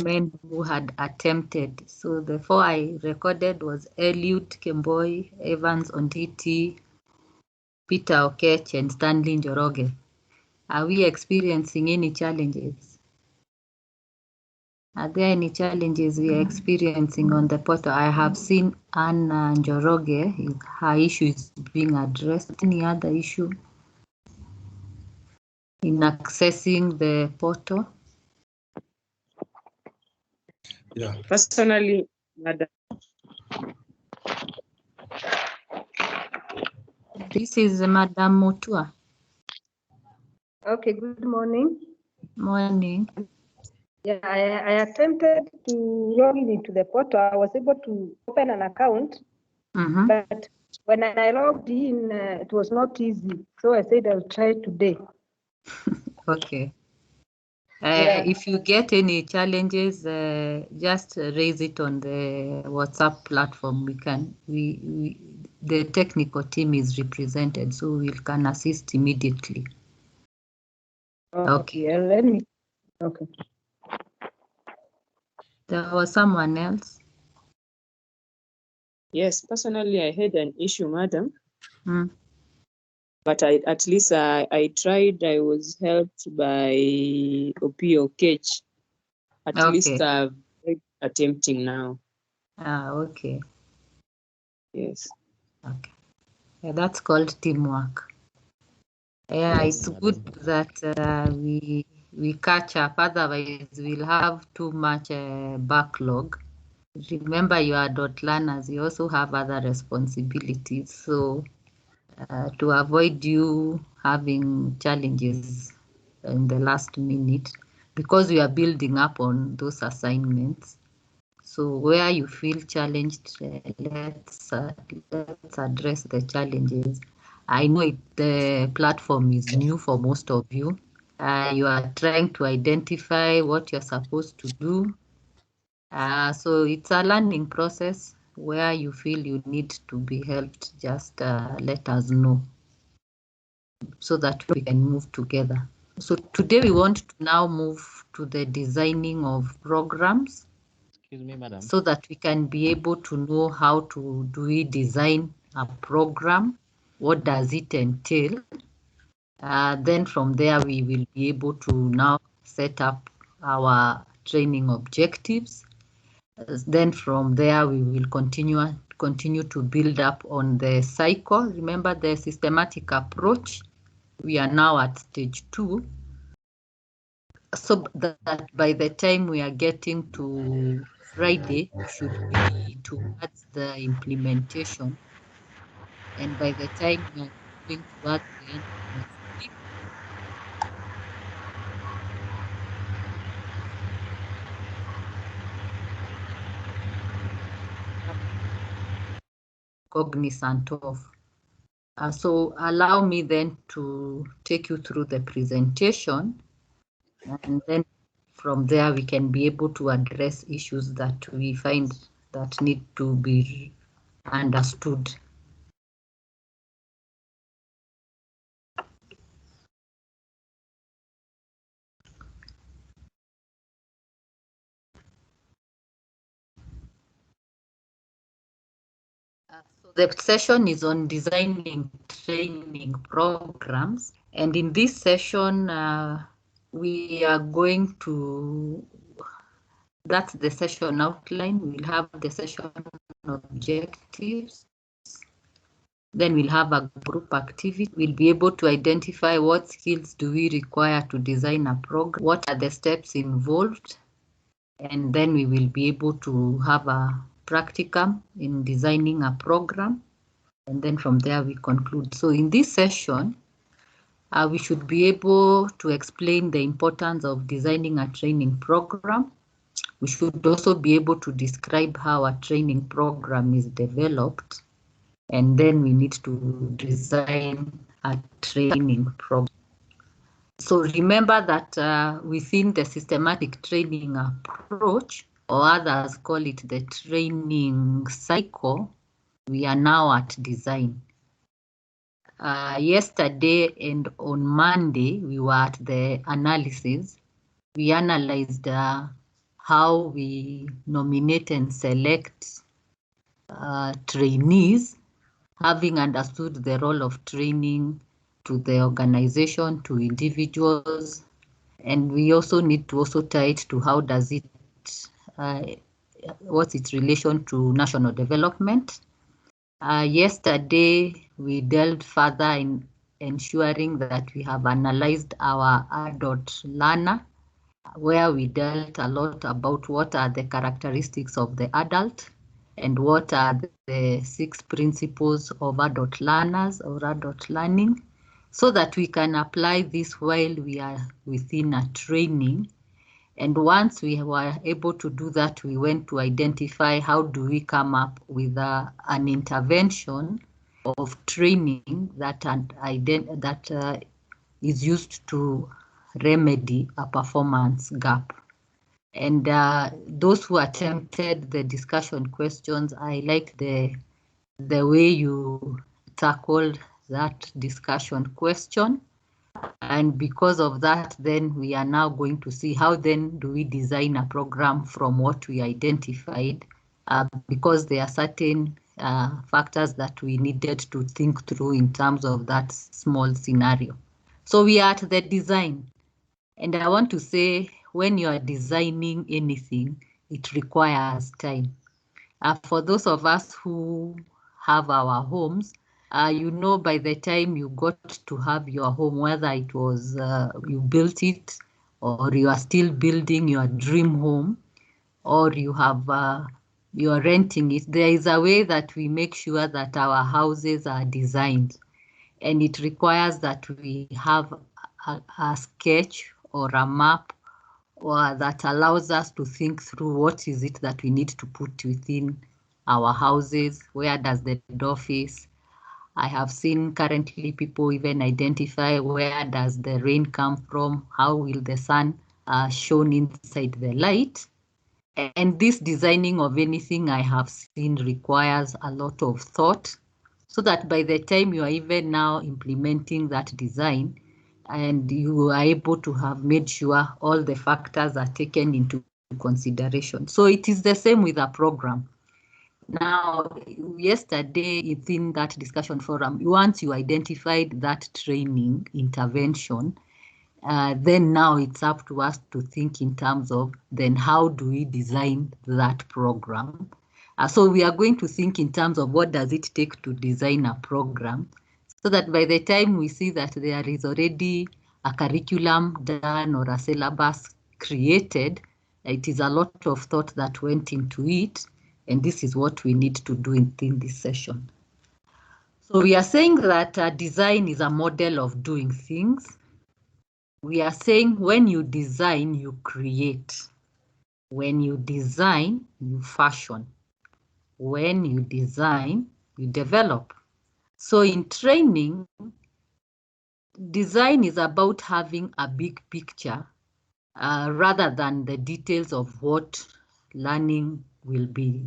men who had attempted. So the 4 I recorded was Eliud Kemboi, Evans Ontiti, Peter Okech, and Stanley Njoroge. Are we experiencing any challenges? Are there any challenges we are experiencing on the portal? I have seen Anna Njoroge, her issue is being addressed. Any other issue in accessing the portal? Yeah. Personally, Madam. This is Madam Mutua. Okay, good morning. Morning. Yeah, I attempted to log into the portal. I was able to open an account, but when I logged in, it was not easy. So I said I'll try today. Okay. If you get any challenges, just raise it on the WhatsApp platform. The technical team is represented, so we can assist immediately. Okay. Let me. Okay. There was someone else. Yes, personally, I had an issue, madam. But I tried. I was helped by OPOKH. At least I'm attempting now. Okay. Yes. Okay. Yeah, that's called teamwork. Yeah, yes, it's good that we catch up. Otherwise, we'll have too much backlog. Remember, you are .dot learners. You also have other responsibilities. So to avoid you having challenges in the last minute, because we are building up on those assignments. So where you feel challenged, let's address the challenges. I know the platform is new for most of you. You are trying to identify what you're supposed to do. So it's a learning process. Where you feel you need to be helped, just let us know so that we can move together. So today we want to now move to the designing of programs. Excuse me, madam. So that we can be able to know how do we design a program, what does it entail. Then from there we will be able to now set up our training objectives. Then from there we will continue to build up on the cycle. Remember the systematic approach. We are now at stage 2. So that by the time we are getting to Friday, we should be towards the implementation. And by the time we are moving towards the end of next week, cognizant of. So allow me then to take you through the presentation, and then from there we can be able to address issues that we find that need to be understood. So the session is on designing training programs, and in this session we are going to, that's the session outline. We'll have the session objectives, then we'll have a group activity. We'll be able to identify what skills do we require to design a program, what are the steps involved, and then we will be able to have a practicum in designing a program. And then from there we conclude. So in this session, we should be able to explain the importance of designing a training program. We should also be able to describe how a training program is developed. And then we need to design a training program. So remember that within the systematic training approach, or others call it the training cycle, we are now at design. Yesterday and on Monday, we were at the analysis. We analyzed how we nominate and select trainees, having understood the role of training to the organization, to individuals, and we also need to also tie it to how does it, what's its relation to national development. Yesterday, we delved further in ensuring that we have analyzed our adult learner, where we dealt a lot about what are the characteristics of the adult and what are the 6 principles of adult learners or adult learning, so that we can apply this while we are within a training. And once we were able to do that, we went to identify how do we come up with an intervention of training that is used to remedy a performance gap. And those who attempted the discussion questions, I like the way you tackled that discussion question. And because of that, then we are now going to see how then do we design a program from what we identified, because there are certain factors that we needed to think through in terms of that small scenario. So we are at the design. And I want to say, when you are designing anything, it requires time. For those of us who have our homes, you know, by the time you got to have your home, whether it was you built it or you are still building your dream home, or you have you are renting it, there is a way that we make sure that our houses are designed, and it requires that we have a sketch or a map or that allows us to think through what is it that we need to put within our houses, where does the door face. I have seen currently people even identify where does the rain come from, how will the sun shone inside the light. And this designing of anything I have seen requires a lot of thought, so that by the time you are even now implementing that design, and you are able to have made sure all the factors are taken into consideration. So it is the same with a program. Now, yesterday within that discussion forum, once you identified that training intervention, then now it's up to us to think in terms of then how do we design that program. So we are going to think in terms of what does it take to design a program, so that by the time we see that there is already a curriculum done or a syllabus created, it is a lot of thought that went into it, and this is what we need to do in this session. So we are saying that design is a model of doing things. We are saying when you design, you create. When you design, you fashion. When you design, you develop. So in training, design is about having a big picture rather than the details of what learning will be,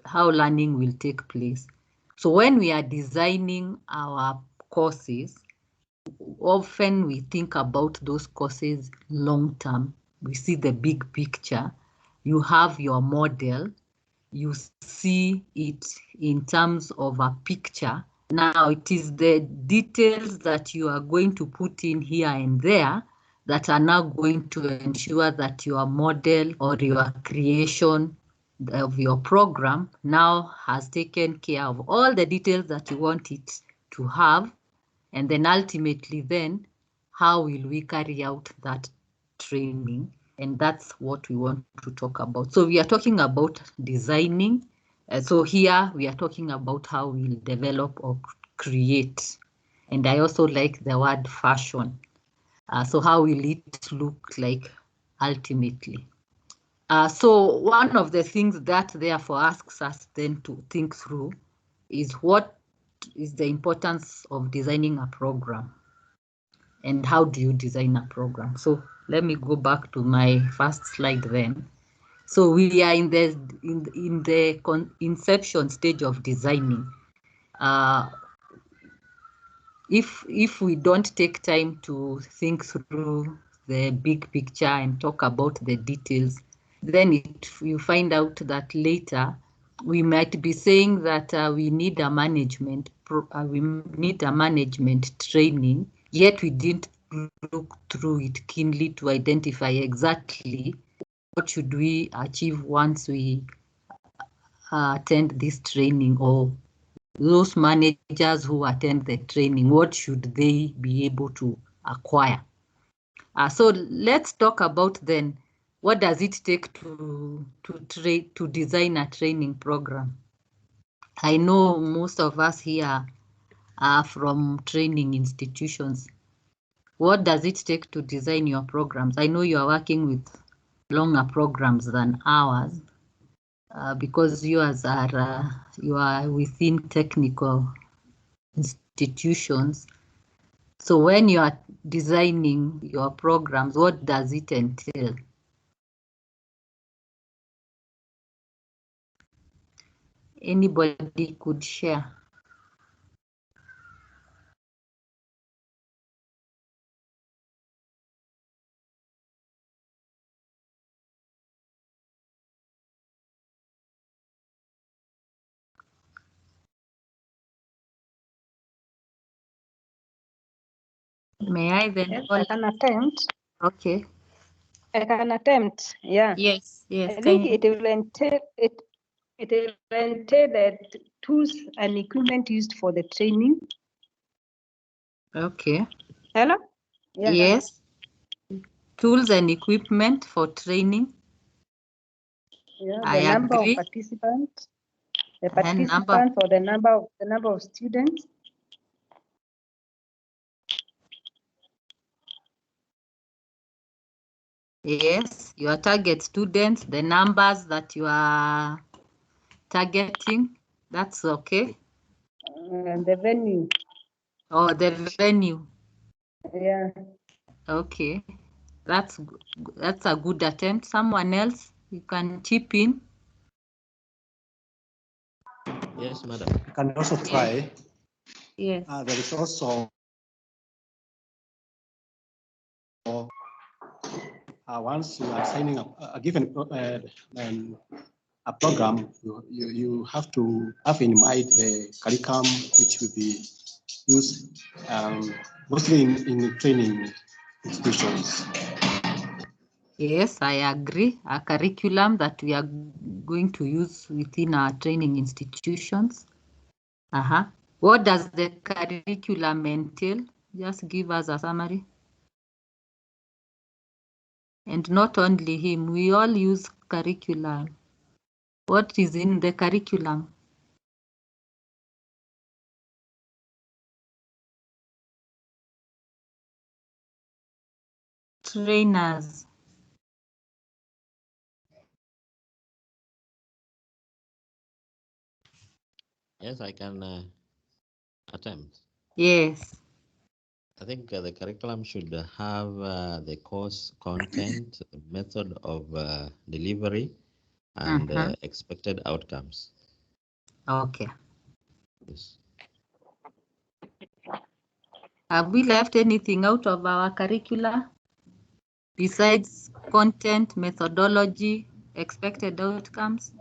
how learning will take place. So when we are designing our courses, often we think about those courses long term. We see the big picture. You have your model. You see it in terms of a picture. Now it is the details that you are going to put in here and there that are now going to ensure that your model or your creation of your program now has taken care of all the details that you want it to have. And then ultimately then, how will we carry out that training? And that's what we want to talk about. So we are talking about designing. So here we are talking about how we'll develop or create. And I also like the word fashion. So how will it look like ultimately? So one of the things that therefore asks us then to think through is what is the importance of designing a program, and how do you design a program? So let me go back to my first slide then. So we are in the inception stage of designing. If we don't take time to think through the big picture and talk about the details, then you find out that later we might be saying that we need a management training, yet we didn't look through it keenly to identify exactly what should we achieve once we attend this training, or those managers who attend the training, what should they be able to acquire? So let's talk about then, what does it take to design a training program? I know most of us here are from training institutions. What does it take to design your programs? I know you are working with longer programs than ours, because yours are you are within technical institutions. So when you are designing your programs, what does it entail? Anybody could share? May I then? Yes, I can attempt. Okay. I can attempt. Yeah. Yes. Yes. I think it will entail the tools and equipment used for the training. Okay. Hello? Yeah. Yes. Tools and equipment for training. Yeah, I the number agree. of participants, And number. or the number of students. Yes, your target students, the numbers that you are targeting. That's okay. And the venue. Oh, the venue. Yeah. Okay. That's a good attempt. Someone else, you can chip in. Yes, madam. You can also try. Yes. There is also once you are signing up a given a program, you have to have in mind the curriculum which will be used mostly in training institutions. Yes, I agree. A curriculum that we are going to use within our training institutions. What does the curriculum entail? Just give us a summary. And not only him, we all use curriculum. What is in the curriculum? Trainers. Yes, I can attempt. Yes. I think the curriculum should have the course content, method of delivery, and expected outcomes. Okay. Yes. Have we left anything out of our curricula besides content, methodology, expected outcomes?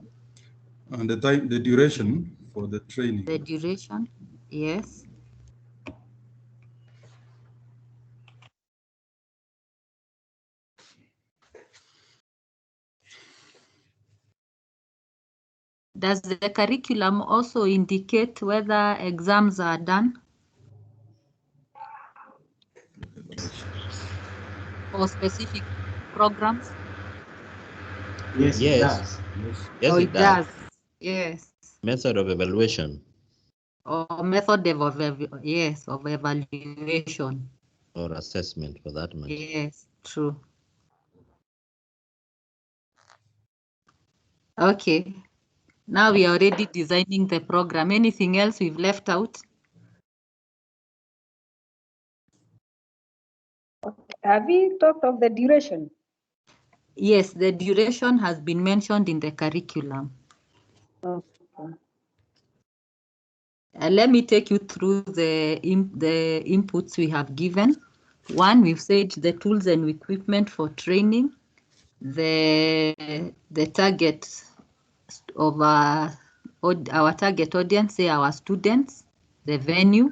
And the duration for the training. The duration, yes. Does the curriculum also indicate whether exams are done? For specific programs? Yes, Yes. it does. Yes, It does. Yes. Method of evaluation. Or method of evaluation. Or assessment for that matter. Yes, true. Okay. Now we are already designing the program. Anything else we've left out? Have we talked of the duration? Yes, the duration has been mentioned in the curriculum. Okay. Let me take you through the inputs we have given. One, we've said the tools and equipment for training. the target of our target audience, say our students, the venue,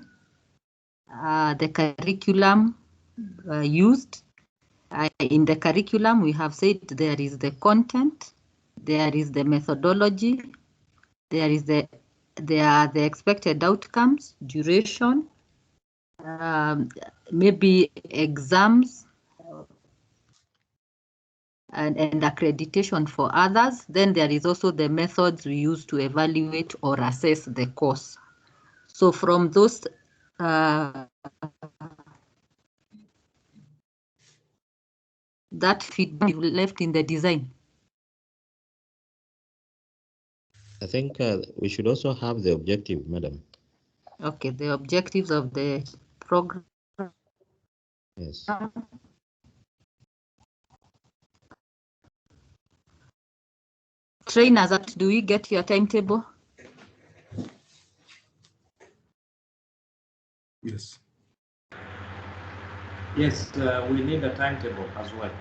the curriculum used. In the curriculum, we have said there is the content, there is the methodology, there are the expected outcomes, duration, maybe exams, and accreditation for others. Then there is also the methods we use to evaluate or assess the course. So from those that feedback left in the design. I think we should also have the objective, madam. Okay, the objectives of the program. Yes. Trainers, do we get your timetable? Yes. Yes, we need a timetable as well.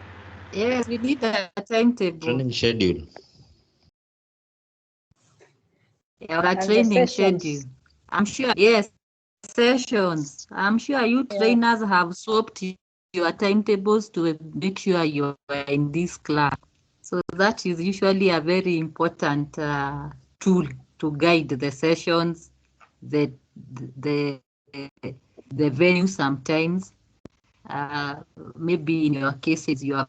Yes, we need a timetable. Training schedule. Yeah, a training schedule. I'm sure, yes, sessions. I'm sure you trainers have swapped your timetables to make sure you are in this class. So that is usually a very important tool to guide the sessions, the venue sometimes. Maybe in your cases, your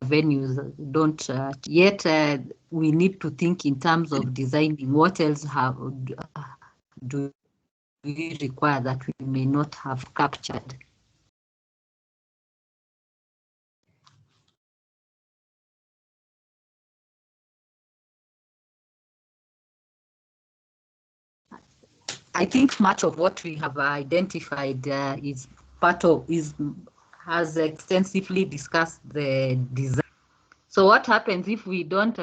venues don't yet. We need to think in terms of designing. What else do we require that we may not have captured? I think much of what we have identified is has extensively discussed the design. So what happens if we don't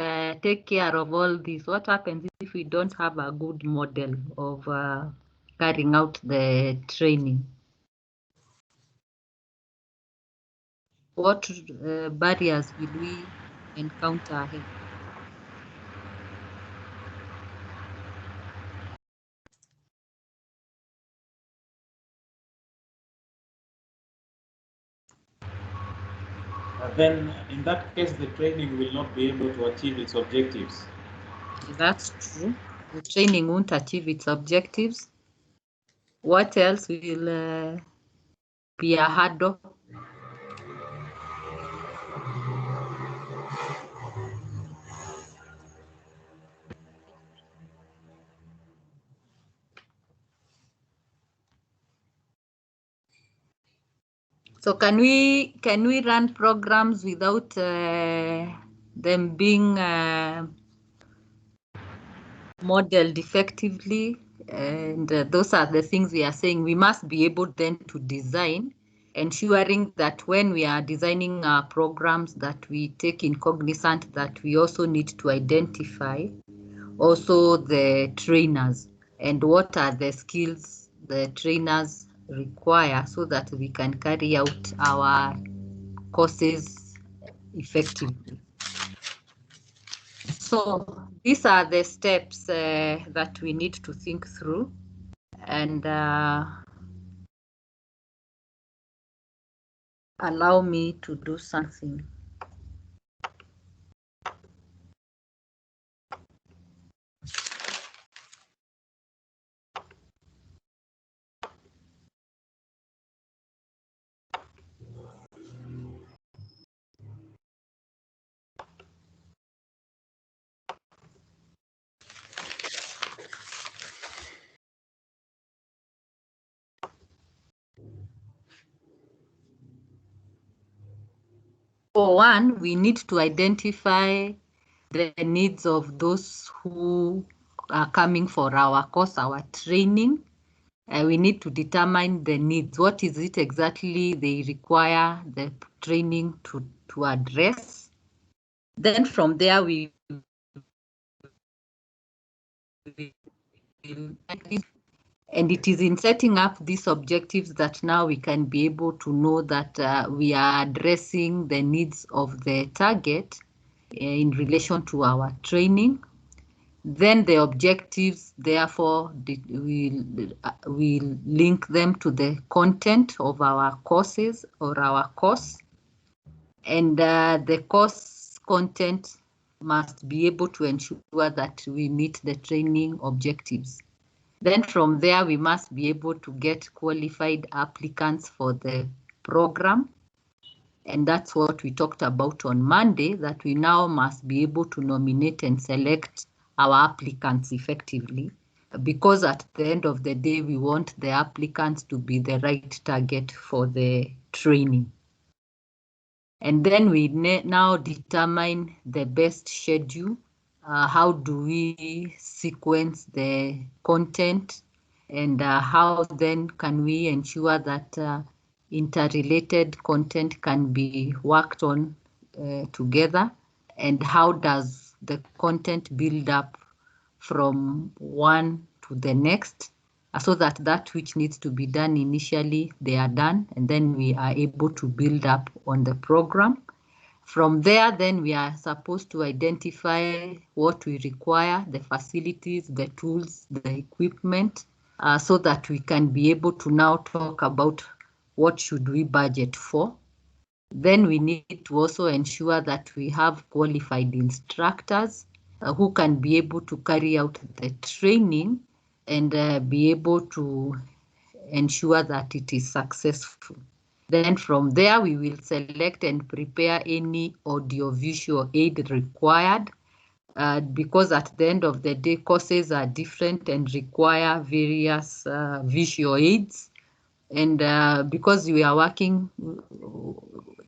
take care of all this? What happens if we don't have a good model of carrying out the training? What barriers will we encounter ahead? Then in that case, the training will not be able to achieve its objectives. That's true. The training won't achieve its objectives. What else will be a hurdle? So can we run programs without them being modeled effectively? And those are the things we are saying. We must be able then to design, ensuring that when we are designing our programs, that we take in cognizant that we also need to identify also the trainers and what are the skills the trainers require so that we can carry out our courses effectively. So these are the steps that we need to think through, and allow me to do something. For one, we need to identify the needs of those who are coming for our course, our training. We need to determine the needs. What is it exactly they require the training to address? Then from there, we will And it is in setting up these objectives that now we can be able to know that we are addressing the needs of the target in relation to our training. Then the objectives, therefore, we'll link them to the content of our courses or our course. And the course content must be able to ensure that we meet the training objectives. Then from there, we must be able to get qualified applicants for the program. And that's what we talked about on Monday, that we now must be able to nominate and select our applicants effectively, because at the end of the day, we want the applicants to be the right target for the training. And then we now determine the best schedule. How do we sequence the content, and how then can we ensure that interrelated content can be worked on together, and how does the content build up from one to the next, so that which needs to be done initially, they are done, and then we are able to build up on the program. From there, then we are supposed to identify what we require, the facilities, the tools, the equipment, so that we can be able to now talk about what should we budget for. Then we need to also ensure that we have qualified instructors who can be able to carry out the training and be able to ensure that it is successful. Then from there, we will select and prepare any audiovisual aid required, because at the end of the day, courses are different and require various visual aids. And because we are working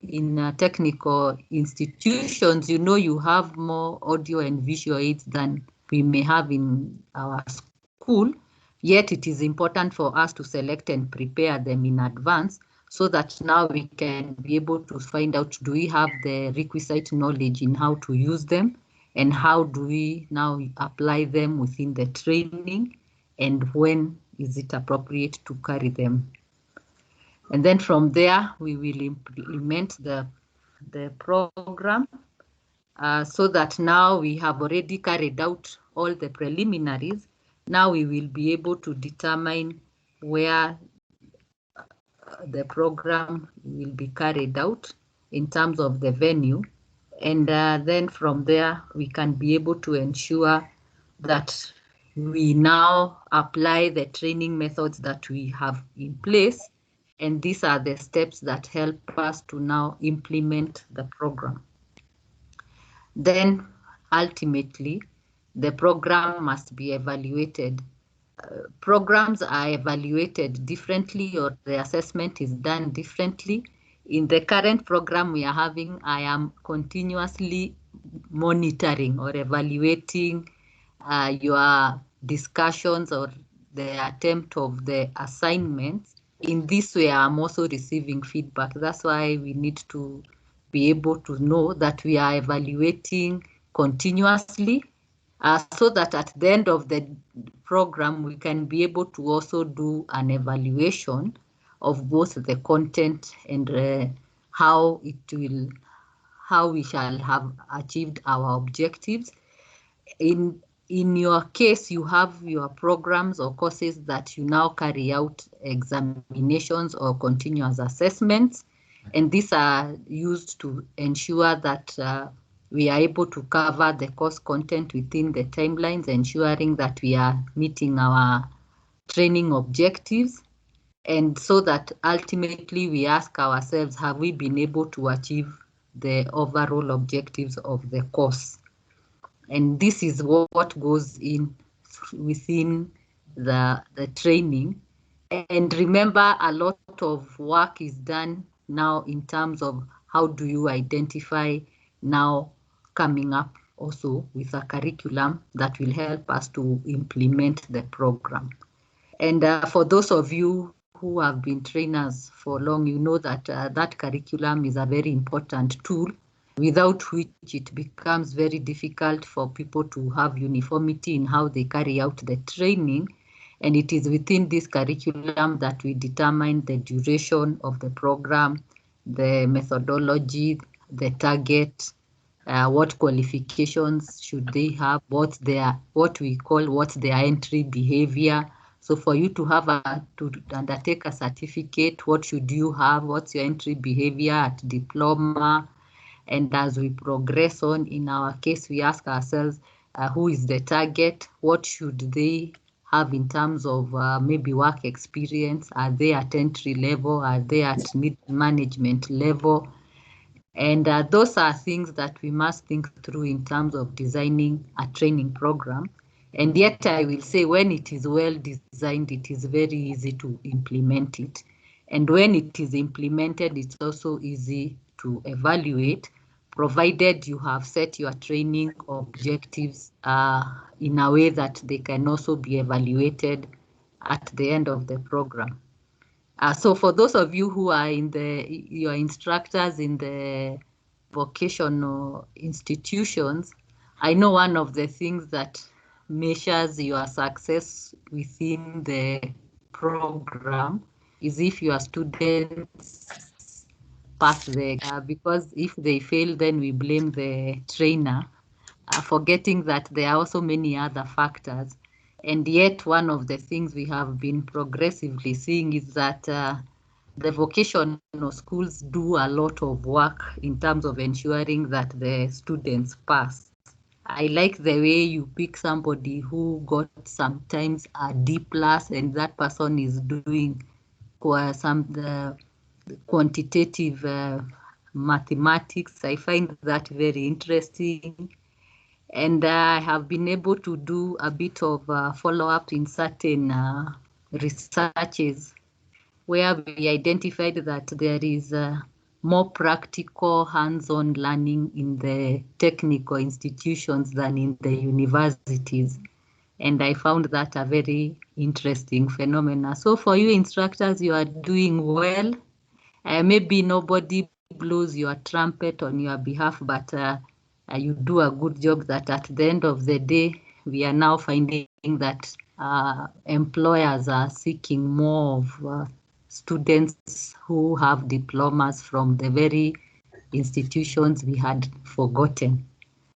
in technical institutions, you know, you have more audio and visual aids than we may have in our school. Yet it is important for us to select and prepare them in advance, so that now we can be able to find out, do we have the requisite knowledge in how to use them, and how do we now apply them within the training, and when is it appropriate to carry them. And then from there, we will implement the program, so that now we have already carried out all the preliminaries. Now we will be able to determine where the program will be carried out in terms of the venue. And then from there, we can be able to ensure that we now apply the training methods that we have in place. And these are the steps that help us to now implement the program. Then ultimately, the program must be evaluated. Programs are evaluated differently, or the assessment is done differently. In the current program we are having, I am continuously monitoring or evaluating your discussions or the attempt of the assignments. In this way, I'm also receiving feedback. That's why we need to be able to know that we are evaluating continuously, so that at the end of the program, we can be able to also do an evaluation of both the content and how we shall have achieved our objectives. In your case, you have your programs or courses that you now carry out examinations or continuous assessments, and these are used to ensure that we are able to cover the course content within the timelines, ensuring that we are meeting our training objectives, and so that ultimately we ask ourselves, have we been able to achieve the overall objectives of the course? And this is what goes in within the training. And remember, a lot of work is done now in terms of how do you identify now coming up also with a curriculum that will help us to implement the program. And for those of you who have been trainers for long, you know that that curriculum is a very important tool, without which it becomes very difficult for people to have uniformity in how they carry out the training. And it is within this curriculum that we determine the duration of the program, the methodology, the target, what qualifications should they have, what's their entry behavior. So for you to undertake a certificate, what should you have? What's your entry behavior at diploma? And as we progress on, in our case, we ask ourselves, who is the target? What should they have in terms of maybe work experience? Are they at entry level? Are they at mid-management level? And those are things that we must think through in terms of designing a training program. And yet I will say when it is well designed, it is very easy to implement it. And when it is implemented, it's also easy to evaluate, provided you have set your training objectives in a way that they can also be evaluated at the end of the program. So for those of you who are your instructors in the vocational institutions, I know one of the things that measures your success within the program is if your students pass because if they fail, then we blame the trainer, forgetting that there are also many other factors. And yet one of the things we have been progressively seeing is that the vocational schools do a lot of work in terms of ensuring that the students pass. I like the way you pick somebody who got sometimes a D+ and that person is doing some quantitative mathematics. I find that very interesting. And I have been able to do a bit of follow-up in certain researches where we identified that there is more practical hands-on learning in the technical institutions than in the universities. And I found that a very interesting phenomenon. So for you instructors, you are doing well. Maybe nobody blows your trumpet on your behalf, but you do a good job that at the end of the day, we are now finding that employers are seeking more of students who have diplomas from the very institutions we had forgotten.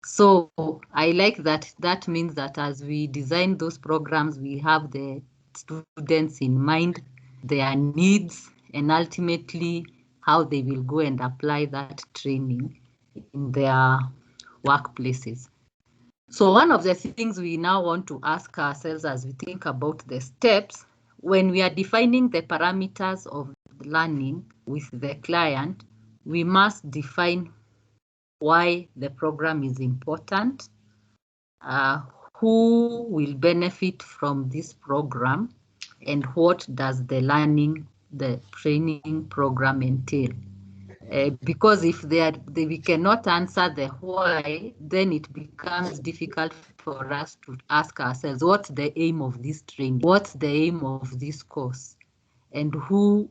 So I like that. That means that as we design those programs, we have the students in mind, their needs, and ultimately how they will go and apply that training in their workplaces. So one of the things we now want to ask ourselves as we think about the steps, when we are defining the parameters of learning with the client, we must define why the program is important, who will benefit from this program, and what does the training program entail. Because if we cannot answer the why, then it becomes difficult for us to ask ourselves, what's the aim of this training? What's the aim of this course? And who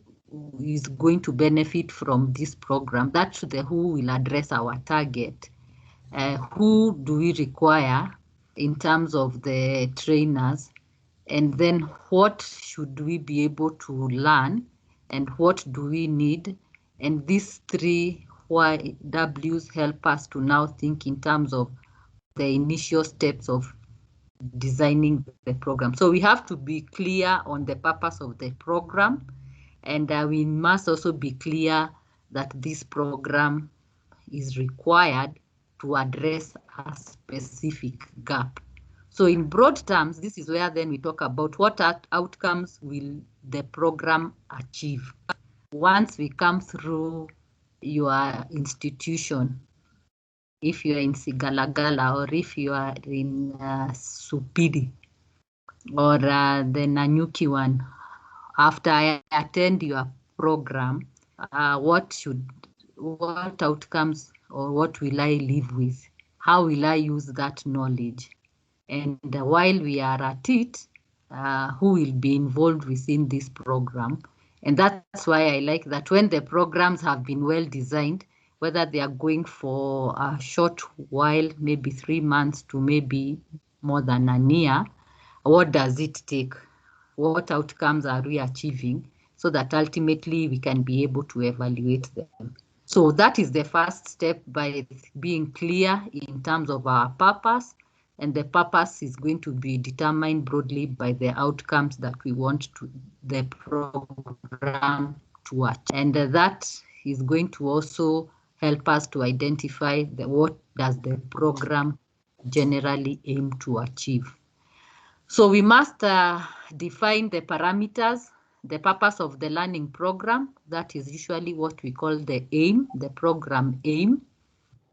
is going to benefit from this program? That's who will address our target. Who do we require in terms of the trainers? And then what should we be able to learn? And what do we need? And these three W's help us to now think in terms of the initial steps of designing the program. So we have to be clear on the purpose of the program, and we must also be clear that this program is required to address a specific gap. So in broad terms, this is where then we talk about what outcomes will the program achieve. Once we come through your institution, if you are in Sigalagala or if you are in Supiri or the Nanyuki one, after I attend your program, what outcomes or what will I live with? How will I use that knowledge? And while we are at it, who will be involved within this program? And that's why I like that when the programs have been well designed, whether they are going for a short while, maybe 3 months to maybe more than a year, what does it take? what outcomes are we achieving, so that ultimately we can be able to evaluate them. So that is the first step, by being clear in terms of our purpose, and the purpose is going to be determined broadly by the outcomes that we want the program to achieve. And that is going to also help us to identify what does the program generally aim to achieve. So we must define the parameters, the purpose of the learning program. That is usually what we call the aim, the program aim.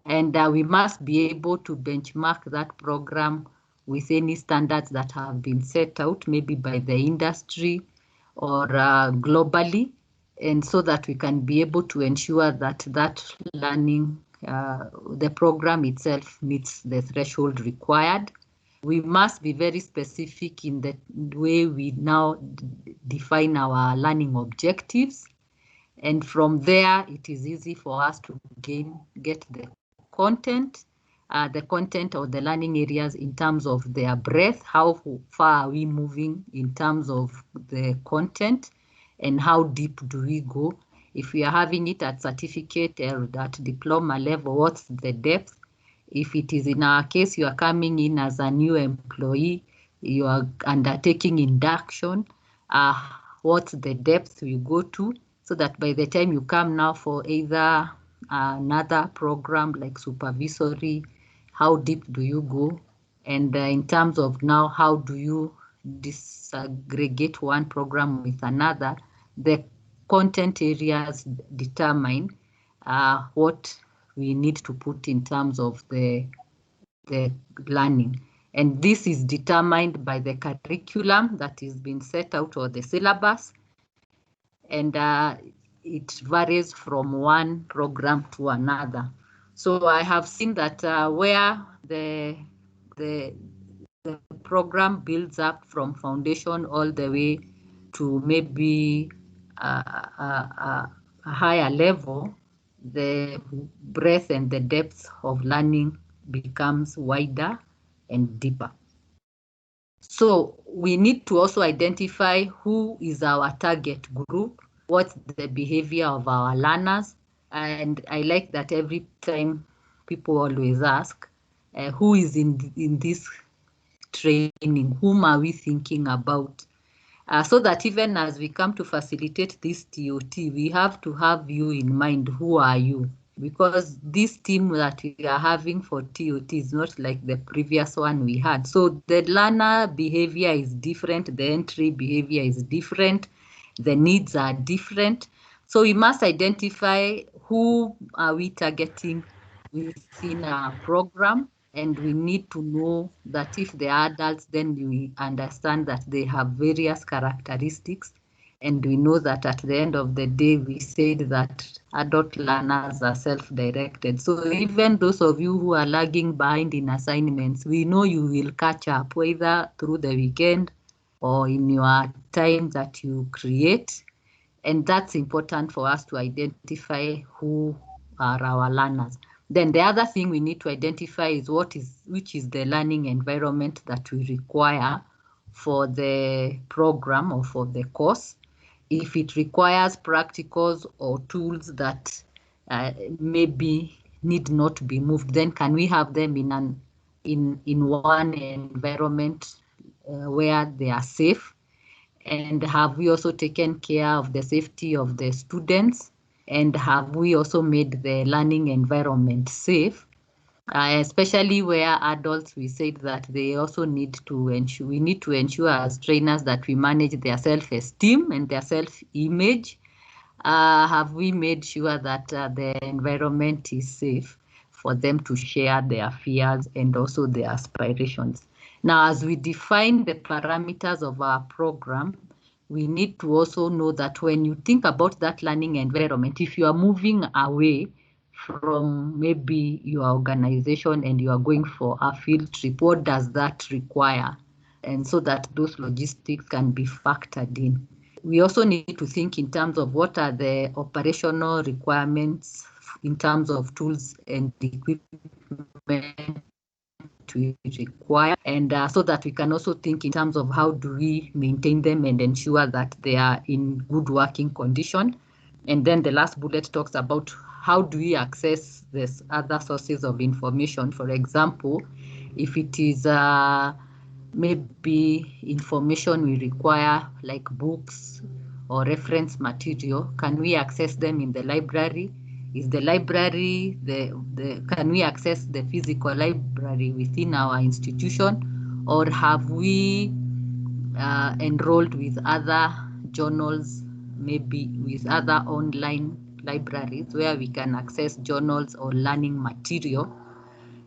And we must be able to benchmark that program with any standards that have been set out, maybe by the industry or globally, and so that we can be able to ensure that that learning, the program itself meets the threshold required. We must be very specific in the way we now define our learning objectives. And from there, it is easy for us to get the content of the learning areas in terms of their breadth, how far are we moving in terms of the content, and how deep do we go. If we are having it at certificate or at diploma level, what's the depth? If it is, in our case, you are coming in as a new employee, you are undertaking induction, what's the depth we go to, so that by the time you come now for either another program like supervisory, how deep do you go? And in terms of now, how do you disaggregate one program with another? The content areas determine what we need to put in terms of the learning. And this is determined by the curriculum that is being set out, or the syllabus. And it varies from one program to another. So I have seen that where the program builds up from foundation all the way to maybe a higher level, the breadth and the depth of learning becomes wider and deeper. So we need to also identify who is our target group, what's the behavior of our learners. And I like that every time people always ask, who is in this training, whom are we thinking about? So that even as we come to facilitate this TOT, we have to have you in mind. Who are you? Because this team that we are having for TOT is not like the previous one we had. So the learner behavior is different, the entry behavior is different, the needs are different. So we must identify who are we targeting within our program. And we need to know that if they are adults, then we understand that they have various characteristics. And we know that at the end of the day, we said that adult learners are self-directed. So even those of you who are lagging behind in assignments, we know you will catch up, whether through the weekend or in your time that you create. And that's important for us to identify who are our learners. Then the other thing we need to identify is which is the learning environment that we require for the program or for the course. If it requires practicals or tools that maybe need not be moved, then can we have them in one environment where they are safe? And have we also taken care of the safety of the students? And have we also made the learning environment safe? Especially where adults, we said that they also need to ensure, we need to ensure as trainers that we manage their self-esteem and their self-image. Have we made sure that the environment is safe for them to share their fears and also their aspirations? Now, as we define the parameters of our program, we need to also know that when you think about that learning environment, if you are moving away from maybe your organization and you are going for a field trip, what does that require? And so that those logistics can be factored in. We also need to think in terms of what are the operational requirements in terms of tools and equipment we require, and so that we can also think in terms of how do we maintain them and ensure that they are in good working condition. And then the last bullet talks about how do we access this other sources of information. For example, if it is maybe information we require like books or reference material, can we access them in the library? Is the library, can we access the physical library within our institution, or have we enrolled with other journals, maybe with other online libraries where we can access journals or learning material?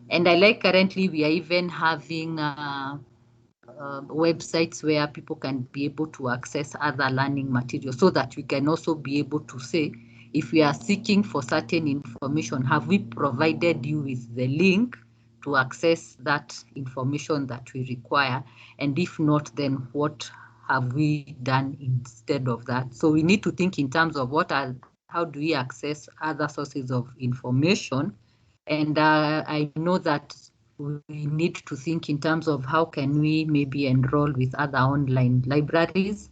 And I like currently we are even having websites where people can be able to access other learning materials, so that we can also be able to say, if we are seeking for certain information, have we provided you with the link to access that information that we require? And if not, then what have we done instead of that? So we need to think in terms of how do we access other sources of information? And I know that we need to think in terms of how can we maybe enroll with other online libraries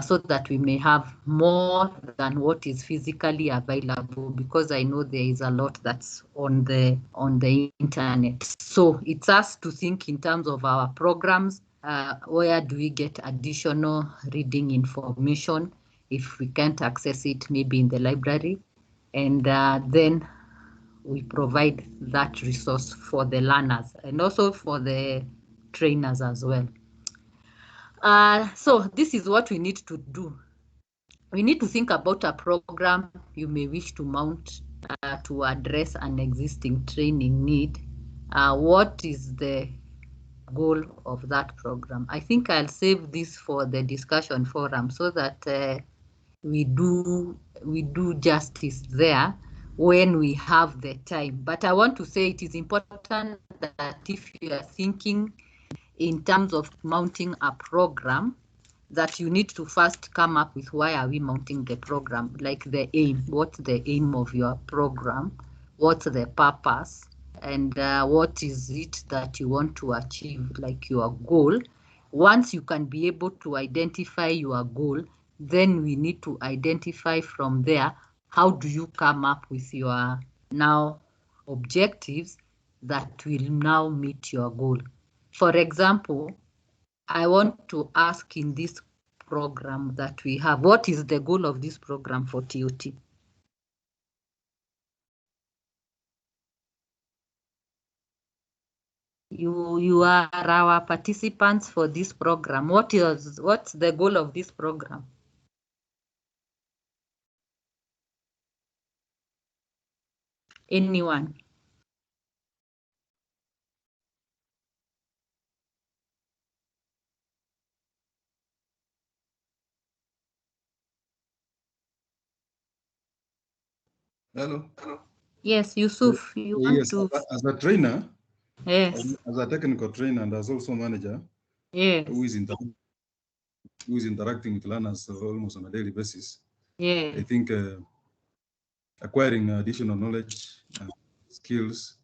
so that we may have more than what is physically available, because I know there is a lot that's on the internet. So it's us to think in terms of our programs. Where do we get additional reading information if we can't access it maybe in the library? And then we provide that resource for the learners and also for the trainers as well. So this is what we need to do. We need to think about a program you may wish to mount to address an existing training need. What is the goal of that program? I think I'll save this for the discussion forum so that we do justice there when we have the time. But I want to say it is important that if you are thinking in terms of mounting a program, that you need to first come up with why are we mounting the program, like the aim. What's the aim of your program? What's the purpose? And what is it that you want to achieve, like your goal? Once you can be able to identify your goal, then we need to identify from there, how do you come up with your now objectives that will now meet your goal. For example, I want to ask in this program that we have, what is the goal of this program for TOT? You are our participants for this program. What's the goal of this program? Anyone? Hello. Yes, Yusuf, you want to? As a trainer, Yes. as a technical trainer and as also manager, Yes. who is interacting with learners almost on a daily basis. Yes. I think acquiring additional knowledge and skills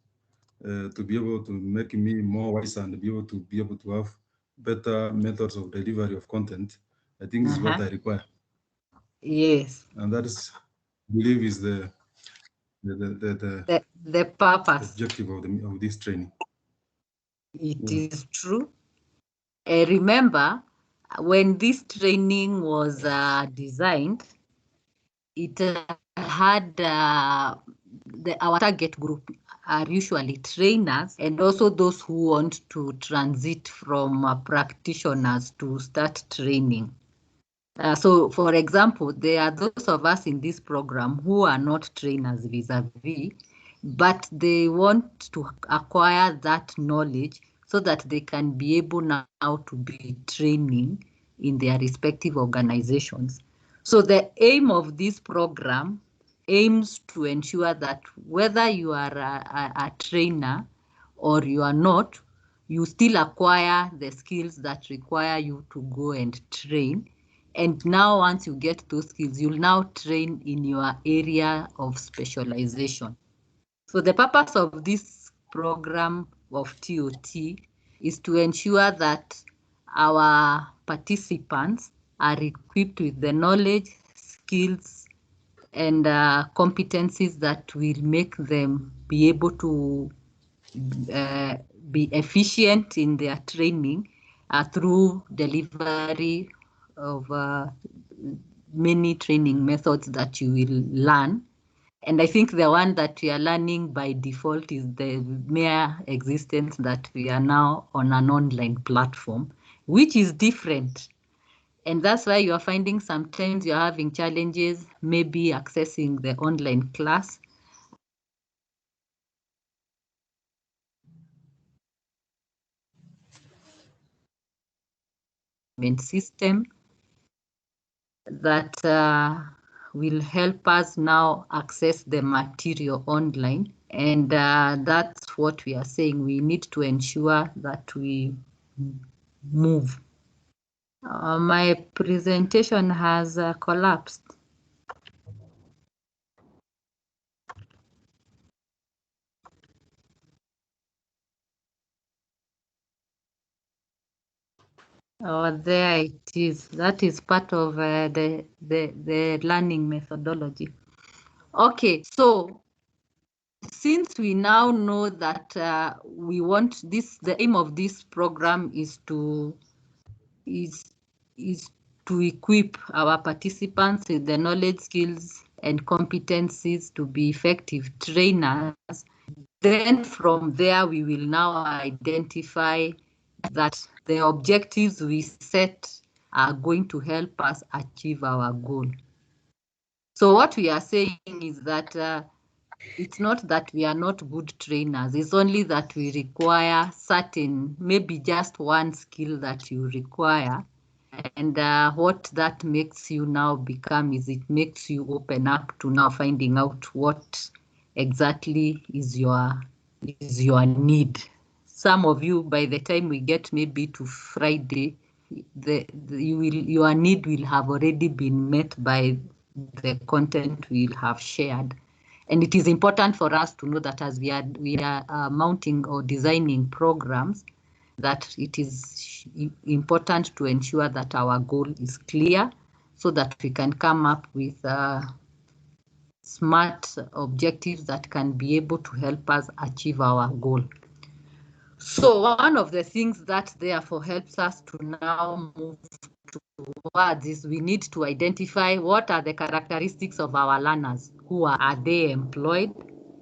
to be able to make me more wise and be able to have better methods of delivery of content, I think is what I require. Yes. And that is, I believe, is the purpose, objective of this training. It is true. Remember, when this training was designed, it had our target group are usually trainers and also those who want to transit from practitioners to start training. So, for example, there are those of us in this program who are not trainers vis-a-vis, but they want to acquire that knowledge so that they can be able now to be training in their respective organizations. So the aim of this program aims to ensure that whether you are a trainer or you are not, you still acquire the skills that require you to go and train. And now once you get those skills, you'll now train in your area of specialization. So the purpose of this program of TOT is to ensure that our participants are equipped with the knowledge, skills, and competencies that will make them be able to be efficient in their training through delivery of many training methods that you will learn. And I think the one that we are learning by default is the mere existence that we are now on an online platform, which is different. And that's why you are finding sometimes you're having challenges, maybe accessing the online class. System that will help us now access the material online. And that's what we are saying. We need to ensure that we move. My presentation has collapsed. Oh, there it is. That is part of the learning methodology. Okay, so since we now know that we want this, the aim of this program is to equip our participants with the knowledge, skills, and competencies to be effective trainers. Then from there, we will now identify that the objectives we set are going to help us achieve our goal. So what we are saying is that it's not that we are not good trainers. It's only that we require certain, maybe just one skill that you require. And what that makes you now become is it makes you open up to now finding out what exactly is your need. Some of you, by the time we get maybe to Friday, your need will have already been met by the content we'll have shared. And it is important for us to know that as we are mounting or designing programs, that it is important to ensure that our goal is clear so that we can come up with smart objectives that can be able to help us achieve our goal. So one of the things that therefore helps us to now move towards is we need to identify what are the characteristics of our learners. Are they employed?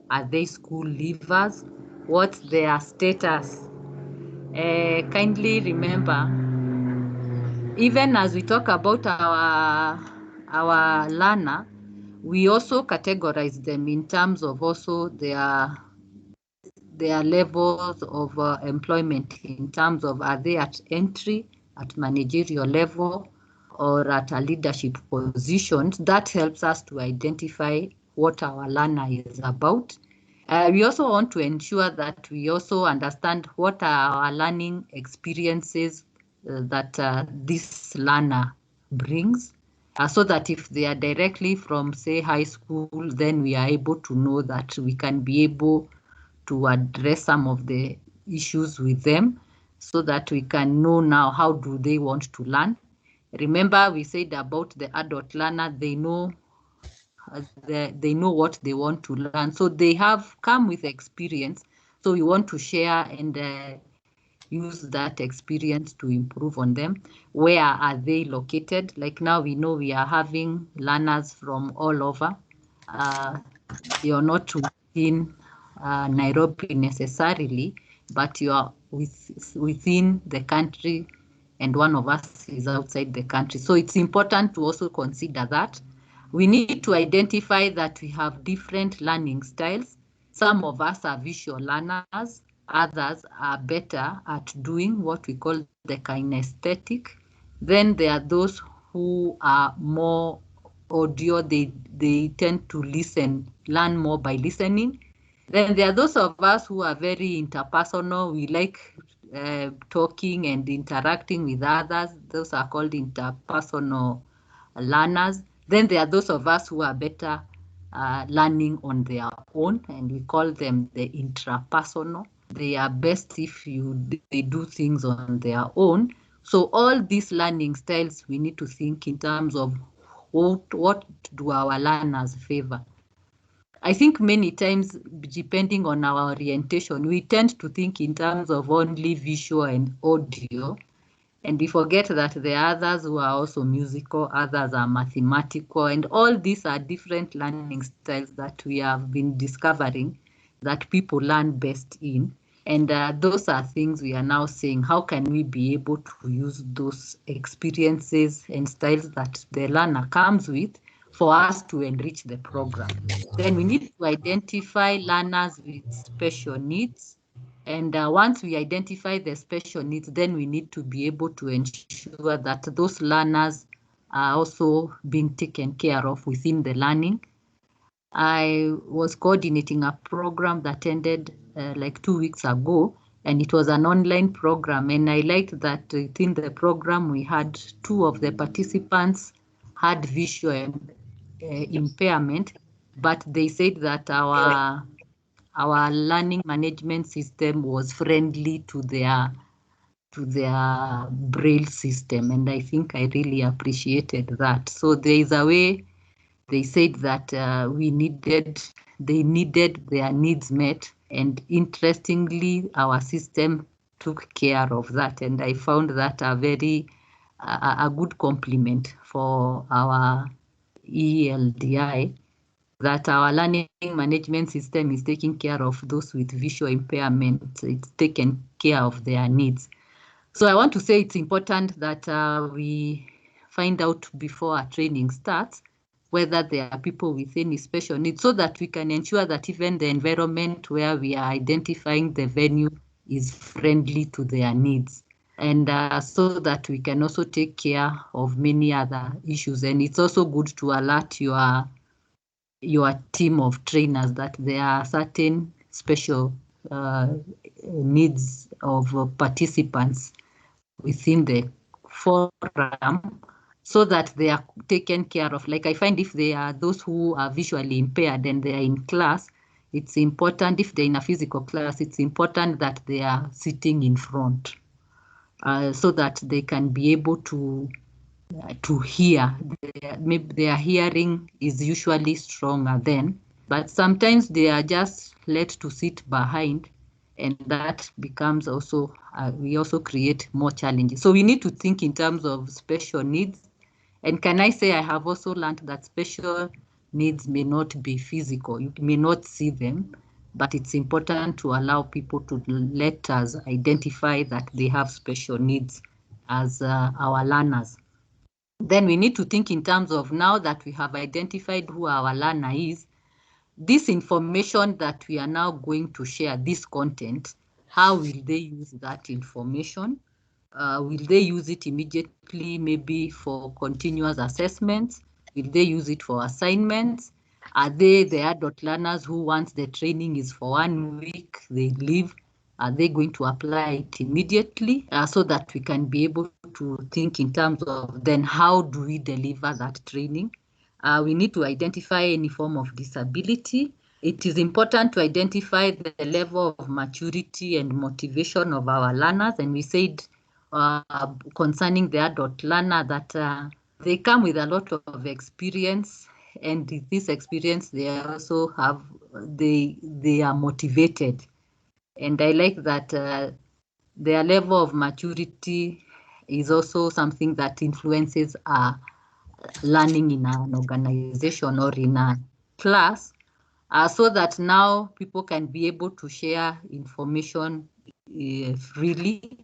Are they school leavers? What's their status? Kindly remember, even as we talk about our learner, we also categorize them in terms of also their levels of employment, in terms of are they at entry, at managerial level, or at a leadership position. That helps us to identify what our learner is about. We also want to ensure that we also understand what are our learning experiences that this learner brings, so that if they are directly from, say, high school, then we are able to know that we can be able to address some of the issues with them, so that we can know now how do they want to learn. Remember, we said about the adult learner, they know what they want to learn. So they have come with experience. So we want to share and use that experience to improve on them. Where are they located? Like now we know we are having learners from all over. You're not within Nairobi necessarily, but you are within the country, and one of us is outside the country. So it's important to also consider that. We need to identify that we have different learning styles. Some of us are visual learners, others are better at doing what we call the kinesthetic. Then there are those who are more audio, they tend to learn more by listening. Then there are those of us who are very interpersonal. We like talking and interacting with others. Those are called interpersonal learners. Then there are those of us who are better learning on their own, and we call them the intrapersonal. they are best if they do things on their own. So all these learning styles, we need to think in terms of what do our learners favor. I think many times, depending on our orientation, we tend to think in terms of only visual and audio, and we forget that there are others who are also musical, others are mathematical, and all these are different learning styles that we have been discovering that people learn best in. And those are things we are now saying, how can we be able to use those experiences and styles that the learner comes with for us to enrich the program. Then we need to identify learners with special needs. And once we identify the special needs, then we need to be able to ensure that those learners are also being taken care of within the learning. I was coordinating a program that ended like 2 weeks ago, and it was an online program. And I liked that within the program, we had 2 of the participants had visual impairment, but they said that our learning management system was friendly to their braille system, and I think I really appreciated that. So there is a way they said that they needed their needs met, and interestingly, our system took care of that, and I found that a good compliment for our ELDI, that our learning management system is taking care of those with visual impairment. It's taken care of their needs. So I want to say it's important that we find out before our training starts whether there are people with any special needs, so that we can ensure that even the environment where we are identifying the venue is friendly to their needs, and so that we can also take care of many other issues. And it's also good to alert your team of trainers that there are certain special needs of participants within the forum, so that they are taken care of. Like I find if they are those who are visually impaired and they are in class, it's important, if they're in a physical class, it's important that they are sitting in front, so that they can be able to hear. Maybe their hearing is usually stronger then, but sometimes they are just let to sit behind, and that becomes also, we also create more challenges. So we need to think in terms of special needs. And can I say I have also learned that special needs may not be physical. You may not see them, but it's important to allow people to let us identify that they have special needs as our learners. Then we need to think in terms of, now that we have identified who our learner is, this information that we are now going to share, this content, how will they use that information? Will they use it immediately, maybe for continuous assessments? Will they use it for assignments? Are they the adult learners who, once the training is for 1 week, they leave? Are they going to apply it immediately? So that we can be able to think in terms of then how do we deliver that training? We need to identify any form of disability. It is important to identify the level of maturity and motivation of our learners. And we said concerning the adult learner that they come with a lot of experience, and this experience they also have, they are motivated. And I like that their level of maturity is also something that influences our learning in an organization or in a class, so that now people can be able to share information freely.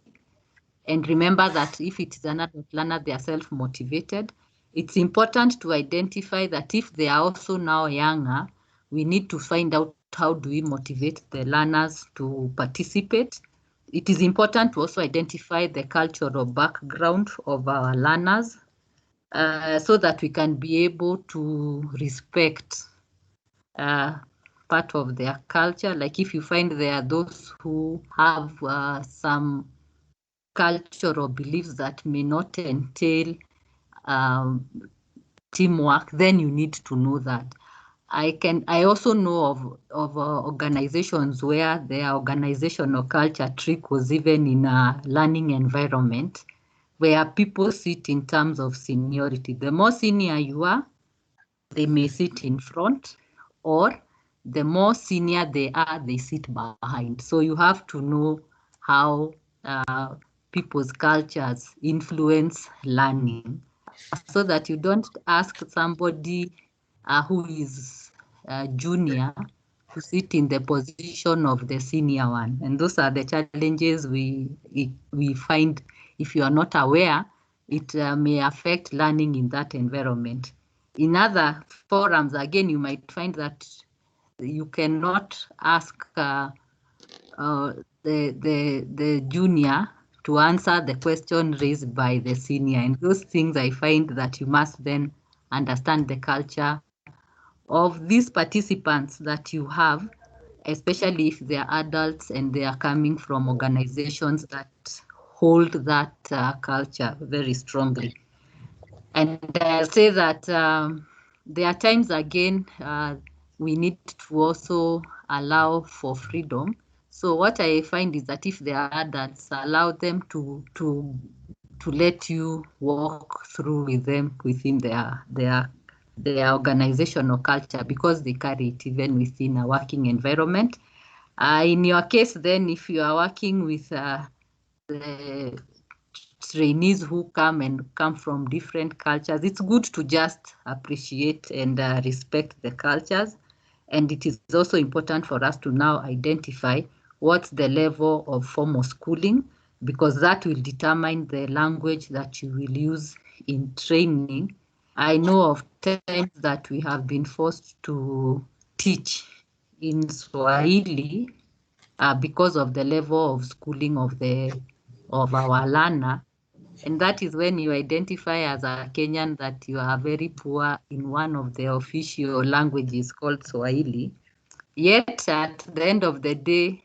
And remember that if it is an adult learner, they are self-motivated. It's important to identify that if they are also now younger, we need to find out how do we motivate the learners to participate. It is important to also identify the cultural background of our learners, so that we can be able to respect part of their culture. Like if you find there are those who have some cultural beliefs that may not entail teamwork, then you need to know that. I also know of organizations where their organizational culture trickles even in a learning environment, where people sit in terms of seniority. The more senior you are, they may sit in front, or the more senior they are, they sit behind. So you have to know how people's cultures influence learning, so that you don't ask somebody who is junior to sit in the position of the senior one. And those are the challenges we find. If you are not aware, it may affect learning in that environment. In other forums, again, you might find that you cannot ask the junior to answer the question raised by the senior. And those things, I find that you must then understand the culture of these participants that you have, especially if they are adults and they are coming from organizations that hold that culture very strongly. And I'll say that there are times, again, we need to also allow for freedom. So what I find is that if they are adults, allow them to let you walk through with them within their organizational culture, because they carry it even within a working environment. In your case, then, if you are working with the trainees who come from different cultures, it's good to just appreciate and respect the cultures. And it is also important for us to now identify what's the level of formal schooling, because that will determine the language that you will use in training. I know of times that we have been forced to teach in Swahili because of the level of schooling of our learner. And that is when you identify as a Kenyan that you are very poor in one of the official languages called Swahili. Yet at the end of the day,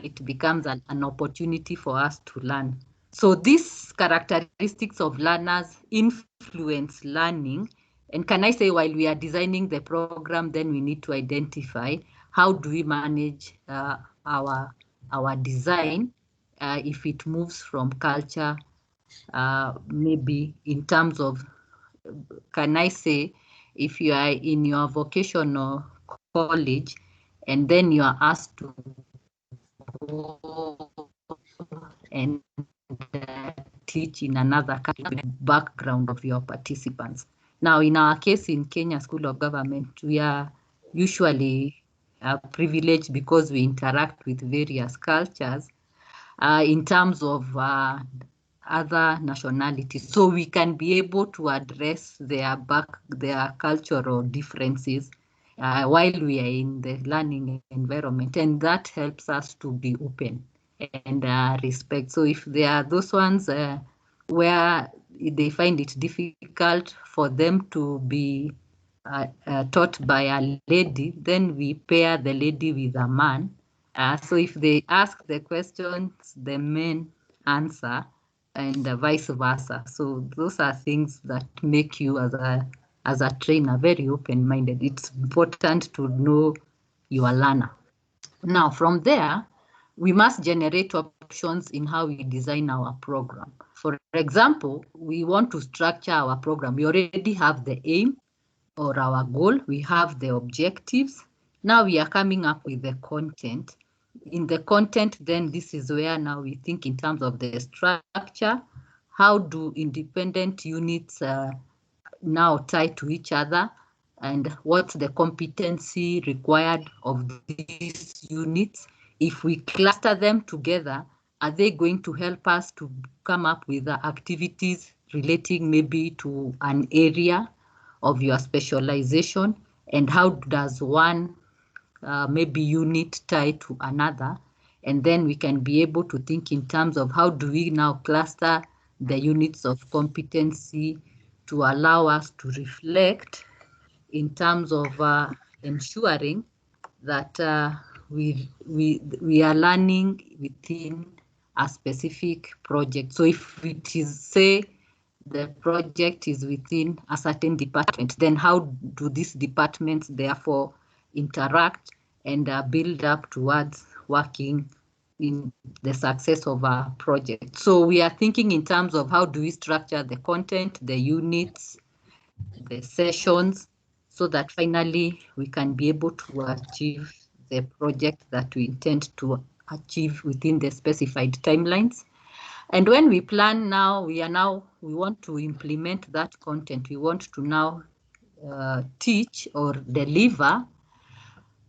it becomes an opportunity for us to learn. So these characteristics of learners influence learning. And can I say, while we are designing the program, then we need to identify how do we manage our design if it moves from culture, maybe in terms of, can I say, if you are in your vocational college and then you are asked to go and teach in another country, background of your participants. Now, in our case in Kenya School of Government, we are usually privileged because we interact with various cultures in terms of other nationalities, so we can be able to address their cultural differences while we are in the learning environment, and that helps us to be open and respect. So if there are those ones where they find it difficult for them to be taught by a lady, then we pair the lady with a man. So if they ask the questions, the men answer, and vice versa. So those are things that make you as a trainer very open-minded. It's important to know your learner. Now, from there, we must generate options in how we design our program. For example, we want to structure our program. We already have the aim or our goal. We have the objectives. Now we are coming up with the content. In the content, then this is where now we think in terms of the structure. How do independent units now tie to each other, and what's the competency required of these units? If we cluster them together, are they going to help us to come up with the activities relating maybe to an area of your specialization? And how does one maybe unit tie to another? And then we can be able to think in terms of how do we now cluster the units of competency to allow us to reflect in terms of ensuring that we are learning within a specific project. So if it is, say, the project is within a certain department, then how do these departments therefore interact and build up towards working in the success of our project? So we are thinking in terms of how do we structure the content, the units, the sessions, so that finally we can be able to achieve the project that we intend to achieve within the specified timelines. And when we plan now, we want to implement that content. We want to now teach or deliver.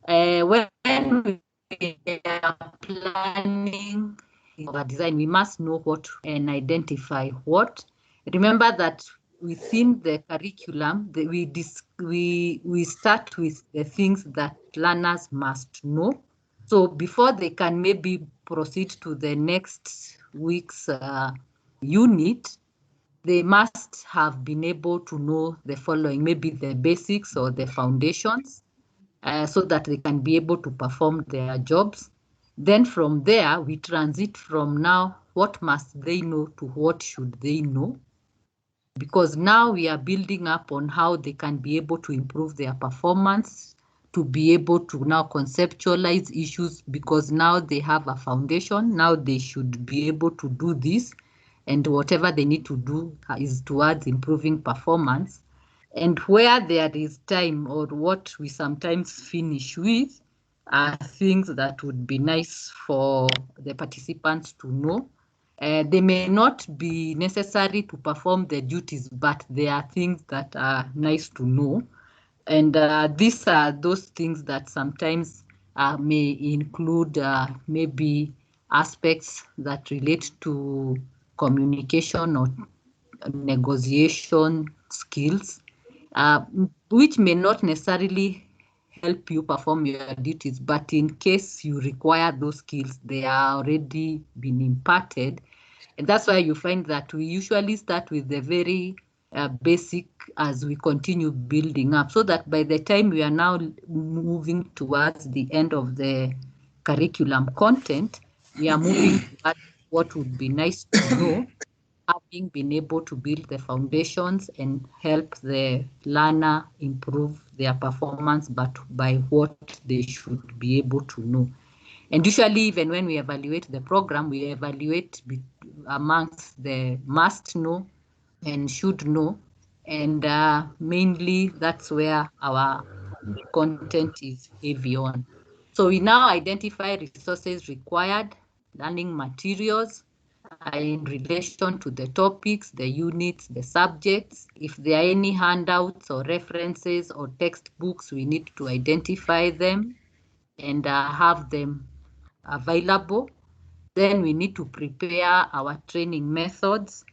When we are planning our design, we must know what and identify what. Remember that within the curriculum, we start with the things that learners must know. So before they can maybe proceed to the next week's unit, they must have been able to know the following, maybe the basics or the foundations, so that they can be able to perform their jobs. Then from there, we transit from now, what must they know to what should they know? Because now we are building up on how they can be able to improve their performance, to be able to now conceptualize issues, because now they have a foundation. Now they should be able to do this, and whatever they need to do is towards improving performance. And where there is time, or what we sometimes finish with, are things that would be nice for the participants to know. They may not be necessary to perform the duties, but they are things that are nice to know. And these are those things that sometimes may include maybe aspects that relate to communication or negotiation skills, which may not necessarily help you perform your duties, but in case you require those skills, they are already been imparted. And that's why you find that we usually start with the very basic as we continue building up, so that by the time we are now moving towards the end of the curriculum content, we are moving towards what would be nice to know, having been able to build the foundations and help the learner improve their performance, but by what they should be able to know. And usually, even when we evaluate the program, we evaluate amongst the must know and should know. And mainly that's where our content is heavy on. So we now identify resources required, learning materials, in relation to the topics, the units, the subjects. If there are any handouts or references or textbooks, we need to identify them and have them available. Then we need to prepare our training methods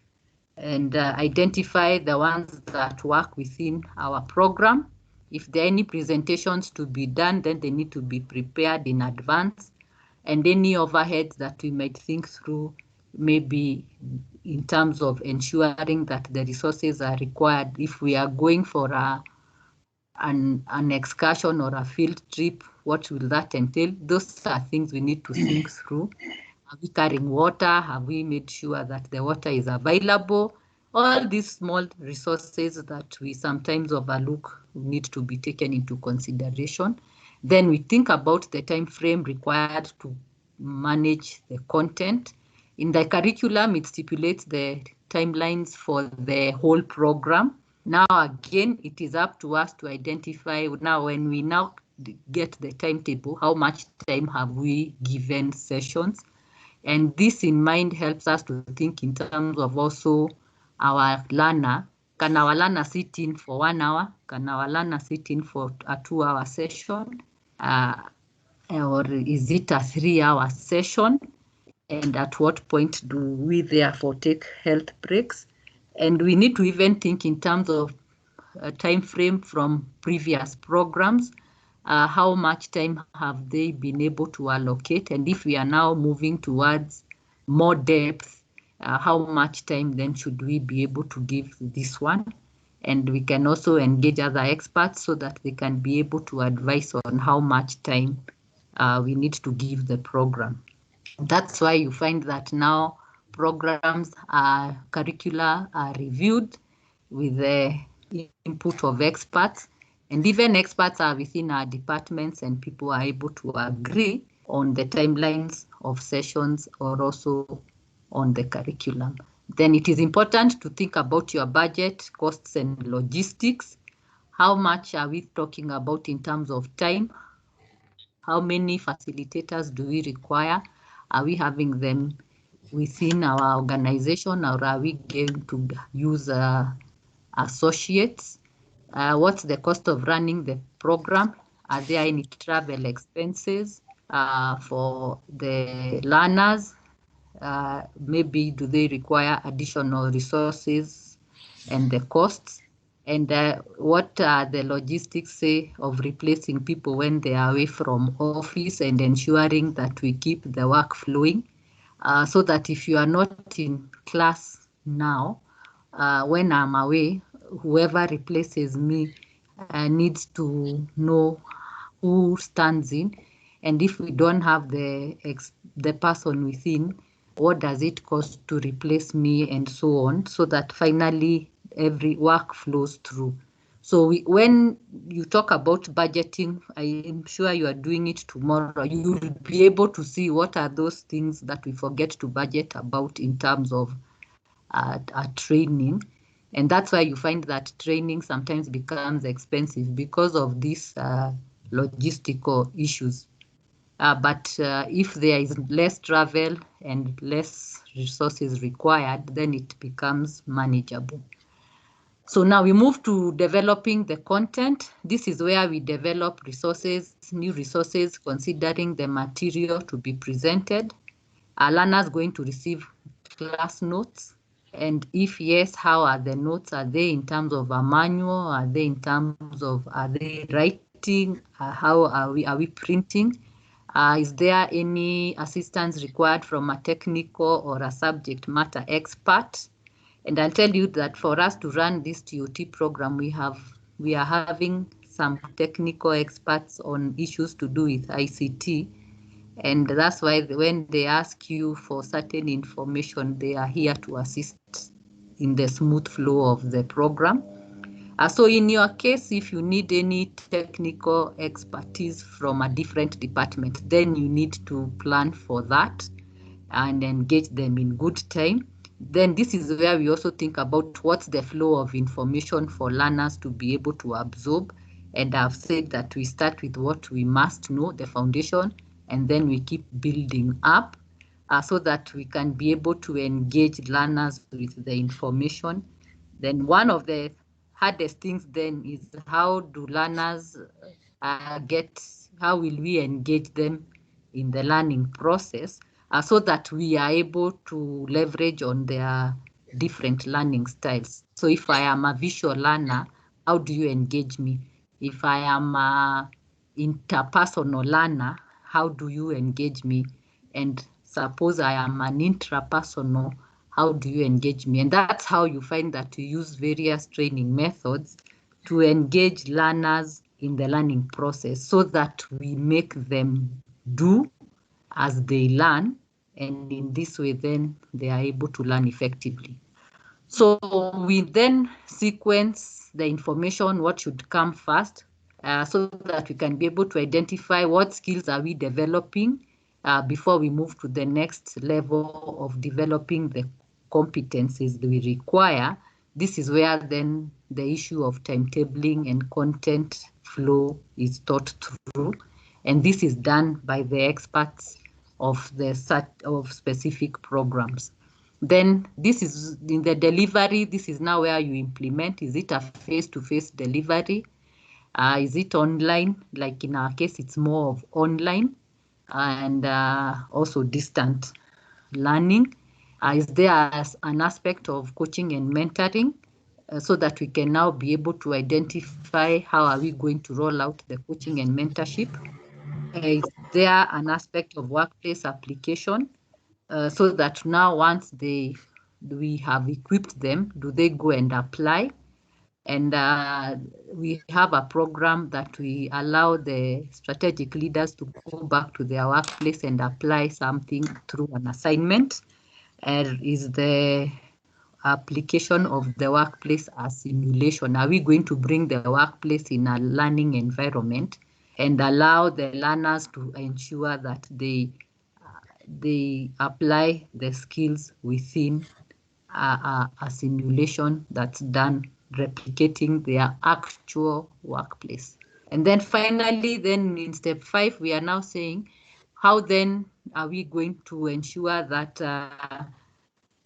and identify the ones that work within our program. If there are any presentations to be done, then they need to be prepared in advance. And any overheads that we might think through, maybe in terms of ensuring that the resources are required. If we are going for an excursion or a field trip, what will that entail? Those are things we need to think through. Are we carrying water? Have we made sure that the water is available? All these small resources that we sometimes overlook need to be taken into consideration. Then we think about the time frame required to manage the content. In the curriculum, it stipulates the timelines for the whole program. Now, again, it is up to us to identify now, when we now get the timetable, how much time have we given sessions? And this in mind helps us to think in terms of also our learner. Can our learner sit in for 1 hour? Can our learner sit in for a 2-hour session? Or is it a 3-hour session? And at what point do we therefore take health breaks? And we need to even think in terms of a time frame from previous programs. How much time have they been able to allocate? And if we are now moving towards more depth, how much time then should we be able to give this one? And we can also engage other experts so that they can be able to advise on how much time we need to give the program. That's why you find that now programs, curricula are reviewed with the input of experts, and even experts are within our departments, and people are able to agree on the timelines of sessions or also on the curriculum. Then it is important to think about your budget, costs, and logistics. How much are we talking about in terms of time? How many facilitators do we require? Are we having them within our organization, or are we going to use associates? What's the cost of running the program? Are there any travel expenses for the learners? Maybe do they require additional resources and the costs? And what are the logistics say of replacing people when they are away from office and ensuring that we keep the work flowing? So that if you are not in class now, when I'm away, whoever replaces me needs to know who stands in, and if we don't have the person within, what does it cost to replace me, and so on, so that finally every work flows through. So when you talk about budgeting, I am sure you are doing it tomorrow. You will be able to see what are those things that we forget to budget about in terms of training. And that's why you find that training sometimes becomes expensive because of these logistical issues. But if there is less travel and less resources required, then it becomes manageable. So now we move to developing the content. This is where we develop resources, new resources, considering the material to be presented. Are learners going to receive class notes? And if yes, how are the notes? Are they in terms of a manual? Are they in terms of, are they writing? How are we printing? Is there any assistance required from a technical or a subject matter expert? And I'll tell you that for us to run this TOT program, we are having some technical experts on issues to do with ICT. And that's why when they ask you for certain information, they are here to assist in the smooth flow of the program. So in your case, if you need any technical expertise from a different department, then you need to plan for that and engage them in good time. Then this is where we also think about what's the flow of information for learners to be able to absorb. And I've said that we start with what we must know, the foundation, and then we keep building up so that we can be able to engage learners with the information. Then one of the hardest things then is how do learners how will we engage them in the learning process so that we are able to leverage on their different learning styles. So if I am a visual learner, how do you engage me? If I am a interpersonal learner, how do you engage me? And suppose I am an intrapersonal, how do you engage me? And that's how you find that you use various training methods to engage learners in the learning process so that we make them do as they learn, and in this way then they are able to learn effectively. So we then sequence the information, what should come first, so that we can be able to identify what skills are we developing before we move to the next level of developing the competencies that we require. This is where then the issue of timetabling and content flow is thought through. And this is done by the experts of the of specific programs. Then this is in the delivery, this is now where you implement. Is it a face-to-face delivery? Is it online? Like in our case, it's more of online and also distant learning. Is there an aspect of coaching and mentoring so that we can now be able to identify how are we going to roll out the coaching and mentorship? Is there an aspect of workplace application so that now once we have equipped them, do they go and apply? And we have a program that we allow the strategic leaders to go back to their workplace and apply something through an assignment. is the application of the workplace as simulation. Are we going to bring the workplace in a learning environment and allow the learners to ensure that they apply the skills within a simulation that's done replicating their actual workplace? And then finally, then in step 5, we are now saying, how then are we going to ensure that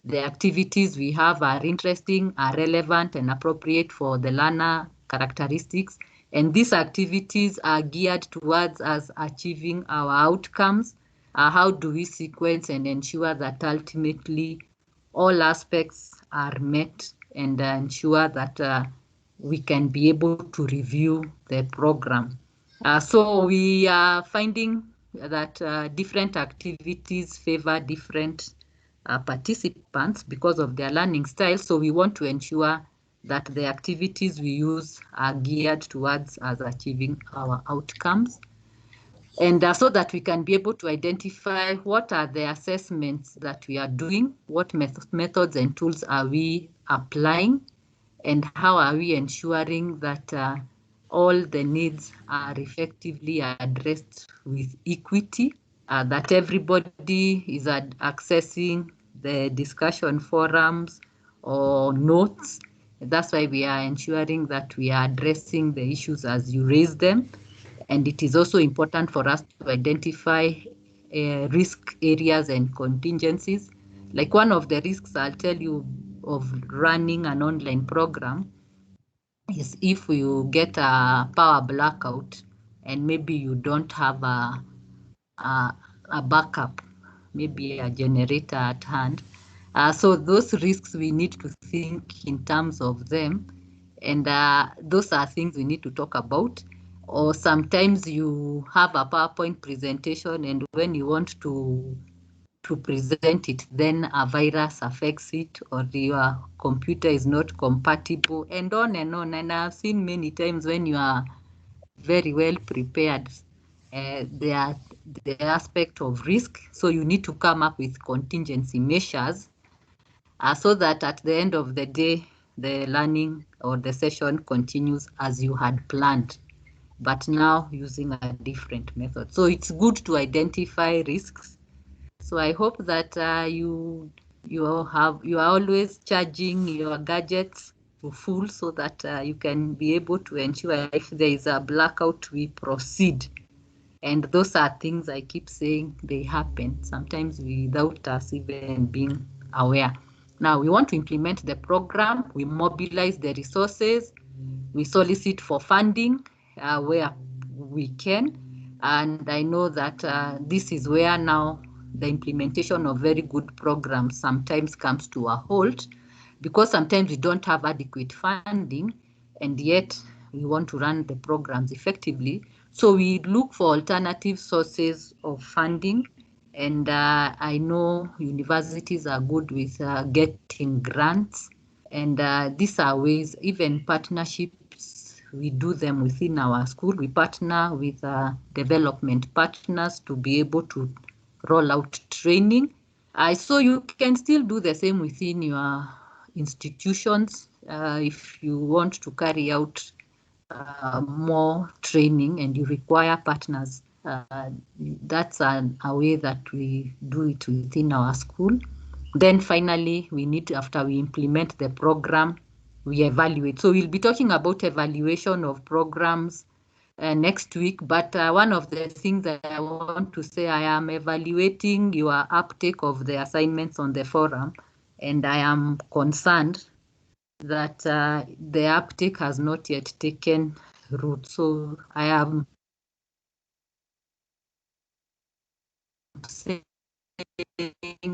the activities we have are interesting, are relevant and appropriate for the learner characteristics, and these activities are geared towards us achieving our outcomes? How do we sequence and ensure that ultimately all aspects are met and ensure that we can be able to review the program? So we are finding that different activities favor different participants because of their learning style. So we want to ensure that the activities we use are geared towards us achieving our outcomes. And so that we can be able to identify what are the assessments that we are doing, what methods and tools are we applying, and how are we ensuring that all the needs are effectively addressed with equity, that everybody is accessing the discussion forums or notes. That's why we are ensuring that we are addressing the issues as you raise them. And it is also important for us to identify risk areas and contingencies. Like one of the risks I'll tell you of running an online program is if you get a power blackout and maybe you don't have a backup, maybe a generator at hand. So those risks, we need to think in terms of them, and those are things we need to talk about. Or sometimes you have a PowerPoint presentation, and when you want to present it, then a virus affects it, or your computer is not compatible, and on and on. And I've seen many times when you are very well prepared, the aspect of risk. So you need to come up with contingency measures so that at the end of the day, the learning or the session continues as you had planned, but now using a different method. So it's good to identify risks. So I hope that you are always charging your gadgets to full so that you can be able to ensure if there is a blackout, we proceed. And those are things I keep saying they happen sometimes without us even being aware. Now we want to implement the program, we mobilize the resources, we solicit for funding where we can. And I know that this is where now the implementation of very good programs sometimes comes to a halt, because sometimes we don't have adequate funding, and yet we want to run the programs effectively. So we look for alternative sources of funding, and I know universities are good with getting grants, and these are ways, even partnerships, we do them within our school. We partner with development partners to be able to roll out training. So you can still do the same within your institutions if you want to carry out more training and you require partners. That's a way that we do it within our school. Then finally, we need to, after we implement the program, we evaluate. So we'll be talking about evaluation of programs next week. But one of the things that I want to say, I am evaluating your uptake of the assignments on the forum, and I am concerned that the uptake has not yet taken root. So I am saying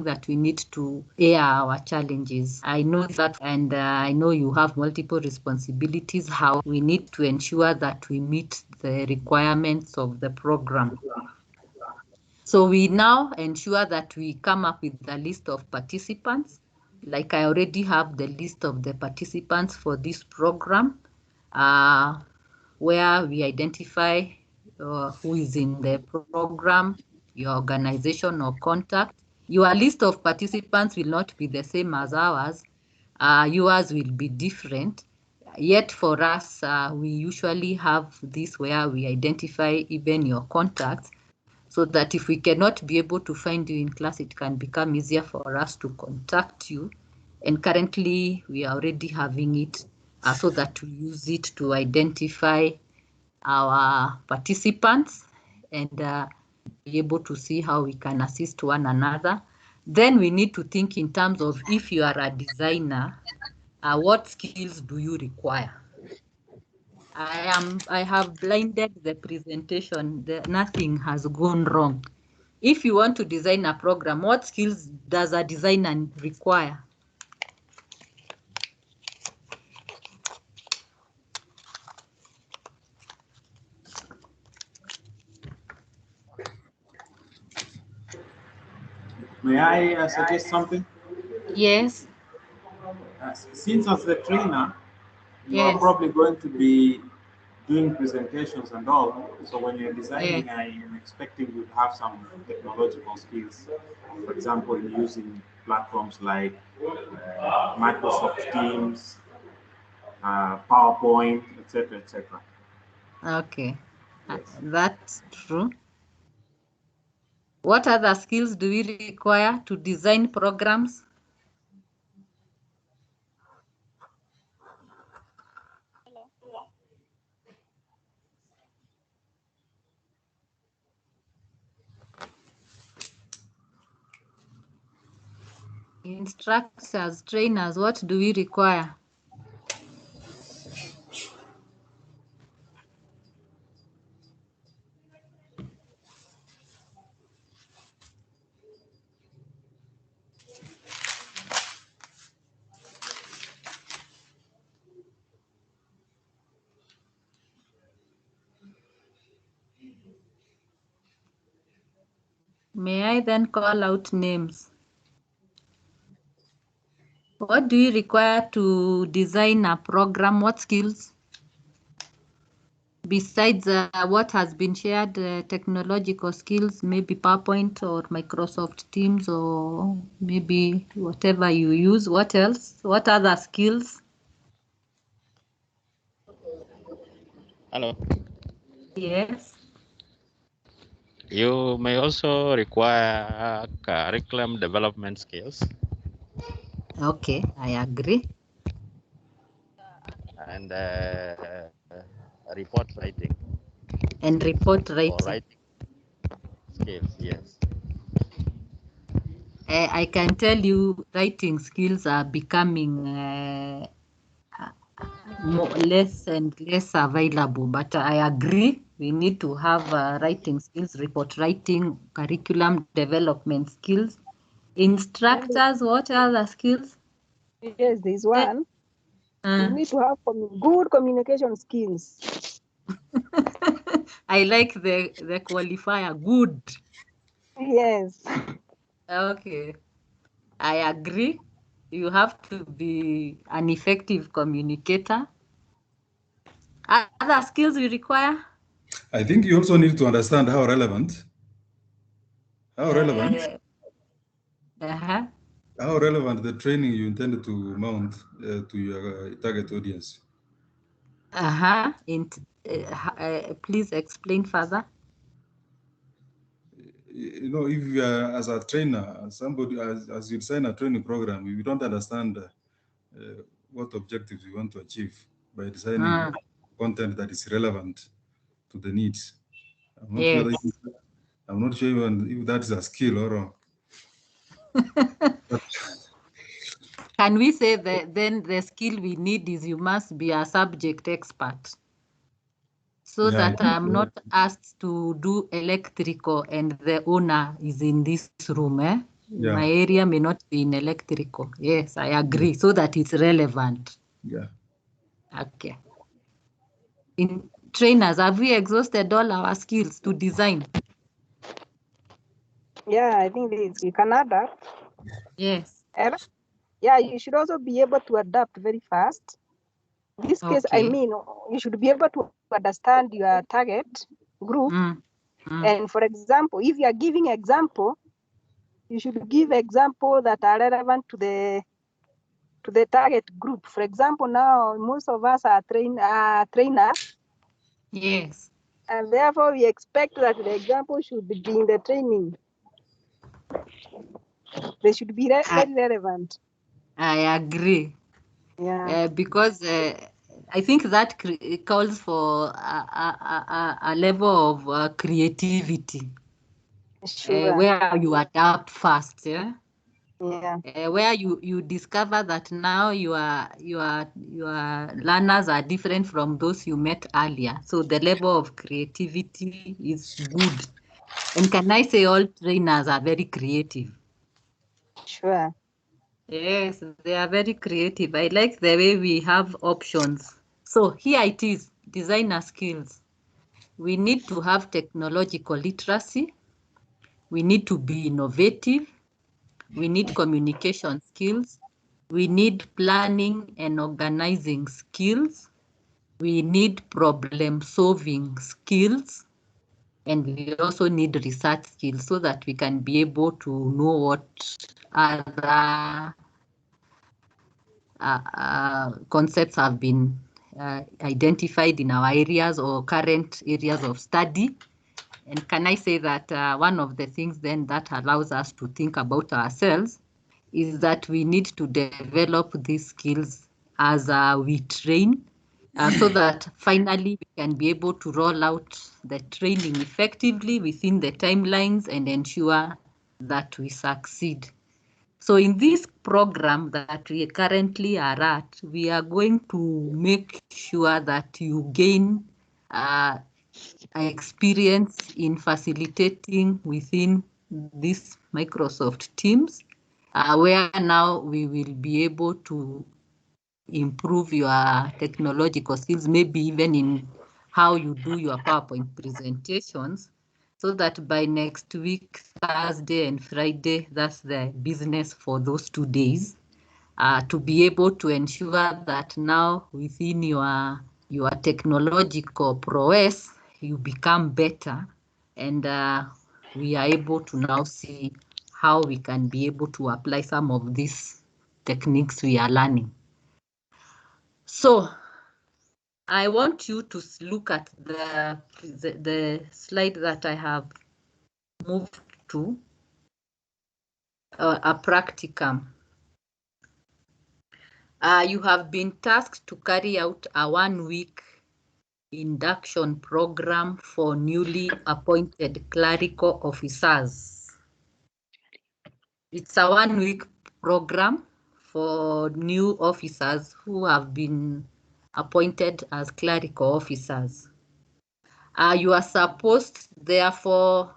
that we need to air our challenges. I know that, and I know you have multiple responsibilities. How we need to ensure that we meet the requirements of the program. So we now ensure that we come up with a list of participants. Like I already have the list of the participants for this program, where we identify who is in the program, your organization or contact. Your list of participants will not be the same as ours. Yours will be different. Yet for us, we usually have this where we identify even your contacts, so that if we cannot be able to find you in class, it can become easier for us to contact you. And currently, we are already having it so that we use it to identify our participants and be able to see how we can assist one another. Then we need to think in terms of, if you are a designer, what skills do you require? I have blinded the presentation. Nothing has gone wrong. If you want to design a program, what skills does a designer require? May I suggest something? Yes. Since as the trainer, you are Yes. probably going to be doing presentations and all. So when you're designing, Yes. I am expecting you to have some technological skills. For example, using platforms like Microsoft Teams, PowerPoint, etc., etc. Okay. Yes. That's true. What other skills do we require to design programs? Instructors, trainers, what do we require? May I then call out names? What do you require to design a program? What skills? Besides what has been shared, technological skills, maybe PowerPoint or Microsoft Teams, or maybe whatever you use. What else? What other skills? Hello. Yes. You may also require curriculum development skills. Okay, I agree. And report writing. And report Or writing. writing skills, yes. I can tell you writing skills are becoming less and less available, but I agree we need to have writing skills, report writing, curriculum development skills. Instructors, what other skills? Yes, there's one. You need to have good communication skills. I like the qualifier, good. Yes. Okay, I agree. You have to be an effective communicator. Other skills you require? I think you also need to understand how relevant the training you intended to mount to your target audience. Please explain further. You know, if you are, as a trainer, somebody, as you design a training program, if you don't understand what objectives you want to achieve by designing content that is relevant to the needs, I'm not sure even if that is a skill or Can we say that then the skill we need is you must be a subject expert, so that I'm not asked to do electrical and the owner is in this room. My area may not be in electrical. Yes, I agree. So that it's relevant. Yeah. Okay. In trainers, have we exhausted all our skills to design? Yeah, I think you can adapt. Yes. Yeah, you should also be able to adapt very fast. In this case, I mean, you should be able to understand your target group. And for example, if you are giving example, you should give examples that are relevant to the target group. For example, now most of us are trainers. Yes. And therefore, we expect that the example should be in the training. They should be very relevant. I agree. Yeah. Because I think that calls for a level of creativity. Sure. Where you adapt fast, yeah. Yeah. Where you discover that now your learners are different from those you met earlier. So the level of creativity is good. And can I say all trainers are very creative? Sure. Yes, they are very creative. I like the way we have options. So here it is, designer skills. We need to have technological literacy. We need to be innovative. We need communication skills. We need planning and organizing skills. We need problem solving skills. And we also need research skills so that we can be able to know what other concepts have been identified in our areas or current areas of study. And can I say that one of the things then that allows us to think about ourselves is that we need to develop these skills as we train so that finally we can be able to roll out the training effectively within the timelines and ensure that we succeed. So in this program that we currently are at, we are going to make sure that you gain experience in facilitating within this Microsoft Teams, where now we will be able to improve your technological skills, maybe even in how you do your PowerPoint presentations, so that by next week, Thursday and Friday, that's the business for those 2 days, to be able to ensure that now within your technological prowess, you become better, and we are able to now see how we can be able to apply some of these techniques we are learning. So I want you to look at the slide that I have moved to, a practicum. You have been tasked to carry out a 1-week induction program for newly appointed clerical officers. It's a 1-week program for new officers who have been appointed as clerical officers. You are supposed, therefore,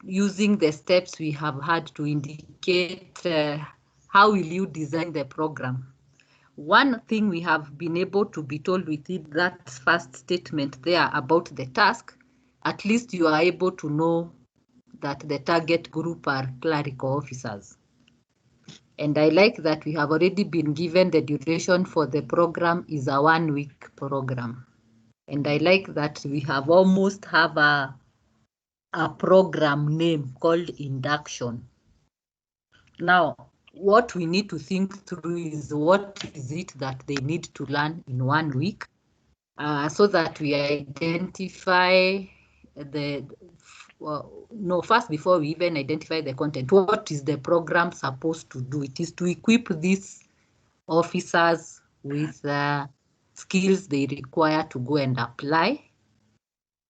using the steps we have had to indicate how will you design the program. One thing we have been able to be told within that first statement there about the task, at least you are able to know that the target group are clerical officers. And I like that we have already been given the duration for the program is a 1-week program. And I like that we have almost have a program name called induction. Now, what we need to think through is what is it that they need to learn in 1 week, so that we identify first before we even identify the content, what is the program supposed to do? It is to equip these officers with skills they require to go and apply.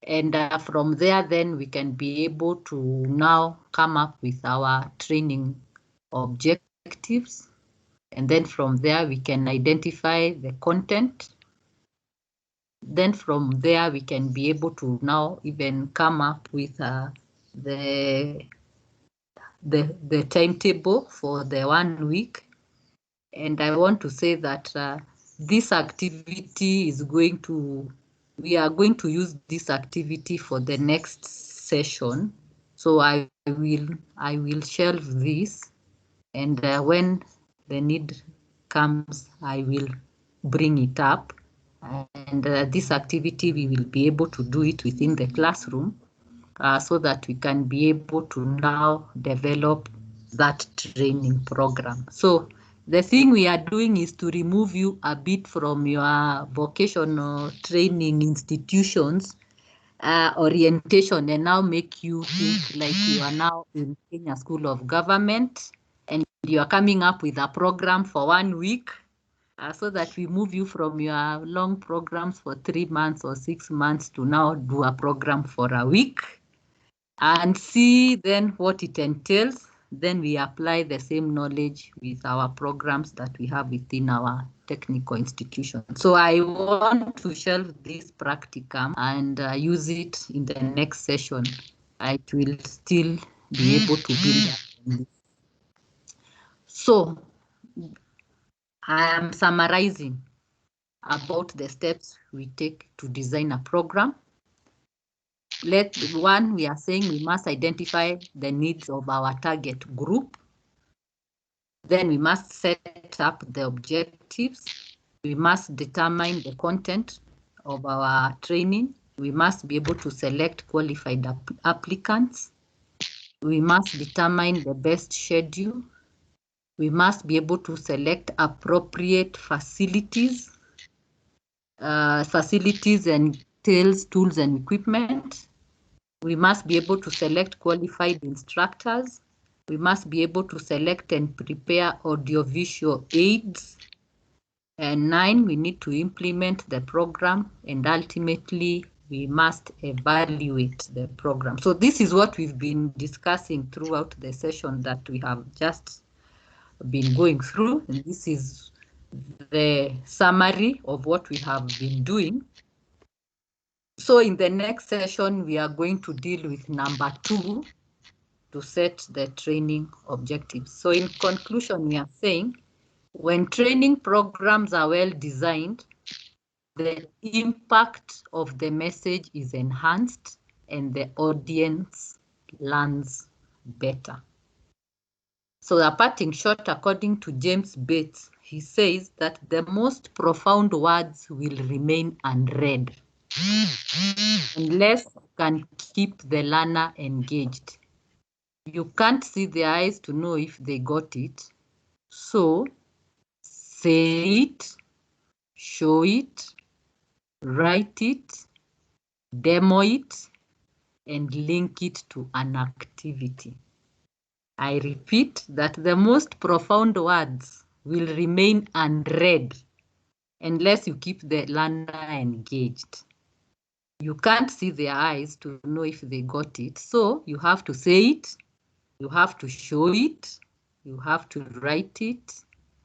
And from there, then we can be able to now come up with our training objectives. And then from there, we can identify the content. Then from there, we can be able to now even come up with the timetable for the 1 week. And I want to say that this activity is we are going to use this activity for the next session. So I will shelve this, and when the need comes, I will bring it up. And this activity, we will be able to do it within the classroom. so that we can be able to now develop that training program. So the thing we are doing is to remove you a bit from your vocational training institutions orientation and now make you think like you are now in Kenya School of Government and you are coming up with a program for 1 week so that we move you from your long programs for 3 months or 6 months to now do a program for a week and see then what it entails. Then we apply the same knowledge with our programs that we have within our technical institution. So I want to shelve this practicum and use it in the next session. I will still be able to build on this. So I am summarizing about the steps we take to design a program. One, we are saying we must identify the needs of our target group. Then we must set up the objectives. We must determine the content of our training. We must be able to select qualified applicants. We must determine the best schedule. We must be able to select appropriate facilities. Facilities entails tools and equipment. We must be able to select qualified instructors. We must be able to select and prepare audiovisual aids. And 9, we need to implement the program, and ultimately we must evaluate the program. So this is what we've been discussing throughout the session that we have just been going through. And this is the summary of what we have been doing. So in the next session, we are going to deal with number 2 to set the training objectives. So in conclusion, we are saying when training programs are well designed, the impact of the message is enhanced and the audience learns better. So a parting shot, according to James Bates, he says that the most profound words will remain unread unless you can keep the learner engaged. You can't see their eyes to know if they got it. So say it, show it, write it, demo it, and link it to an activity. I repeat that the most profound words will remain unread unless you keep the learner engaged. You can't see their eyes to know if they got it, so you have to say it, you have to show it, you have to write it,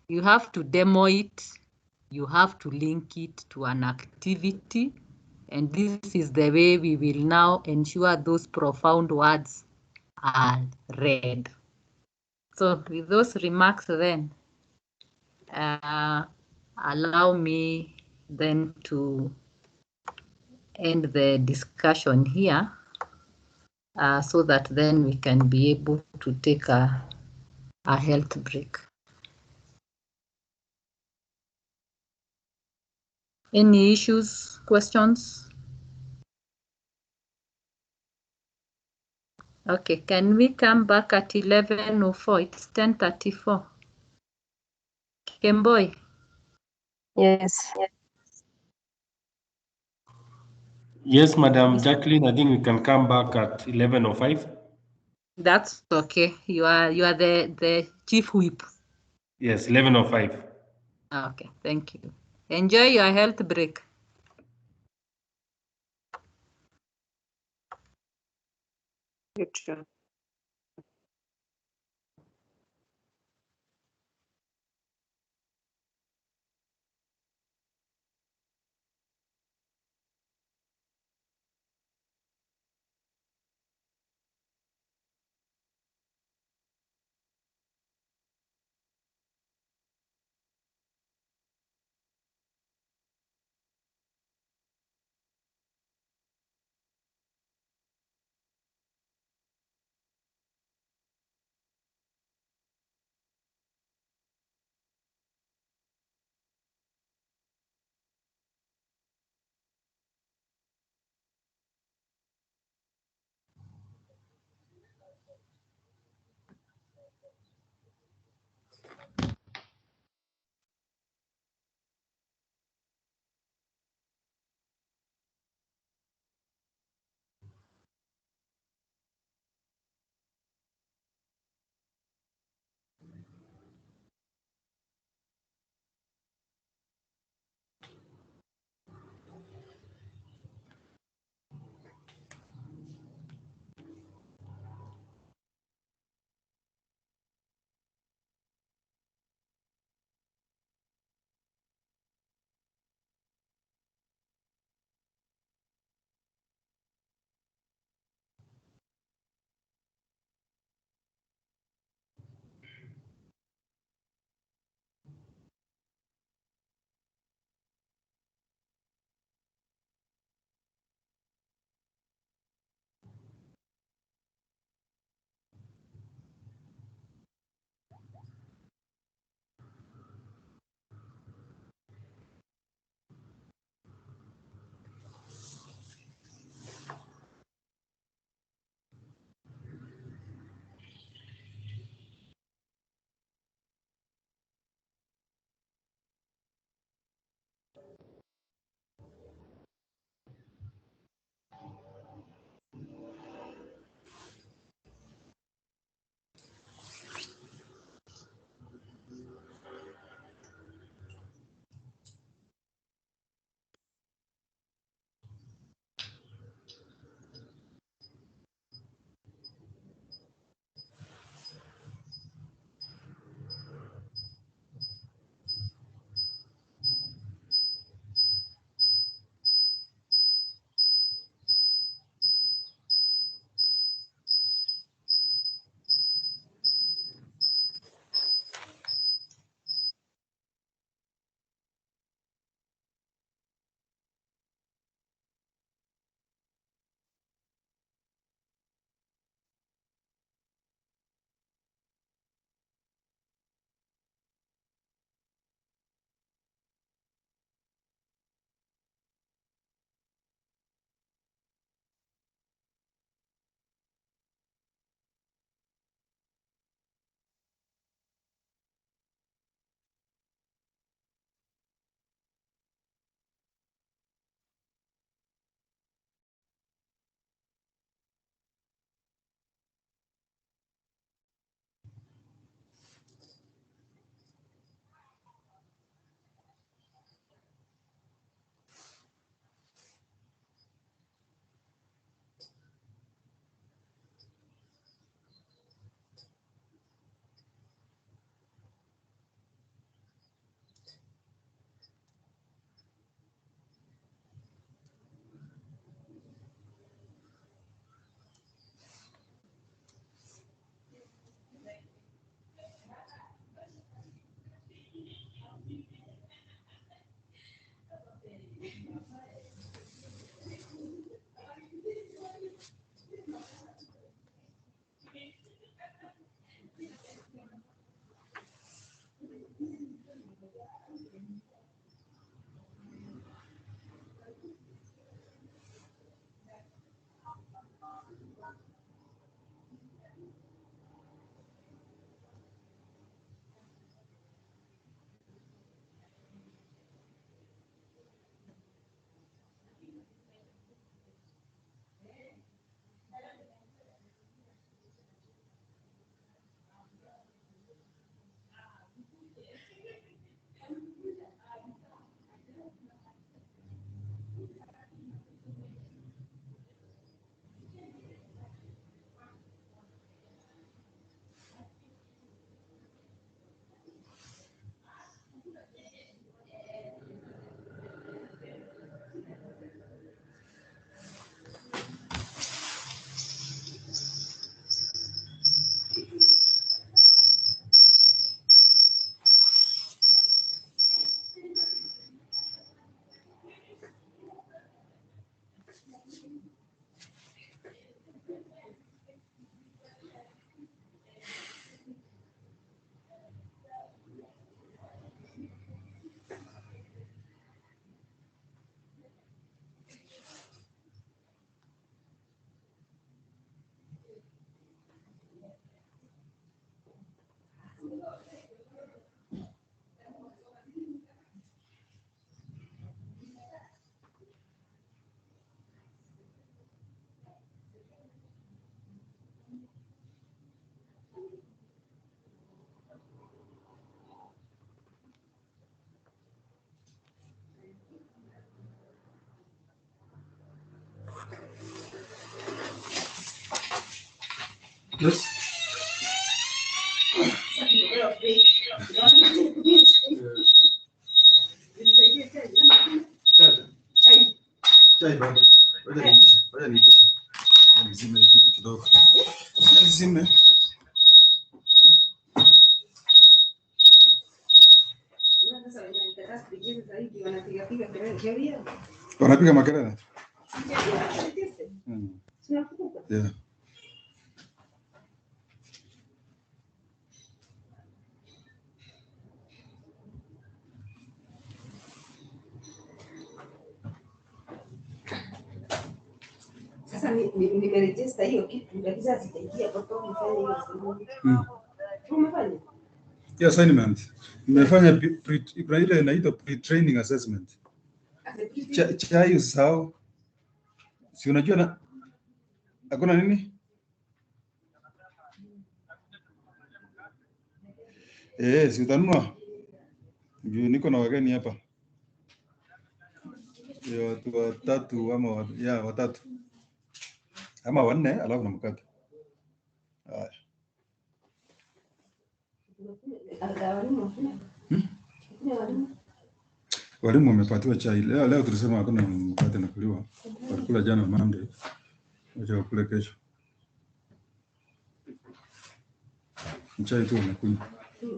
you have to demo it, you have to link it to an activity, and this is the way we will now ensure those profound words are read. So with those remarks then, allow me then to end the discussion here so that then we can be able to take a health break. Any issues, questions? Okay, can we come back at 11:04? It's 10:34. Kemboy? Yes. Yes, Madam Jacqueline, I think we can come back at 11:05. That's okay. You are the chief whip. Yes, 11:05. Okay, thank you. Enjoy your health break. You too. Yes. Chai bado. Ngoja nipishe. Nizime kitu kidogo. Nizime. Wanapiga makelele. Yeah. Sasa nimerejista hiyo kitu lakini sasa sitaingia kwa sababu nifanye hiyo. Umefanya? Yeah, assignment. Nimefanya ile inaitwa pre-training assessment. Chai usahau. Si unajua na hakuna nini? Si utanunua. Juu niko na wageni hapa. Watu watatu ama watatu. Ama wanne alafu na mkate. Haya. Walimu wamepatiwa chai. Leo tulisema hakuna mkate na kuliwa. Walikula jana Monday. Wacha wakule kesho. Chai tu unakunywa.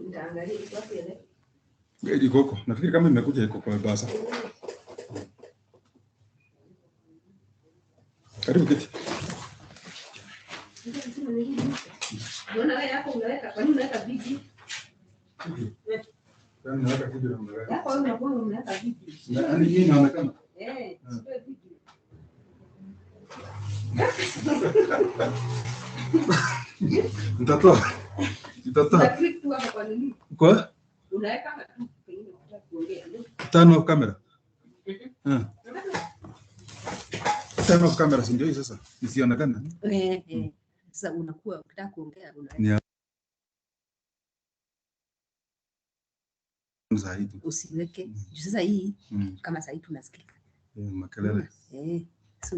Nitaangalia iko wapi ile. Iko huko. Nafikiri kama imekuja iko kwa basa. Karibu kiti. Unaona wewe hapo unaweka, kwa nini unaweka bigi? Yaani naweka kitu na mnaweka. Hapo unakuwa unaweka bigi. Yaani hii inaonekana. Sio bigi. Nitatoa. Una click tu hapo kwa nini? Kwa? Unaweka tu pengine unataka kuongea. Turn off camera. Turn off camera ndio hii sasa. Isionekane. Sasa unakuwa ukitaka kuongea unaweka. Zaidi. Usiweke. Sasa hii kama sasa tunasikika. Makelele. So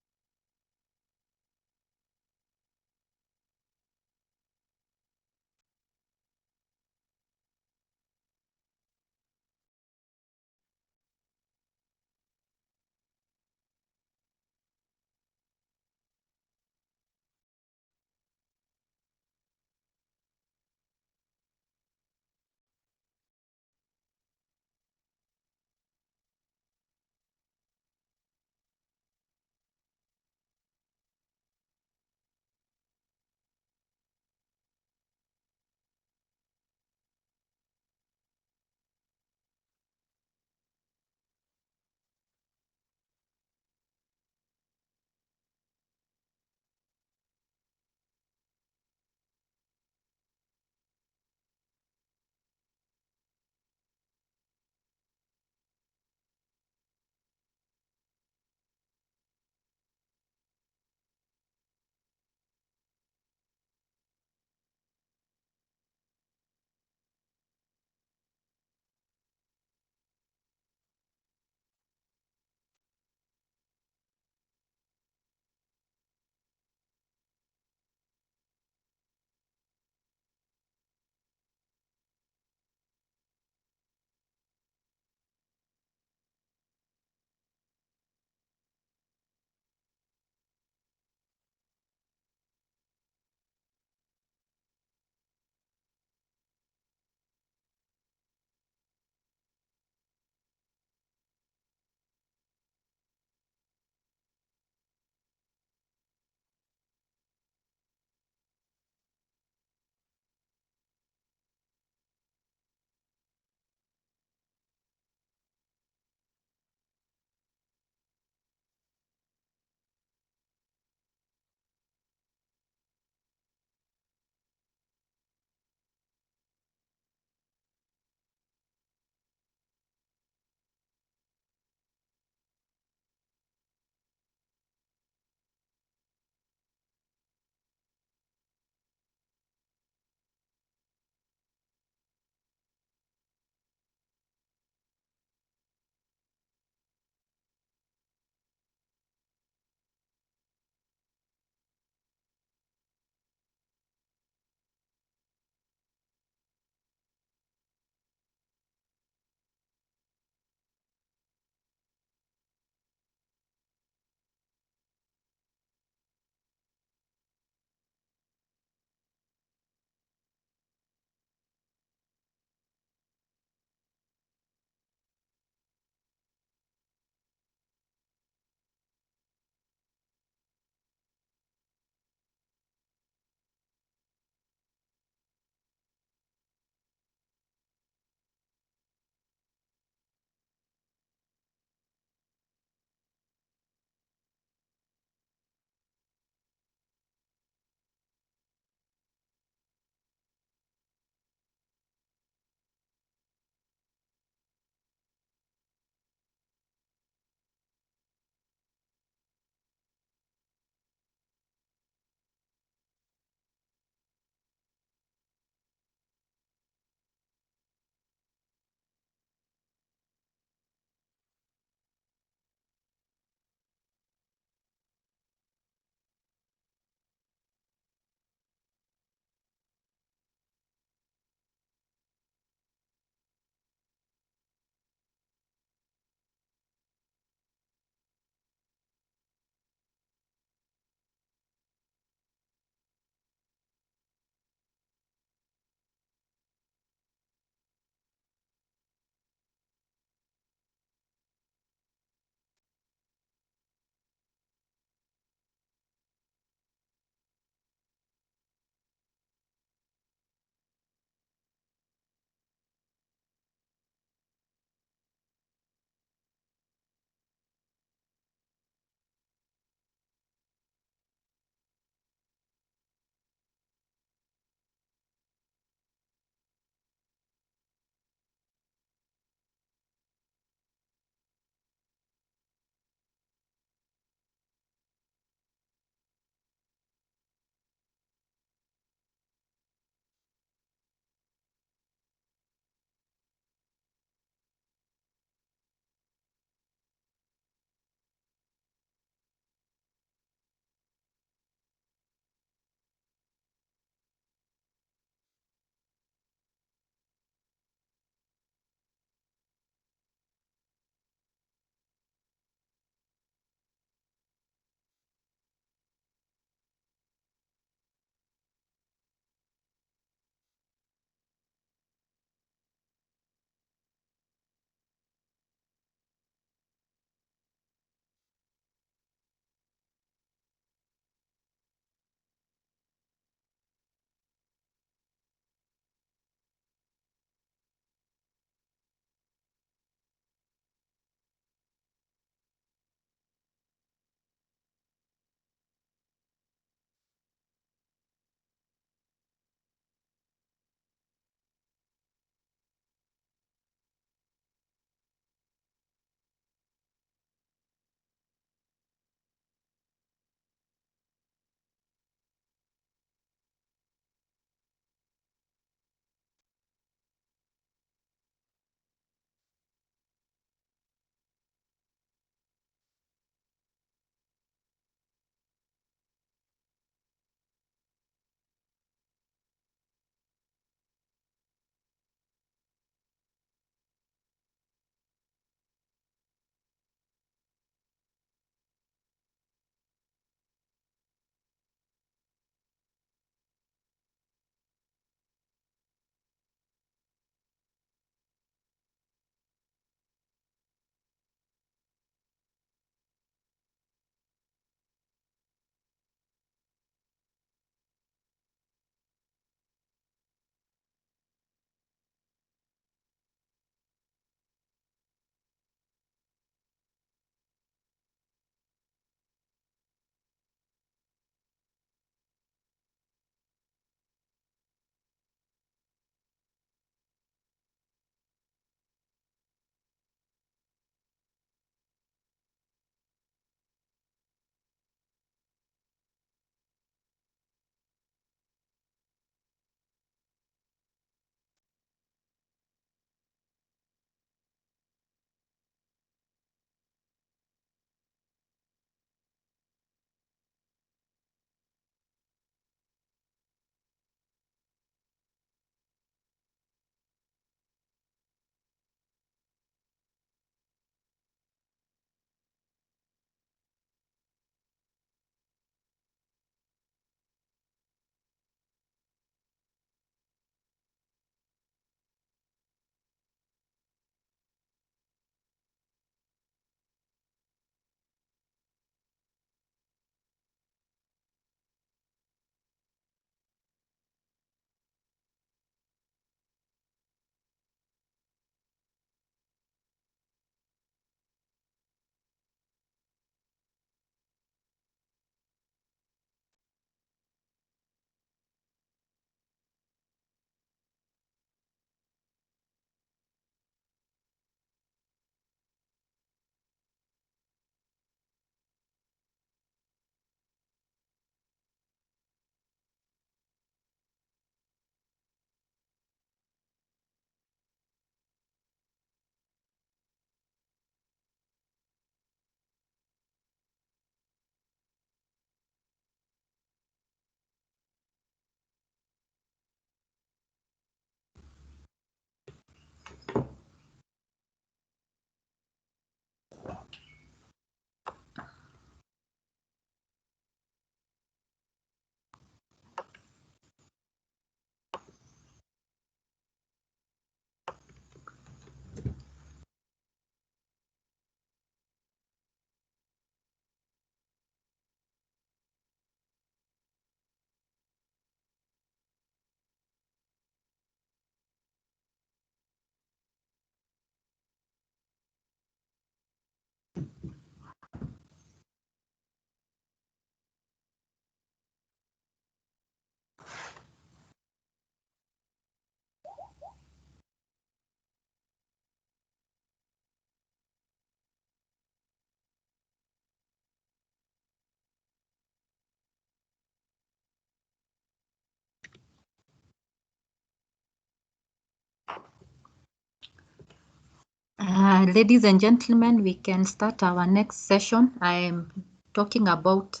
Ladies and gentlemen, we can start our next session. I am talking about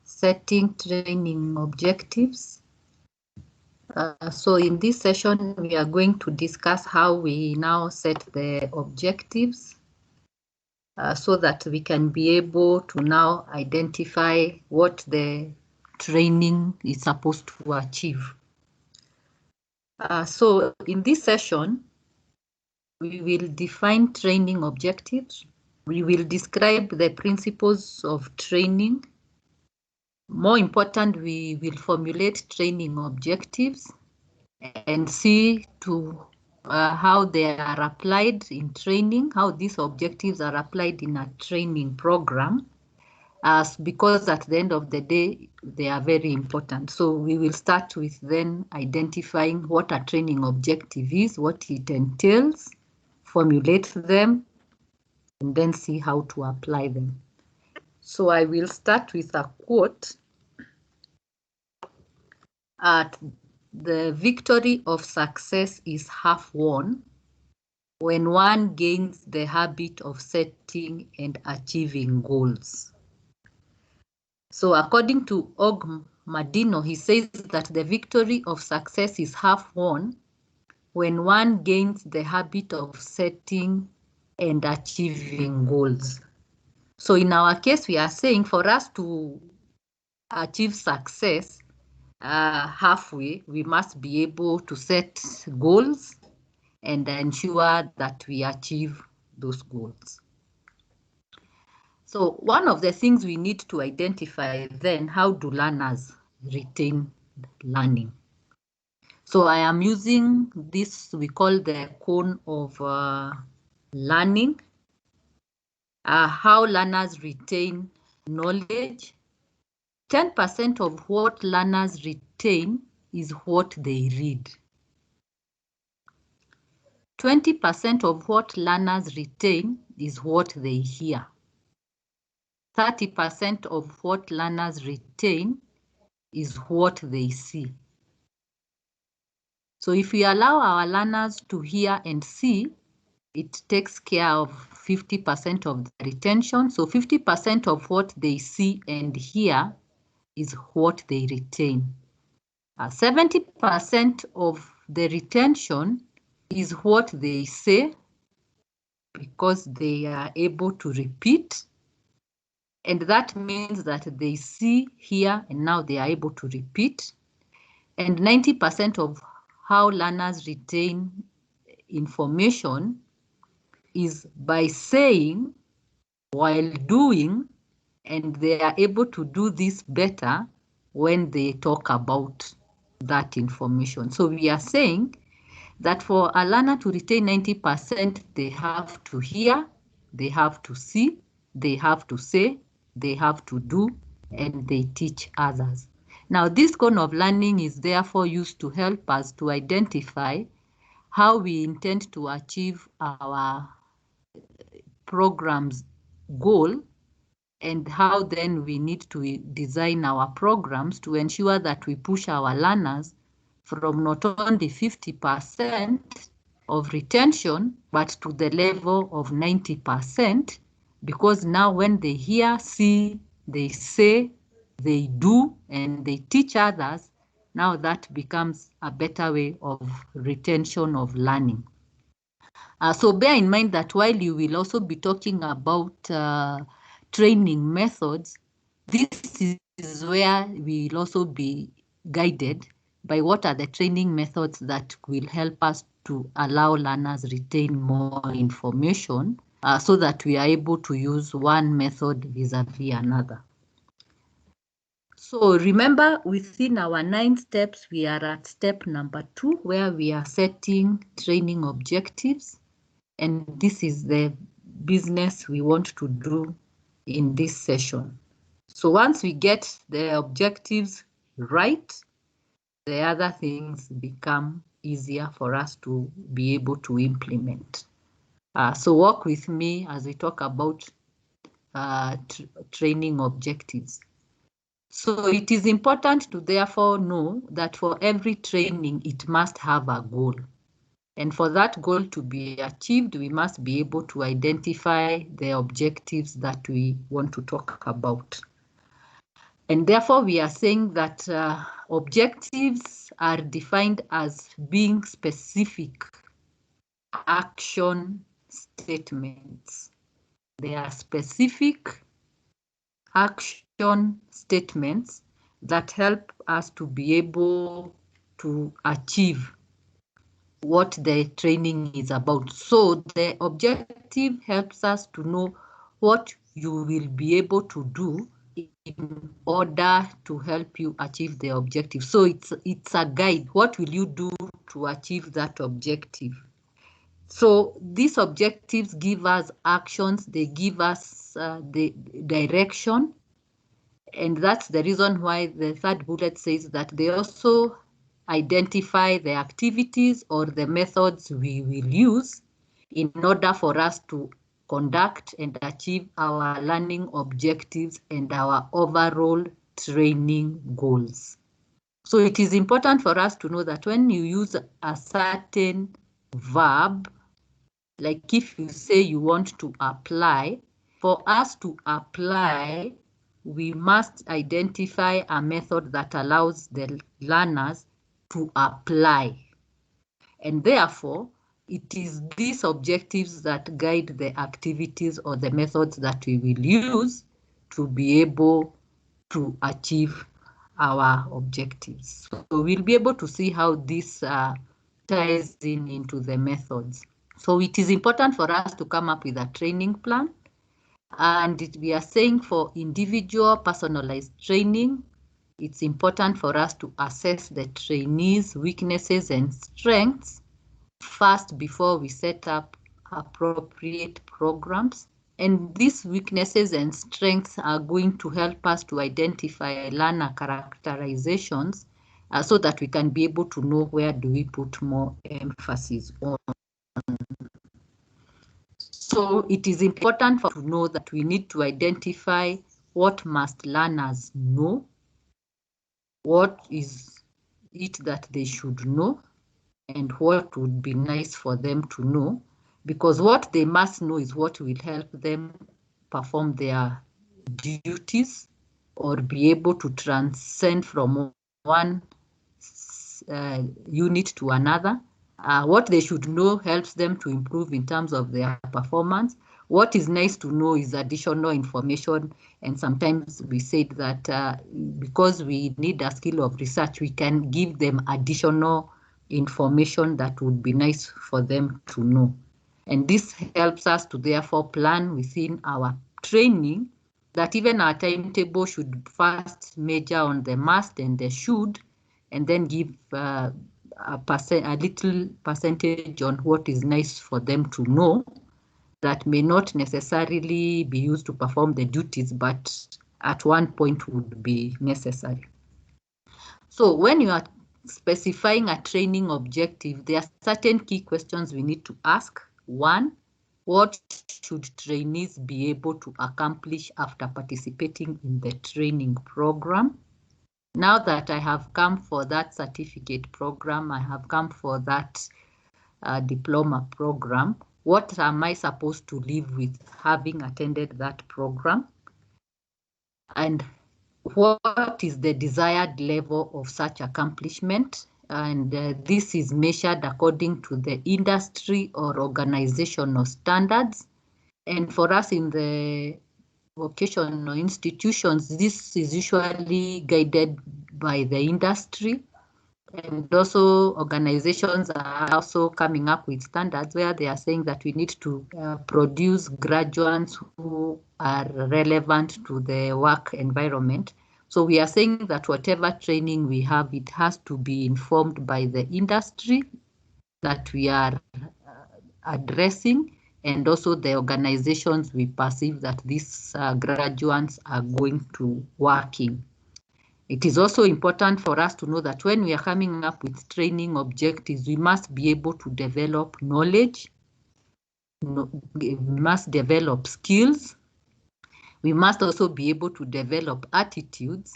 setting training objectives. So in this session, we are going to discuss how we now set the objectives so that we can be able to now identify what the training is supposed to achieve. So in this session, we will define training objectives. We will describe the principles of training. More important, we will formulate training objectives and see to how they are applied in training, how these objectives are applied in a training program, because at the end of the day, they are very important. So we will start with then identifying what a training objective is, what it entails, formulate them, and then see how to apply them. So I will start with a quote. The victory of success is half won when one gains the habit of setting and achieving goals. So according to Og Madino, he says that the victory of success is half won when one gains the habit of setting and achieving goals. So in our case, we are saying for us to achieve success halfway, we must be able to set goals and ensure that we achieve those goals. So one of the things we need to identify then, how do learners retain learning? So I am using this, we call the cone of learning, how learners retain knowledge. 10% of what learners retain is what they read. 20% of what learners retain is what they hear. 30% of what learners retain is what they see. So if we allow our learners to hear and see, it takes care of 50% of the retention. So 50% of what they see and hear is what they retain. 70% of the retention is what they say, because they are able to repeat. And that means that they see, hear, and now they are able to repeat. And 90% of how learners retain information is by saying while doing, and they are able to do this better when they talk about that information. So we are saying that for a learner to retain 90%, they have to hear, they have to see, they have to say, they have to do, and they teach others. Now, this kind of learning is therefore used to help us to identify how we intend to achieve our program's goal, and how then we need to design our programs to ensure that we push our learners from not only 50% of retention, but to the level of 90%, because now when they hear, see, they say, they do, and they teach others, now that becomes a better way of retention of learning. So bear in mind that while you will also be talking about training methods, this is where we will also be guided by what are the training methods that will help us to allow learners retain more information, so that we are able to use one method vis-a-vis another. So remember, within our 9 steps, we are at step number 2, where we are setting training objectives. And this is the business we want to do in this session. So once we get the objectives right, the other things become easier for us to be able to implement. So work with me as we talk about training objectives. So it is important to therefore know that for every training, it must have a goal. And for that goal to be achieved, we must be able to identify the objectives that we want to talk about. And therefore, we are saying that objectives are defined as being specific action statements. They are specific action statements that help us to be able to achieve what the training is about. So the objective helps us to know what you will be able to do in order to help you achieve the objective. So it's a guide. What will you do to achieve that objective? So these objectives give us actions, they give us the direction, and that's the reason why the third bullet says that they also identify the activities or the methods we will use in order for us to conduct and achieve our learning objectives and our overall training goals. So it is important for us to know that when you use a certain verb, like if you say you want to apply, for us to apply, we must identify a method that allows the learners to apply. And therefore, it is these objectives that guide the activities or the methods that we will use to be able to achieve our objectives. So we'll be able to see how this ties into the methods. So it is important for us to come up with a training plan. And we are saying for individual personalized training, it's important for us to assess the trainees' weaknesses and strengths first before we set up appropriate programs. And these weaknesses and strengths are going to help us to identify learner characterizations so that we can be able to know where do we put more emphasis on. So it is important for us to know that we need to identify what must learners know, what is it that they should know, and what would be nice for them to know, because what they must know is what will help them perform their duties or be able to transcend from one unit to another. What they should know helps them to improve in terms of their performance. What is nice to know is additional information, and sometimes we said that because we need a skill of research, we can give them additional information that would be nice for them to know. And this helps us to therefore plan within our training that even our timetable should first measure on the must and the should, and then give a little percentage on what is nice for them to know that may not necessarily be used to perform the duties, but at one point would be necessary. So when you are specifying a training objective, there are certain key questions we need to ask. One, what should trainees be able to accomplish after participating in the training program? Now that I have come for that certificate program, I have come for that diploma program, what am I supposed to live with having attended that program? And what is the desired level of such accomplishment? And this is measured according to the industry or organizational standards. And for us in the vocational institutions, this is usually guided by the industry, and also organizations are also coming up with standards where they are saying that we need to produce graduates who are relevant to the work environment. So we are saying that whatever training we have, it has to be informed by the industry that we are addressing, and also the organizations we perceive that these graduates are going to work in. It is also important for us to know that when we are coming up with training objectives, we must be able to develop knowledge, we must develop skills, we must also be able to develop attitudes,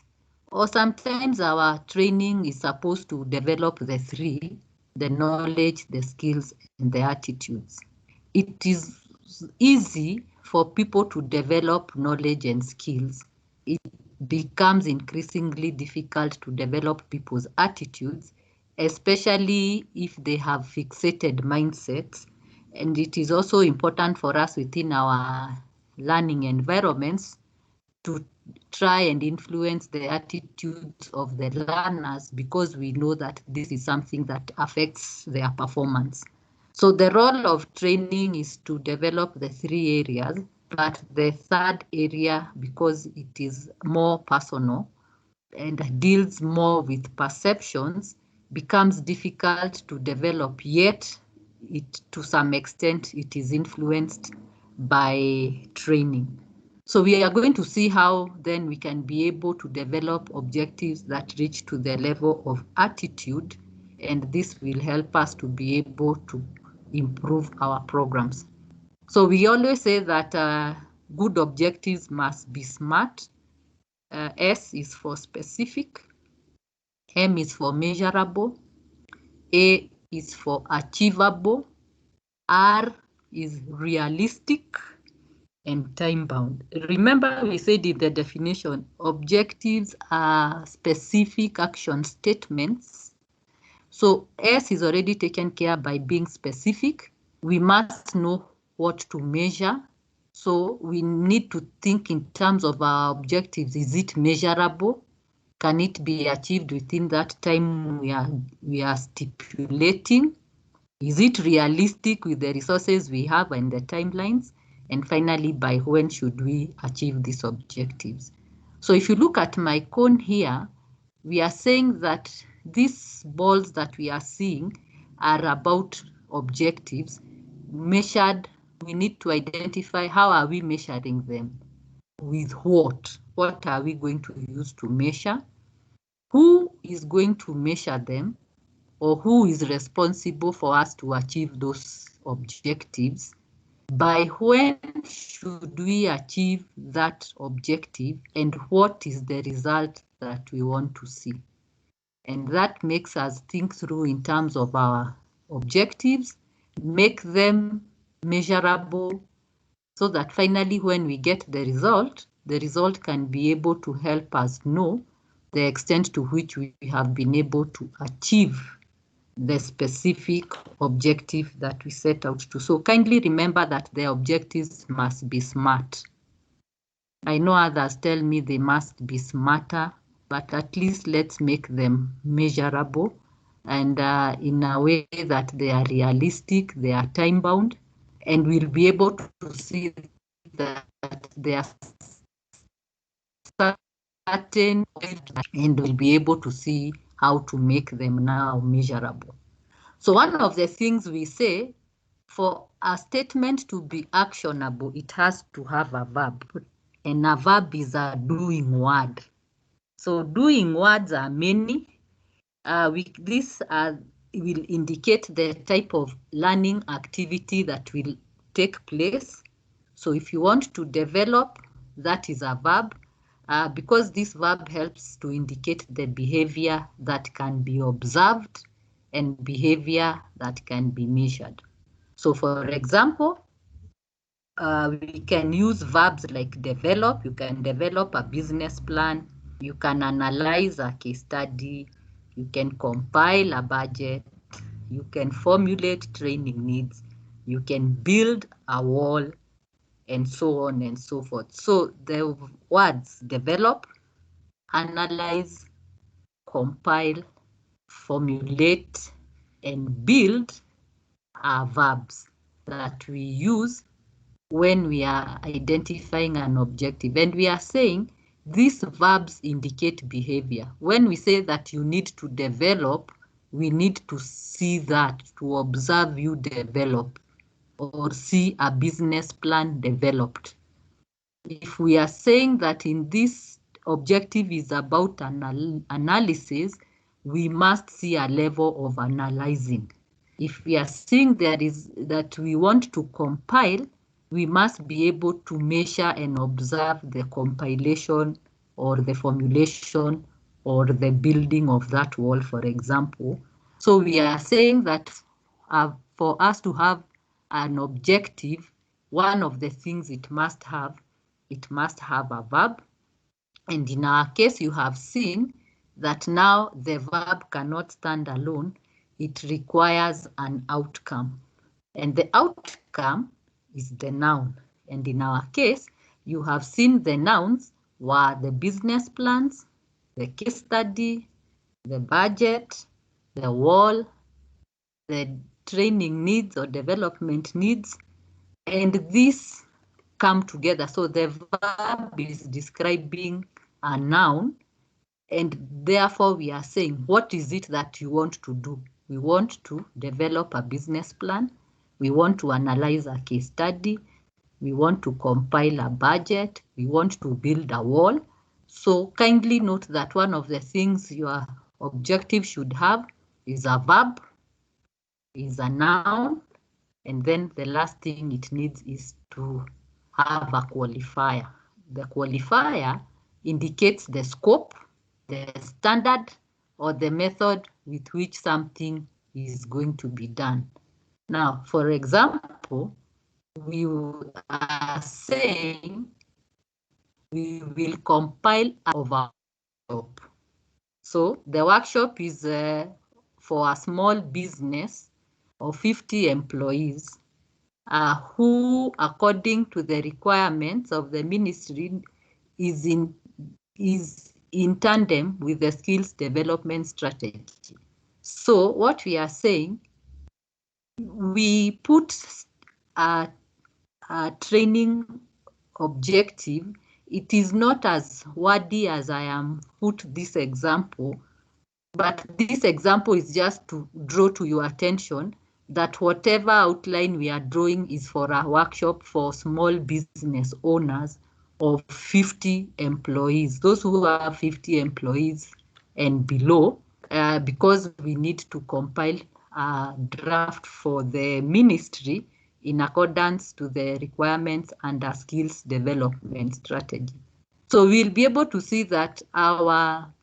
or sometimes our training is supposed to develop the three, the knowledge, the skills, and the attitudes. It is easy for people to develop knowledge and skills. It becomes increasingly difficult to develop people's attitudes, especially if they have fixated mindsets. And it is also important for us within our learning environments to try and influence the attitudes of the learners, because we know that this is something that affects their performance. So the role of training is to develop the 3 areas, but the third area, because it is more personal and deals more with perceptions, becomes difficult to develop, yet to some extent it is influenced by training. So we are going to see how then we can be able to develop objectives that reach to the level of attitude, and this will help us to be able to improve our programs. So we always say that good objectives must be SMART. S is for specific, M is for measurable, A is for achievable, R is realistic, and time-bound. Remember, we said in the definition, objectives are specific action statements. So S is already taken care by being specific. We must know what to measure. So we need to think in terms of our objectives. Is it measurable? Can it be achieved within that time we are stipulating? Is it realistic with the resources we have and the timelines? And finally, by when should we achieve these objectives? So if you look at my cone here, we are saying that these balls that we are seeing are about objectives measured. We need to identify how are we measuring them, with what? What are we going to use to measure? Who is going to measure them? Or who is responsible for us to achieve those objectives? By when should we achieve that objective, and what is the result that we want to see? And that makes us think through in terms of our objectives, make them measurable, so that finally when we get the result can be able to help us know the extent to which we have been able to achieve the specific objective that we set out to. So kindly remember that the objectives must be SMART. I know others tell me they must be smarter, but at least let's make them measurable and in a way that they are realistic, they are time-bound, and we'll be able to see that they are certain, and we'll be able to see how to make them now measurable. So one of the things we say, for a statement to be actionable, it has to have a verb, and a verb is a doing word. So doing words are many. This will indicate the type of learning activity that will take place. So if you want to develop, that is a verb, because this verb helps to indicate the behavior that can be observed and behavior that can be measured. So for example, we can use verbs like develop. You can develop a business plan. You can analyze a case study. You can compile a budget. You can formulate training needs. You can build a wall, and so on and so forth. So the words develop, analyze, compile, formulate, and build are verbs that we use when we are identifying an objective. And we are saying these verbs indicate behavior. When we say that you need to develop, we need to see that, to observe you develop, or see a business plan developed. If we are saying that in this objective is about analysis, we must see a level of analyzing. If we are saying that we want to compile, we must be able to measure and observe the compilation or the formulation or the building of that wall, for example. So we are saying that for us to have an objective, one of the things it must have a verb. And in our case, you have seen that now the verb cannot stand alone. It requires an outcome. And the outcome is the noun. And in our case, you have seen the nouns were the business plans, the case study, the budget, the wall, the training needs or development needs, and these come together. So the verb is describing a noun, and therefore we are saying, what is it that you want to do? We want to develop a business plan. We want to analyze a case study. We want to compile a budget. We want to build a wall. So kindly note that one of the things your objective should have is a verb, is a noun, and then the last thing it needs is to have a qualifier. The qualifier indicates the scope, the standard, or the method with which something is going to be done. Now, for example, we are saying we will compile a workshop. So the workshop is for a small business of 50 employees who, according to the requirements of the ministry, is in tandem with the skills development strategy. So what we are saying, we put a training objective. It is not as wordy as I am put this example, but this example is just to draw to your attention that whatever outline we are drawing is for a workshop for small business owners of 50 employees, those who have 50 employees and below, because we need to compile a draft for the ministry in accordance to the requirements under skills development strategy. So we'll be able to see that our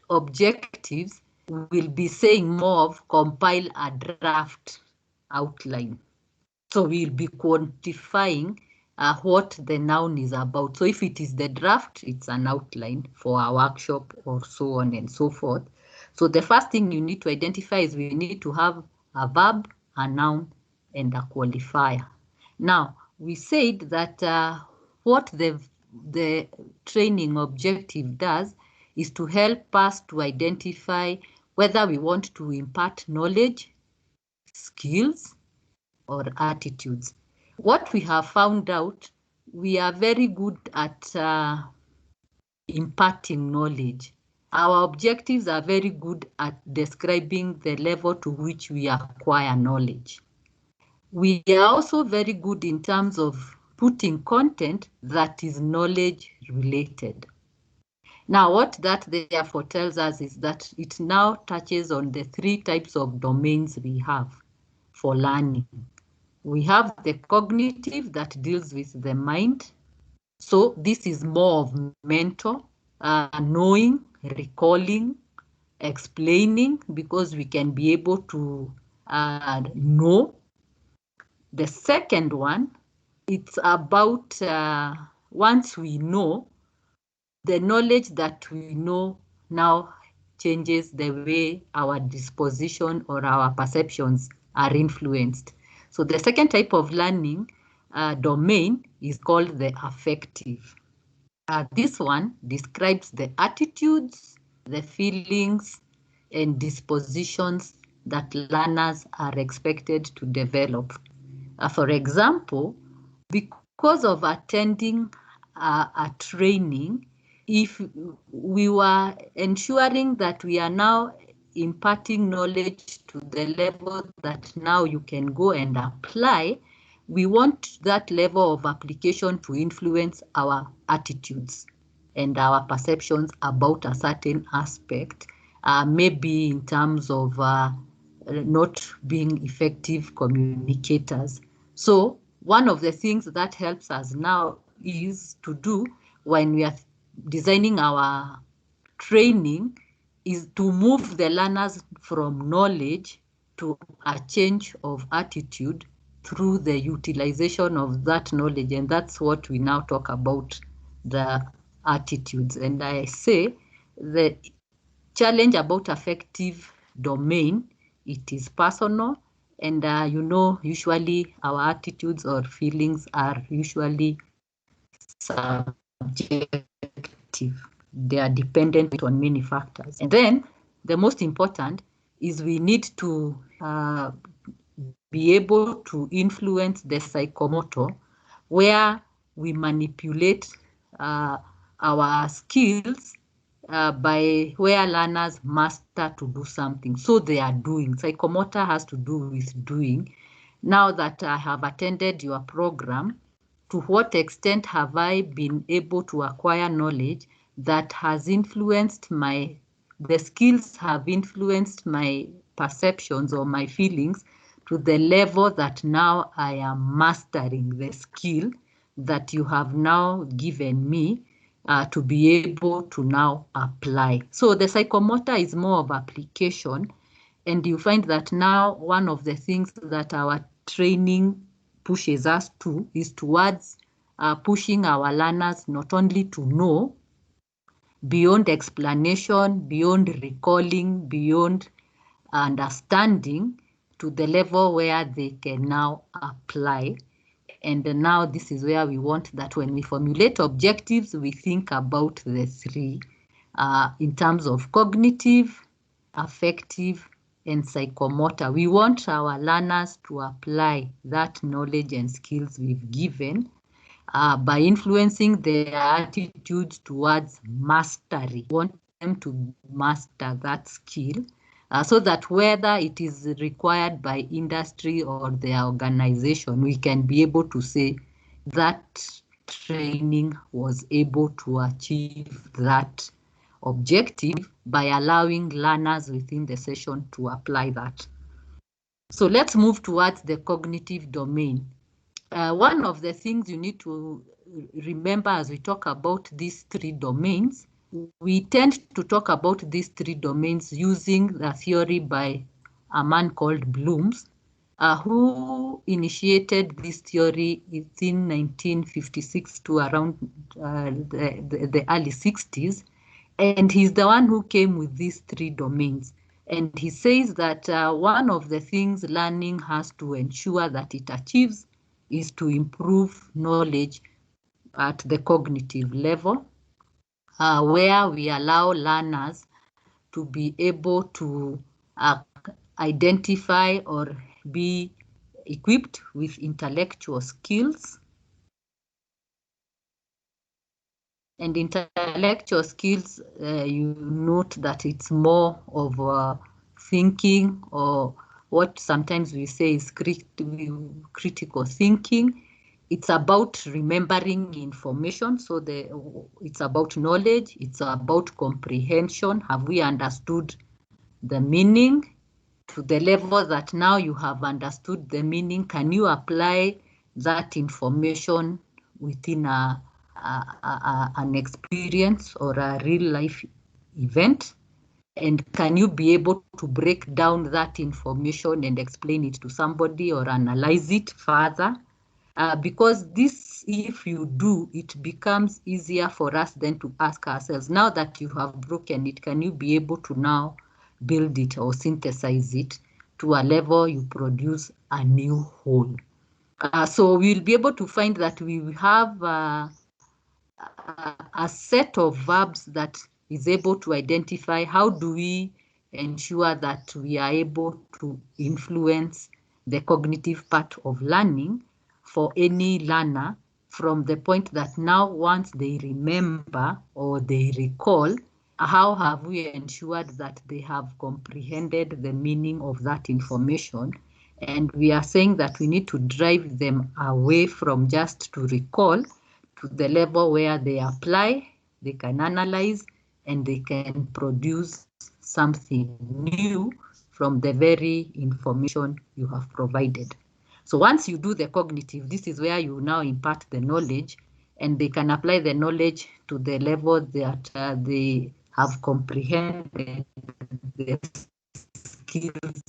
objectives will be saying more of compile a draft outline. So we'll be quantifying what the noun is about. So if it is the draft, it's an outline for a workshop or so on and so forth. So the first thing you need to identify is we need to have a verb, a noun, and a qualifier. Now, we said that what the training objective does is to help us to identify whether we want to impart knowledge, skills, or attitudes. What we have found out, we are very good at imparting knowledge. Our objectives are very good at describing the level to which we acquire knowledge. We are also very good in terms of putting content that is knowledge related. Now, what that therefore tells us is that it now touches on the three types of domains we have for learning. We have the cognitive that deals with the mind. So this is more of mental, knowing, recalling, explaining, because we can be able to know. The second one, it's about once we know, the knowledge that we know now changes the way our disposition or our perceptions are influenced. So the second type of learning domain is called the affective. This one describes the attitudes, the feelings, and dispositions that learners are expected to develop. For example, because of attending a training, if we were ensuring that we are now imparting knowledge to the level that now you can go and apply, we want that level of application to influence our attitudes and our perceptions about a certain aspect, maybe in terms of not being effective communicators. So one of the things that helps us now is to do when we are designing our training is to move the learners from knowledge to a change of attitude through the utilization of that knowledge. And that's what we now talk about, the attitudes. And I say the challenge about affective domain, it is personal, and usually our attitudes or feelings are usually subjective. They are dependent on many factors. And then the most important is we need to be able to influence the psychomotor, where we manipulate our skills by where learners master to do something. So they are doing. Psychomotor has to do with doing. Now that I have attended your program, to what extent have I been able to acquire knowledge that has influenced the skills have influenced my perceptions or my feelings to the level that now I am mastering the skill that you have now given me to be able to now apply. So the psychomotor is more of application, and you find that now one of the things that our training pushes us to is towards pushing our learners not only to know, beyond explanation, beyond recalling, beyond understanding, to the level where they can now apply. And now this is where we want that when we formulate objectives, we think about the three in terms of cognitive, affective, and psychomotor. We want our learners to apply that knowledge and skills we've given by influencing their attitudes towards mastery. We want them to master that skill so that whether it is required by industry or their organization, we can be able to say that training was able to achieve that objective by allowing learners within the session to apply that. So let's move towards the cognitive domain. One of the things you need to remember as we talk about these three domains, we tend to talk about these three domains using the theory by a man called Bloom's, who initiated this theory in 1956 to around the early 60s. And he's the one who came with these three domains. And he says that one of the things learning has to ensure that it achieves is to improve knowledge at the cognitive level, where we allow learners to be able to identify or be equipped with intellectual skills. And intellectual skills, you note that it's more of thinking, or what sometimes we say is critical thinking. It's about remembering information. So it's about knowledge. It's about comprehension. Have we understood the meaning to the level that now you have understood the meaning? Can you apply that information within an experience or a real life event? And can you be able to break down that information and explain it to somebody or analyze it further? Because this, if you do, it becomes easier for us then to ask ourselves, now that you have broken it, can you be able to now build it or synthesize it to a level you produce a new whole? So we'll be able to find that we have a set of verbs that is able to identify how do we ensure that we are able to influence the cognitive part of learning for any learner, from the point that now once they remember or they recall, how have we ensured that they have comprehended the meaning of that information? And we are saying that we need to drive them away from just to recall to the level where they apply, they can analyze, and they can produce something new from the very information you have provided. So once you do the cognitive, this is where you now impart the knowledge, and they can apply the knowledge to the level that they have comprehended the skills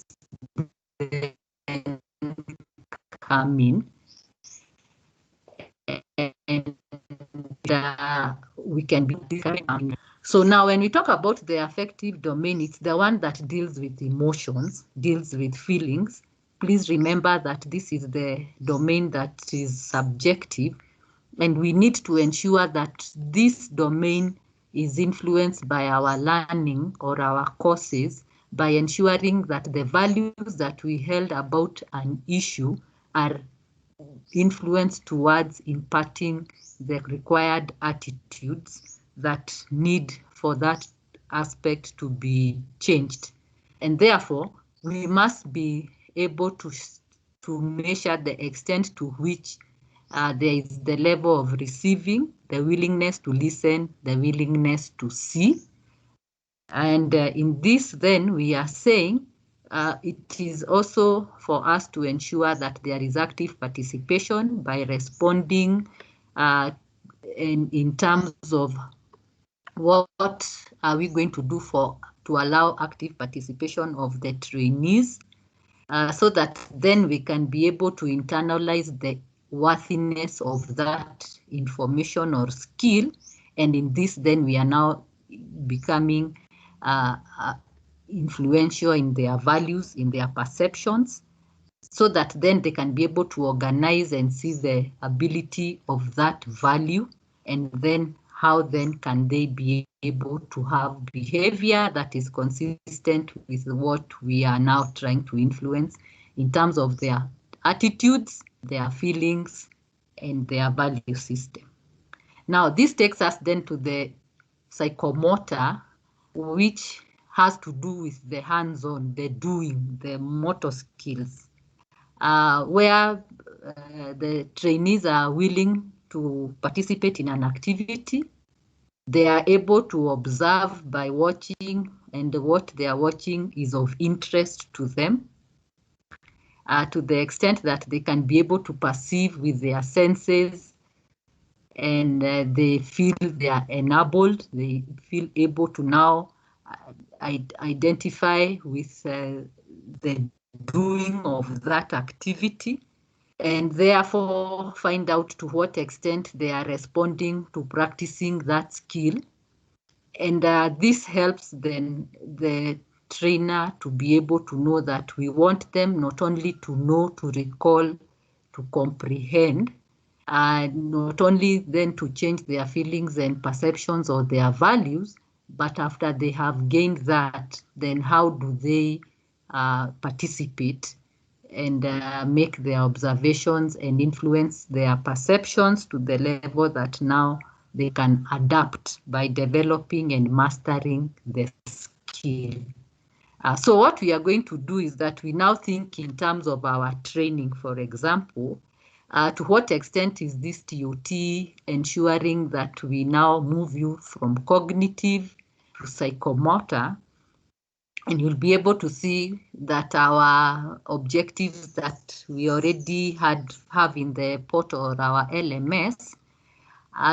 then come in, and we can be discouraging. So now when we talk about the affective domain, it's the one that deals with emotions, deals with feelings. Please remember that this is the domain that is subjective, and we need to ensure that this domain is influenced by our learning or our courses by ensuring that the values that we held about an issue are influenced towards imparting the required attitudes that need for that aspect to be changed. And therefore, we must be able to measure the extent to which there is the level of receiving, the willingness to listen, the willingness to see. And in this, then, we are saying it is also for us to ensure that there is active participation by responding in terms of what are we going to do to allow active participation of the trainees, so that then we can be able to internalize the worthiness of that information or skill. And in this, then we are now becoming influential in their values, in their perceptions, so that then they can be able to organize and see the ability of that value, and then how then can they be able to have behavior that is consistent with what we are now trying to influence in terms of their attitudes, their feelings, and their value system. Now, this takes us then to the psychomotor, which has to do with the hands-on, the doing, the motor skills, where the trainees are willing to participate in an activity. They are able to observe by watching, and what they are watching is of interest to them, to the extent that they can be able to perceive with their senses, and they feel they are enabled. They feel able to now identify with the doing of that activity, and therefore find out to what extent they are responding to practicing that skill. And this helps then the trainer to be able to know that we want them not only to know, to recall, to comprehend, not only then to change their feelings and perceptions or their values, but after they have gained that, then how do they participate and make their observations and influence their perceptions to the level that now they can adapt by developing and mastering the skill. So what we are going to do is that we now think in terms of our training, for example, to what extent is this TOT ensuring that we now move you from cognitive to psychomotor, and you'll be able to see that our objectives that we already have in the portal or our LMS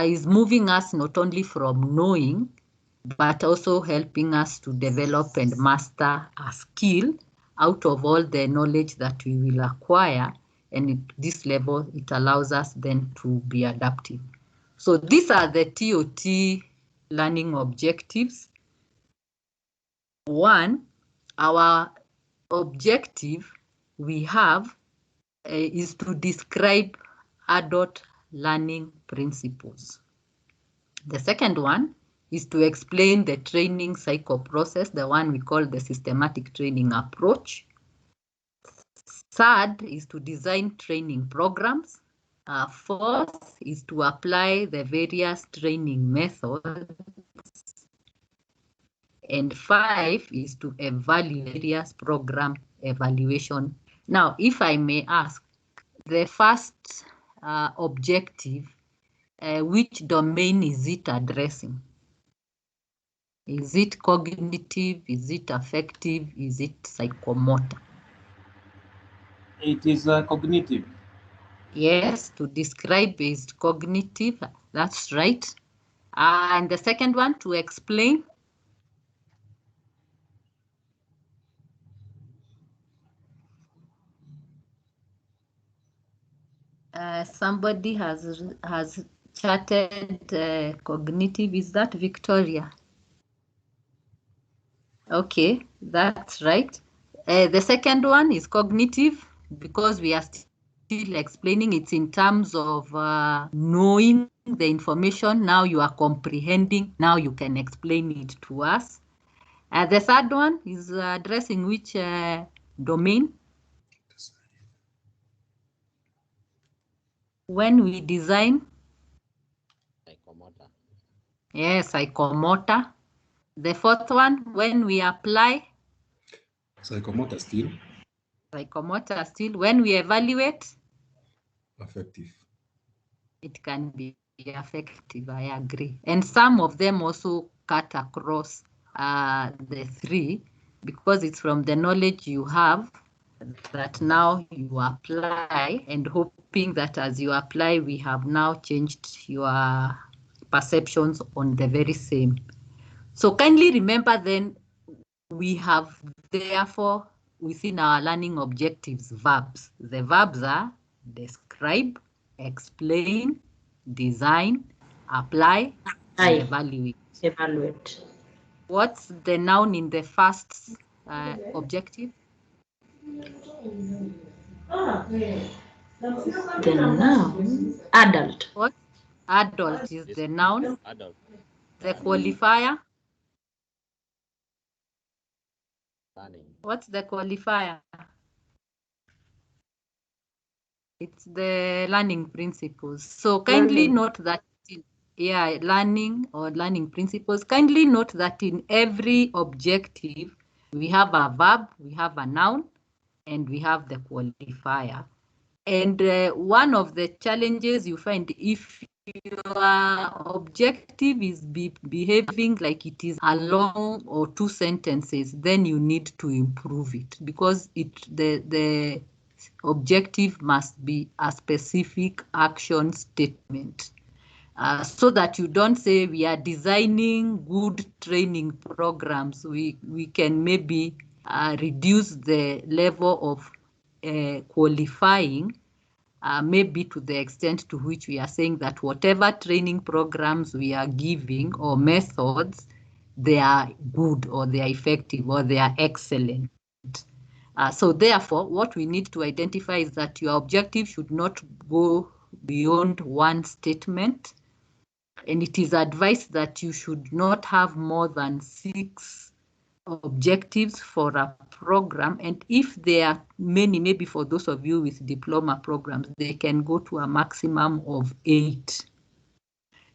is moving us not only from knowing, but also helping us to develop and master a skill out of all the knowledge that we will acquire. And at this level, it allows us then to be adaptive. So these are the TOT learning objectives. One, our objective we have is to describe adult learning principles. The second one is to explain the training cycle process, the one we call the systematic training approach. Third is to design training programs. Fourth is to apply the various training methods. And 5 is to evaluate various program evaluation. Now, if I may ask, the first objective, which domain is it addressing? Is it cognitive? Is it affective? Is it psychomotor? It is cognitive. Yes, to describe is cognitive. That's right. And the second one, to explain? Somebody has chatted cognitive. Is that Victoria? Okay, that's right. The second one is cognitive, because we are still explaining it in terms of knowing the information. Now you are comprehending. Now you can explain it to us. The third one is addressing which domain? When we design. Psychomotor. Yes, psychomotor. The fourth one, when we apply. Psychomotor still. Psychomotor still. When we evaluate. Affective. It can be effective, I agree. And some of them also cut across the three, because it's from the knowledge you have that now you apply, and hoping that as you apply, we have now changed your perceptions on the very same. So kindly remember then, we have therefore within our learning objectives verbs. The verbs are describe, explain, design, apply, and evaluate. Evaluate. What's the noun in the first objective? The noun, adult. What? Adult is the noun. Adult. The qualifier? Learning. What's the qualifier? It's the learning principles. So kindly note that, learning or learning principles. Kindly note that in every objective, we have a verb, we have a noun, and we have the qualifier. And one of the challenges you find, if your objective is behaving like it is a long or two sentences, then you need to improve it, because the objective must be a specific action statement. So that you don't say we are designing good training programs. We can maybe reduce the level of qualifying, maybe to the extent to which we are saying that whatever training programs we are giving or methods, they are good, or they are effective, or they are excellent. So therefore, what we need to identify is that your objective should not go beyond one statement. And it is advised that you should not have more than 6 objectives for a program. And if there are many, maybe for those of you with diploma programs, they can go to a maximum of 8.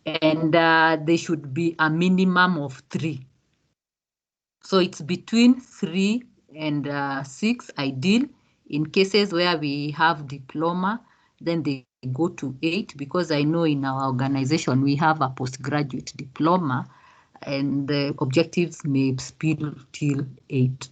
And they should be a minimum of 3. So it's between 3 and 6 ideal. In cases where we have diploma, then they go to 8, because I know in our organization we have a postgraduate diploma, and the objectives may spill till 8.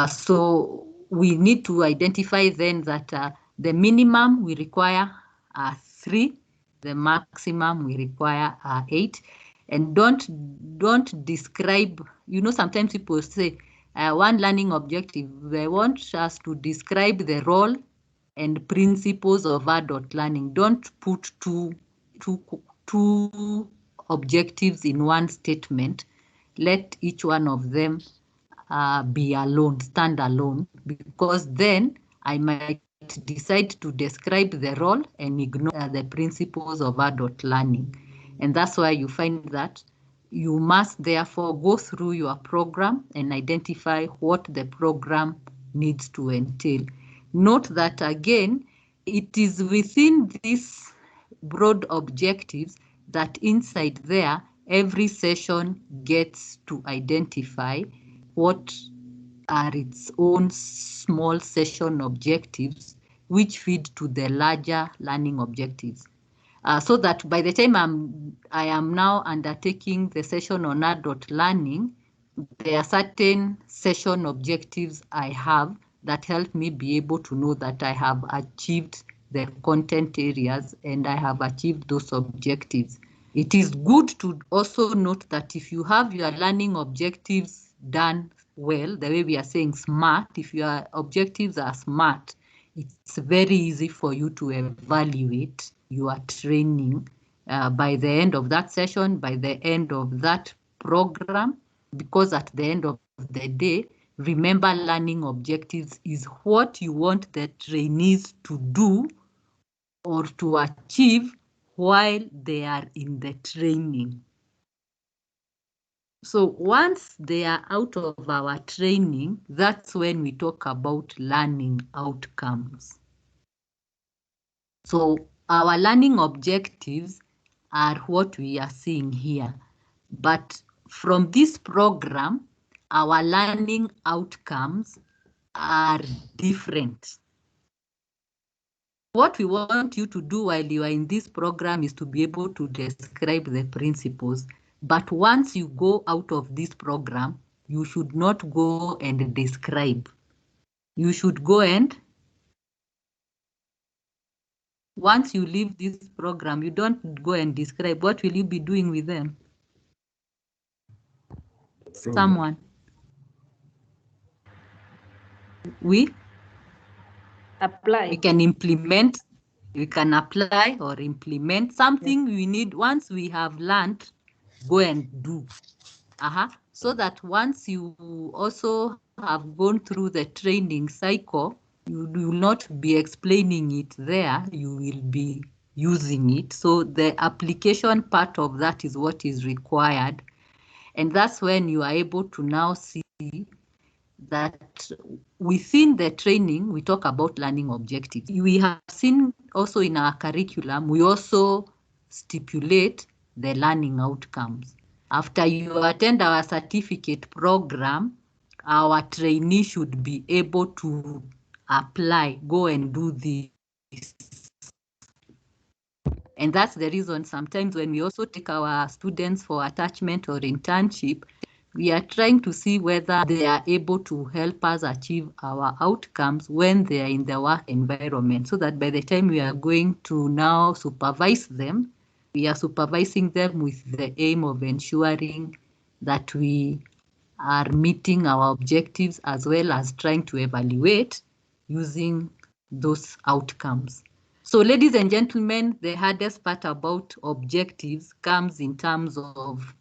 So we need to identify then that the minimum we require are 3, the maximum we require are 8. And don't describe, sometimes people say one learning objective, they want us to describe the role and principles of adult learning. Don't put two objectives in one statement. Let each one of them be alone, stand alone, because then I might decide to describe the role and ignore the principles of adult learning. And that's why you find that you must therefore go through your program and identify what the program needs to entail. Note that again, it is within these broad objectives that inside there, every session gets to identify what are its own small session objectives, which feed to the larger learning objectives. So that by the time I am now undertaking the session on adult learning, there are certain session objectives I have that help me be able to know that I have achieved the content areas and I have achieved those objectives. It is good to also note that if you have your learning objectives done well, the way we are saying SMART, if your objectives are SMART, it's very easy for you to evaluate your training by the end of that session, by the end of that program, because at the end of the day, remember, learning objectives is what you want the trainees to do or to achieve while they are in the training. So once they are out of our training, that's when we talk about learning outcomes. So our learning objectives are what we are seeing here. But from this program, our learning outcomes are different. What we want you to do while you are in this program is to be able to describe the principles. But once you go out of this program, you should not go and describe. You should go and, once you leave this program, you don't go and describe. What will you be doing with them? Someone. We apply. We can implement, we can apply or implement something we need. Once we have learned, go and do. So that once you also have gone through the training cycle, you will not be explaining it there, you will be using it. So the application part of that is what is required. And that's when you are able to now see that within the training, we talk about learning objectives. We have seen also in our curriculum, we also stipulate the learning outcomes. After you attend our certificate program, our trainee should be able to apply, go and do this. And that's the reason sometimes when we also take our students for attachment or internship, we are trying to see whether they are able to help us achieve our outcomes when they are in the work environment, so that by the time we are going to now supervise them, we are supervising them with the aim of ensuring that we are meeting our objectives as well as trying to evaluate using those outcomes. So ladies and gentlemen, the hardest part about objectives comes in terms of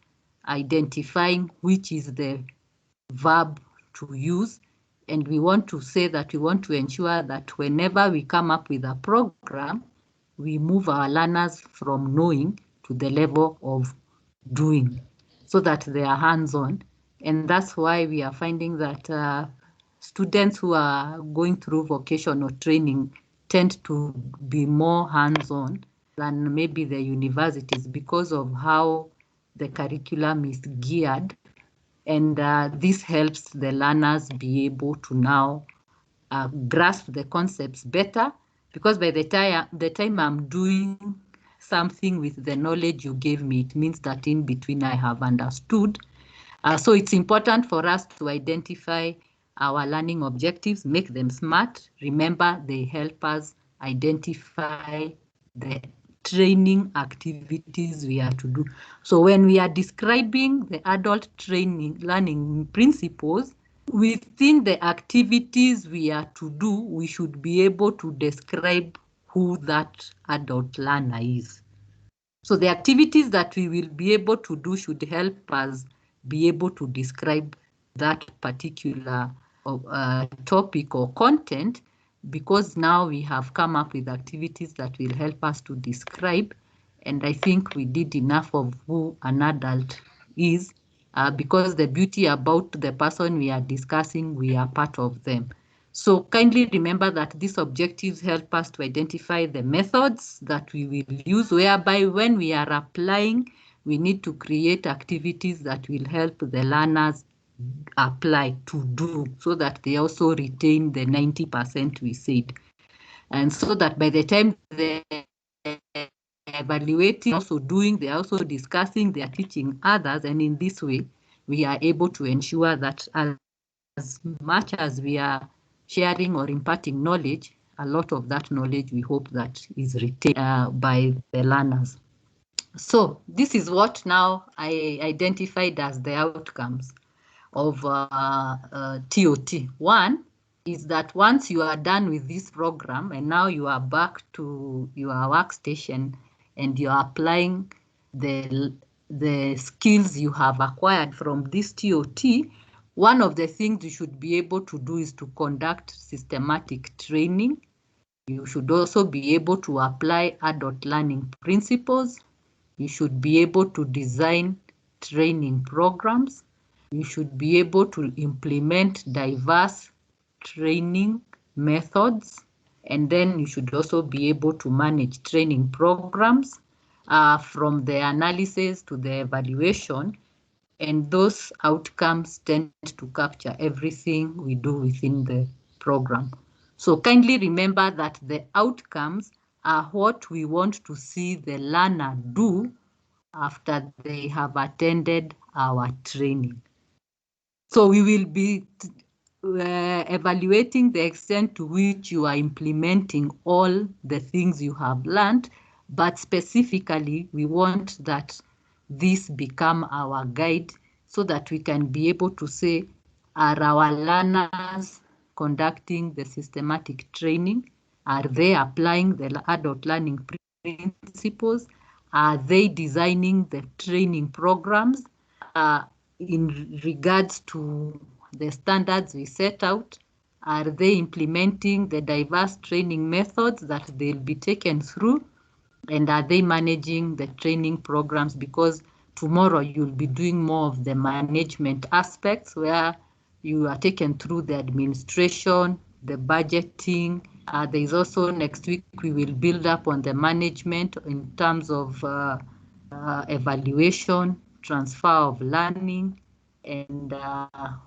identifying which is the verb to use. And we want to say that we want to ensure that whenever we come up with a program, we move our learners from knowing to the level of doing, so that they are hands-on. And that's why we are finding that students who are going through vocational training tend to be more hands-on than maybe the universities, because of how the curriculum is geared. And this helps the learners be able to now grasp the concepts better, because by the time I'm doing something with the knowledge you gave me, it means that in between I have understood. So it's important for us to identify our learning objectives, make them SMART. Remember, they help us identify the training activities we are to do. So when we are describing the adult training learning principles, within the activities we are to do, we should be able to describe who that adult learner is. So the activities that we will be able to do should help us be able to describe that particular topic or content, because now we have come up with activities that will help us to describe. And I think we did enough of who an adult is, because the beauty about the person we are discussing, we are part of them. So kindly remember that these objectives help us to identify the methods that we will use, whereby when we are applying, we need to create activities that will help the learners apply to do, so that they also retain the 90% we said. And so that by the time they evaluating, also doing, they're also discussing, they're teaching others, and in this way, we are able to ensure that as much as we are sharing or imparting knowledge, a lot of that knowledge we hope that is retained by the learners. So this is what now I identified as the outcomes of TOT. One, is that once you are done with this program and now you are back to your workstation and you are applying the skills you have acquired from this TOT, one of the things you should be able to do is to conduct systematic training. You should also be able to apply adult learning principles. You should be able to design training programs. You should be able to implement diverse training methods. And then you should also be able to manage training programs from the analysis to the evaluation. And those outcomes tend to capture everything we do within the program. So kindly remember that the outcomes are what we want to see the learner do after they have attended our training. So we will be evaluating the extent to which you are implementing all the things you have learned, but specifically we want that this become our guide so that we can be able to say, are our learners conducting the systematic training? Are they applying the adult learning principles? Are they designing the training programs in regards to the standards we set out? Are they implementing the diverse training methods that they'll be taken through? And are they managing the training programs? Because tomorrow you'll be doing more of the management aspects where you are taken through the administration, the budgeting. There is also next week we will build up on the management in terms of evaluation, transfer of learning, and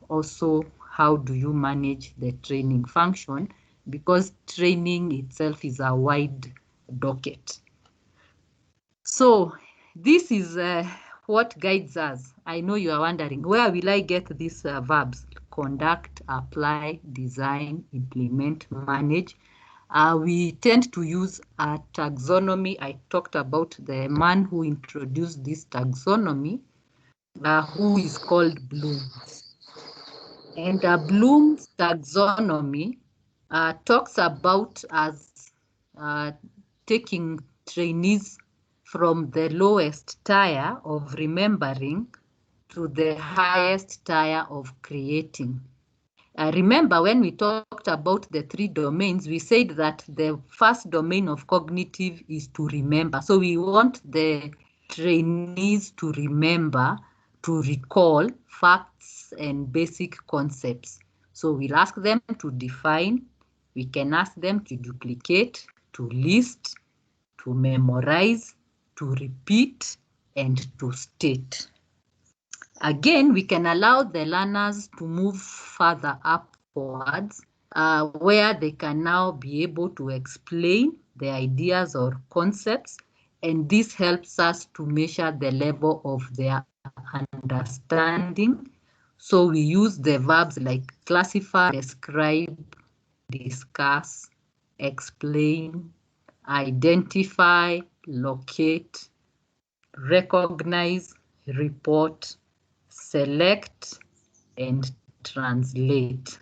also how do you manage the training function, because training itself is a wide docket. So this is what guides us. I know you are wondering, where will I get these verbs? Conduct, apply, design, implement, manage. We tend to use a taxonomy. I talked about the man who introduced this taxonomy, who is called Bloom. And Bloom's taxonomy talks about us taking trainees from the lowest tier of remembering to the highest tier of creating. Remember, when we talked about the 3 domains, we said that the first domain of cognitive is to remember. So we want the trainees to remember, to recall facts and basic concepts. So we'll ask them to define, we can ask them to duplicate, to list, to memorize, to repeat, and to state. Again, we can allow the learners to move further upwards where they can now be able to explain the ideas or concepts, and this helps us to measure the level of their understanding. So we use the verbs like classify, describe, discuss, explain, identify, locate, recognize, report, select, and translate.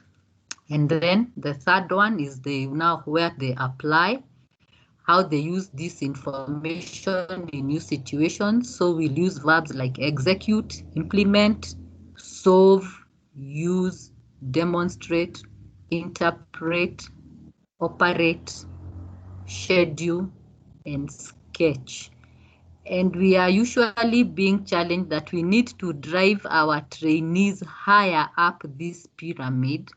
And then the third one is now where they apply, how they use this information in new situations. So we'll use verbs like execute, implement, solve, use, demonstrate, interpret, operate, schedule, and sketch. And we are usually being challenged that we need to drive our trainees higher up this pyramid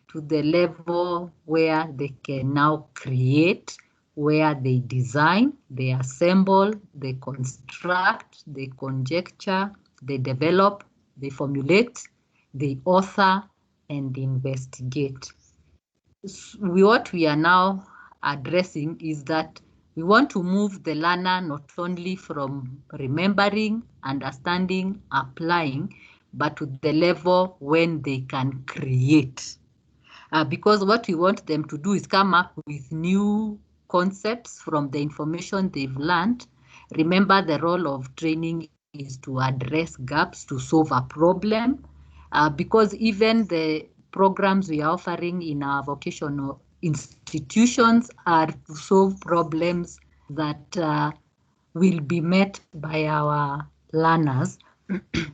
to the level where they can now create, where they design, they assemble, they construct, they conjecture, they develop, they formulate, they author, and investigate. What we are now addressing is that we want to move the learner not only from remembering, understanding, applying, but to the level when they can create. Because what we want them to do is come up with new concepts from the information they've learned. Remember, the role of training is to address gaps, to solve a problem, because even the programs we are offering in our vocational institutions are to solve problems that will be met by our learners.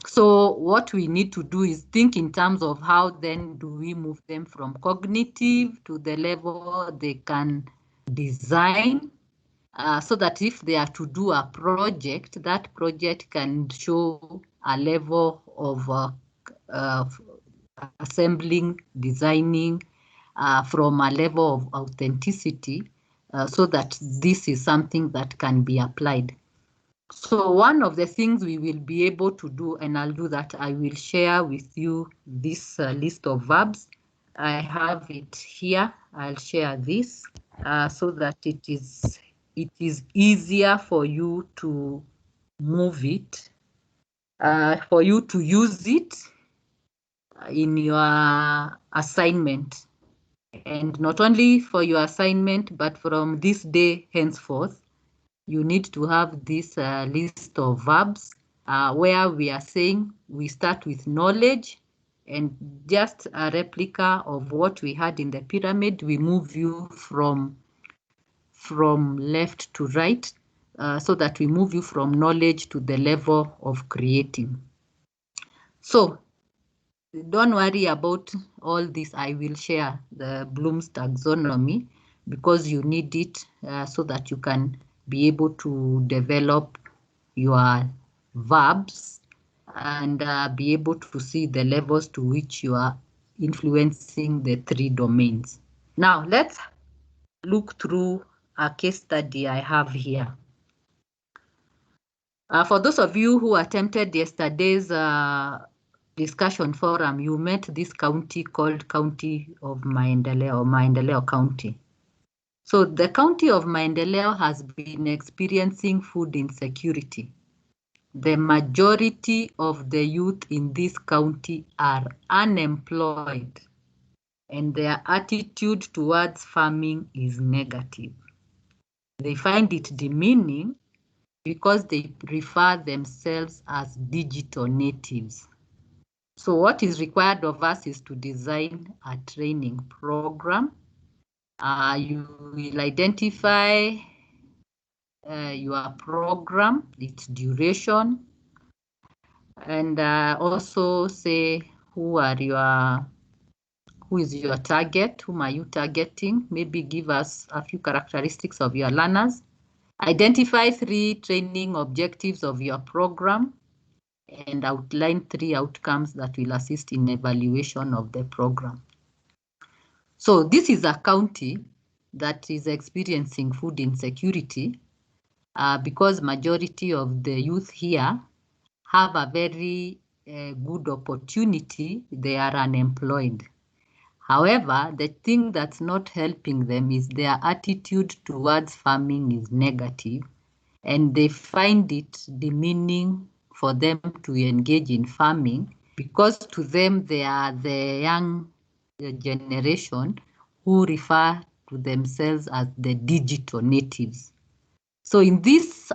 So what we need to do is think in terms of how then do we move them from cognitive to the level they can design, so that if they are to do a project, that project can show a level of assembling, designing from a level of authenticity, so that this is something that can be applied. So one of the things we will be able to do, and I'll do that, I will share with you this list of verbs. I have it here. I'll share this so that it is easier for you to move it, for you to use it in your assignment. And not only for your assignment, but from this day henceforth, you need to have this list of verbs where we are saying we start with knowledge, and just a replica of what we had in the pyramid, we move you from left to right, so that we move you from knowledge to the level of creating. So don't worry about all this. I will share the Bloom's taxonomy because you need it so that you can be able to develop your verbs and be able to see the levels to which you are influencing the 3 domains. Now let's look through a case study I have here. For those of you who attempted yesterday's discussion forum, you met this county called County of Maendeleo, or Maendeleo County. So the County of Maendeleo has been experiencing food insecurity. The majority of the youth in this county are unemployed, and their attitude towards farming is negative. They find it demeaning because they refer themselves as digital natives. So what is required of us is to design a training program. You will identify your program, its duration, and also say who is your target, whom are you targeting? Maybe give us a few characteristics of your learners. Identify 3 training objectives of your program and outline 3 outcomes that will assist in evaluation of the program. So this is a county that is experiencing food insecurity because majority of the youth here have a very good opportunity. They are unemployed. However, the thing that's not helping them is their attitude towards farming is negative, and they find it demeaning for them to engage in farming because to them they are the young generation who refer to themselves as the digital natives. So in this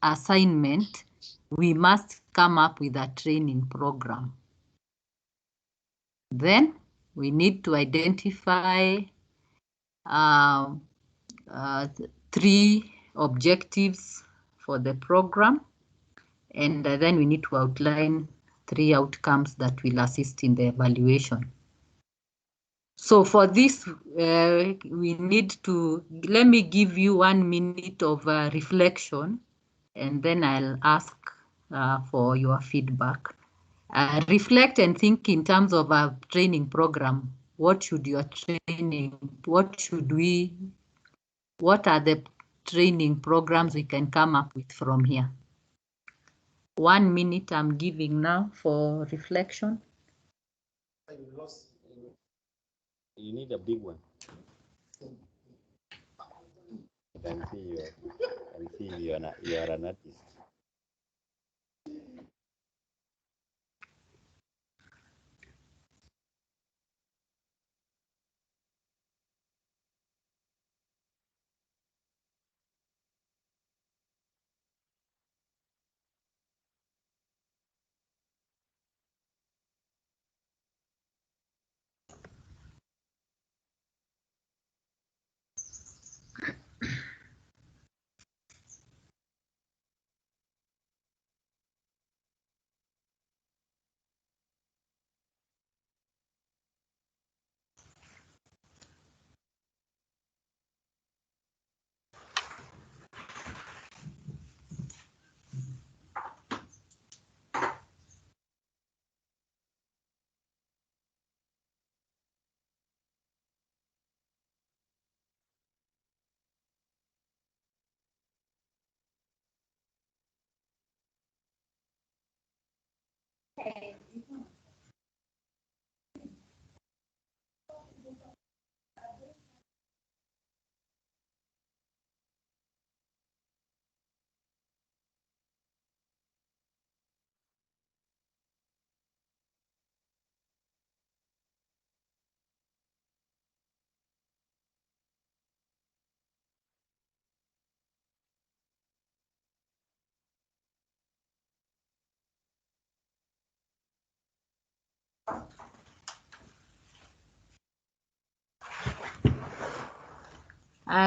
assignment, we must come up with a training program. Then we need to identify 3 objectives for the program, and then we need to outline 3 outcomes that will assist in the evaluation. So for this, we need to, let me give you 1 minute of reflection, and then I'll ask for your feedback. Reflect and think in terms of a training program. What should your training, what are the training programs we can come up with from here? 1 minute I'm giving now for reflection. You need a big one. I can see you are an artist.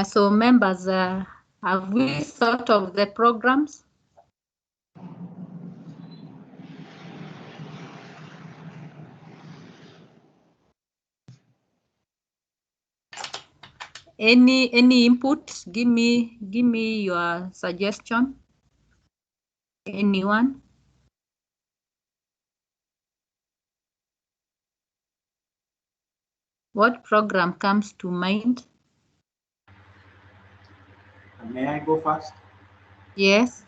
So members, have we thought of the programs? Any input? Give me your suggestion. Anyone? What program comes to mind? May I go first? Yes.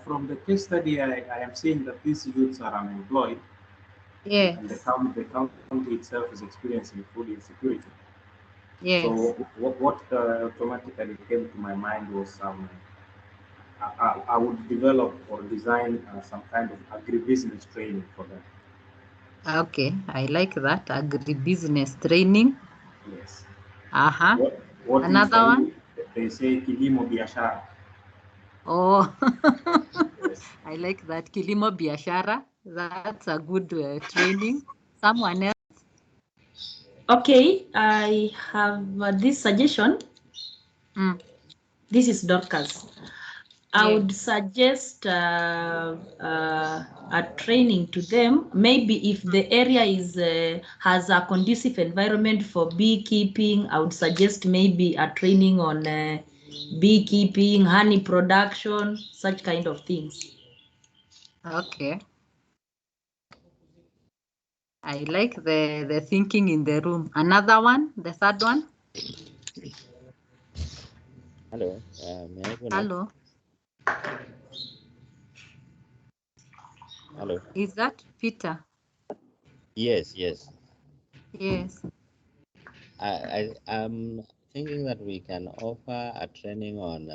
From the case study, I am seeing that these youths are unemployed. Yes. And the county itself is experiencing food insecurity. Yes. So what automatically came to my mind was I would develop or design some kind of agribusiness training for them. Okay, I like that, agribusiness training. Yes. What Another one? They say kilimo biashara. Oh, Yes. I like that, kilimo biashara. That's a good training. Someone else? Okay, I have this suggestion. This is Dorcas. I would suggest a training to them. Maybe if the area is has a conducive environment for beekeeping, I would suggest maybe a training on beekeeping, honey production, such kind of things. Okay. I like the thinking in the room. Another one, the third one. Hello. May I go next? Hello. Hello. Is that Peter? Yes, yes. Yes. I'm thinking that we can offer a training on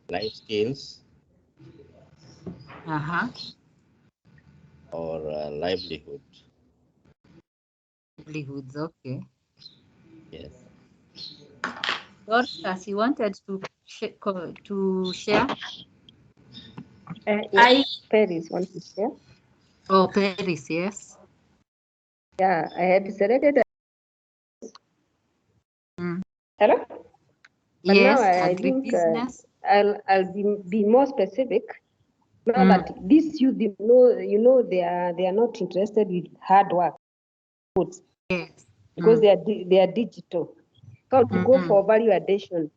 life skills or livelihood. Livelihoods, okay. Yes. Dorcas, you wanted to share? Yes, Paris wants to share. Oh, Paris, yes. Yeah, I had selected. Hello? But yes, now I think I'll be more specific. Now that these youth, they are not interested with hard work, yes, because they are digital. So to go for value addition.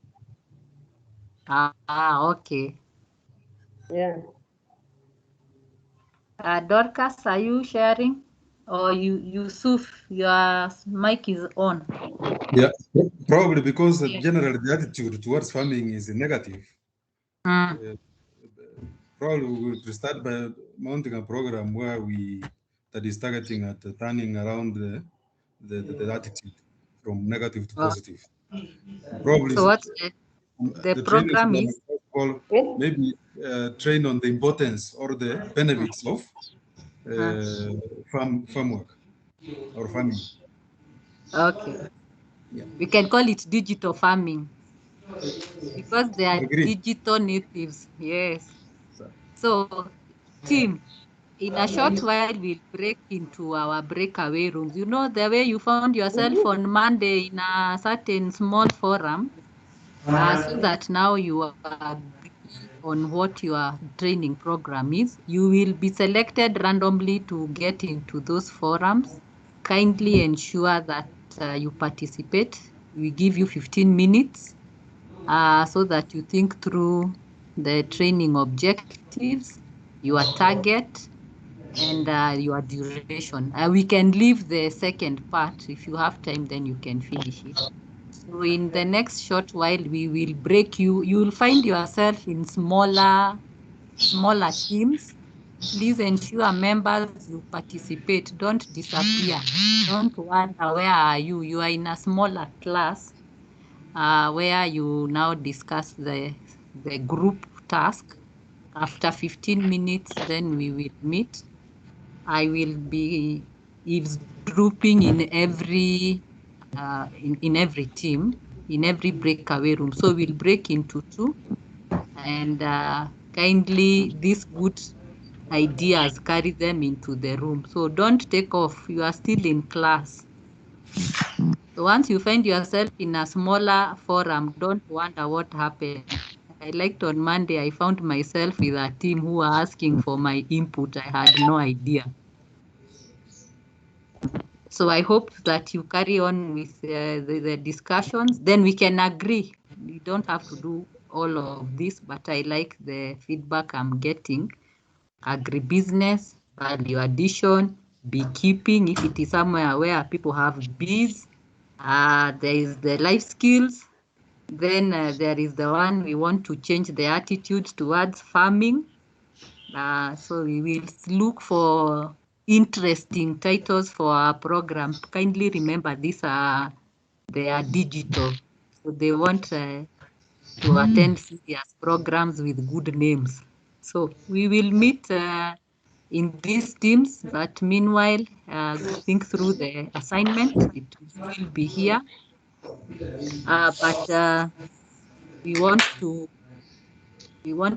Okay. Yeah. Dorcas, are you sharing? Or Yusuf, your mic is on. Yeah, probably because generally the attitude towards farming is negative. Probably we will start by mounting a program where that is targeting at turning around the attitude from negative to positive. Probably so what's the training program is? maybe train on the importance or the benefits of farm work or farming. Okay. Yeah. We can call it digital farming because they are digital natives. Yes. So, team, in a short while, we'll break into our breakaway rooms. You know, the way you found yourself on Monday in a certain small forum, so that now you are on what your training program is. You will be selected randomly to get into those forums. Kindly ensure that you participate. We give you 15 minutes so that you think through the training objectives, your target, and your duration. We can leave the second part. If you have time, then you can finish it. So in the next short while, we will break you. You will find yourself in smaller teams. Please ensure members you participate, don't disappear. Don't wonder where are you. You are in a smaller class where you now discuss the group task. After 15 minutes, then we will meet. I will be eavesdropping in every team, in every breakaway room. So we'll break into two, and kindly these good ideas, carry them into the room. So don't take off. You are still in class. So once you find yourself in a smaller forum, don't wonder what happened. I liked on Monday, I found myself with a team who were asking for my input. I had no idea. So I hope that you carry on with the discussions. Then we can agree. We don't have to do all of this, but I like the feedback I'm getting. Agribusiness, value addition, beekeeping, if it is somewhere where people have bees. There is the life skills. Then there is the one we want to change the attitude towards farming. So we will look for interesting titles for our program. Kindly remember they are digital. So they want to attend serious programs with good names. So we will meet in these teams, but meanwhile, think through the assignment. It will still be here, but we want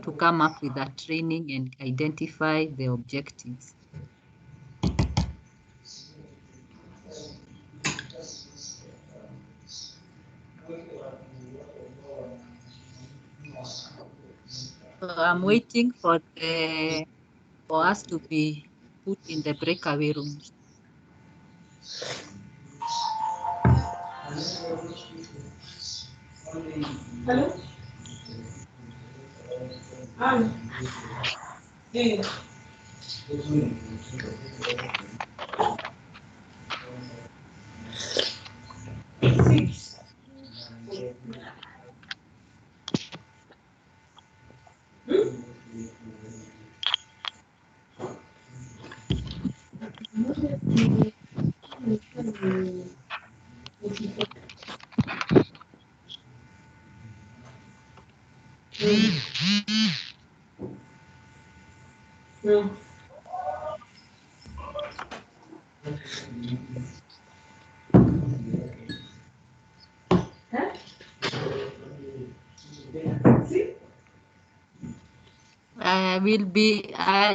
to come up with a training and identify the objectives. So I'm waiting for us to be put in the breakaway rooms. Hello?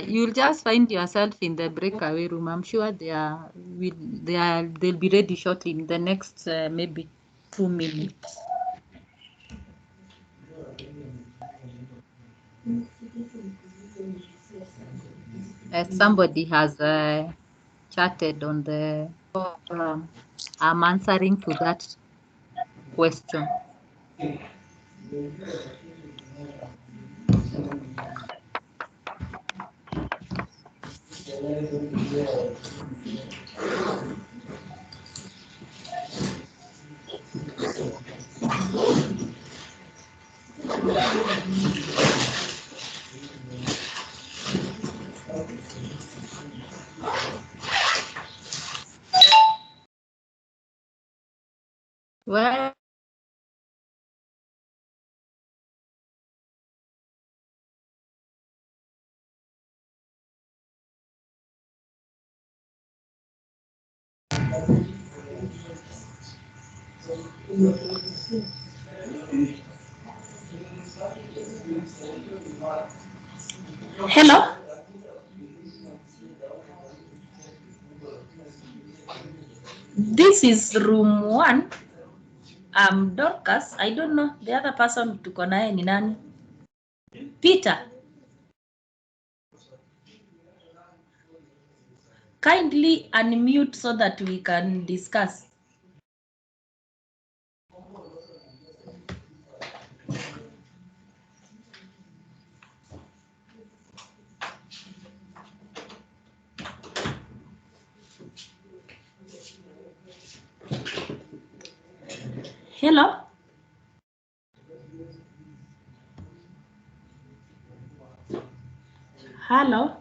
You'll just find yourself in the breakaway room. I'm sure they'll be ready shortly in the next maybe 2 minutes. Somebody has chatted on the forum. I'm answering to that question. Well, Hello? This is room 1. Dorcas. I don't know. The other person tuko naye ni nani? Peter. Kindly unmute so that we can discuss. Hello? Hello?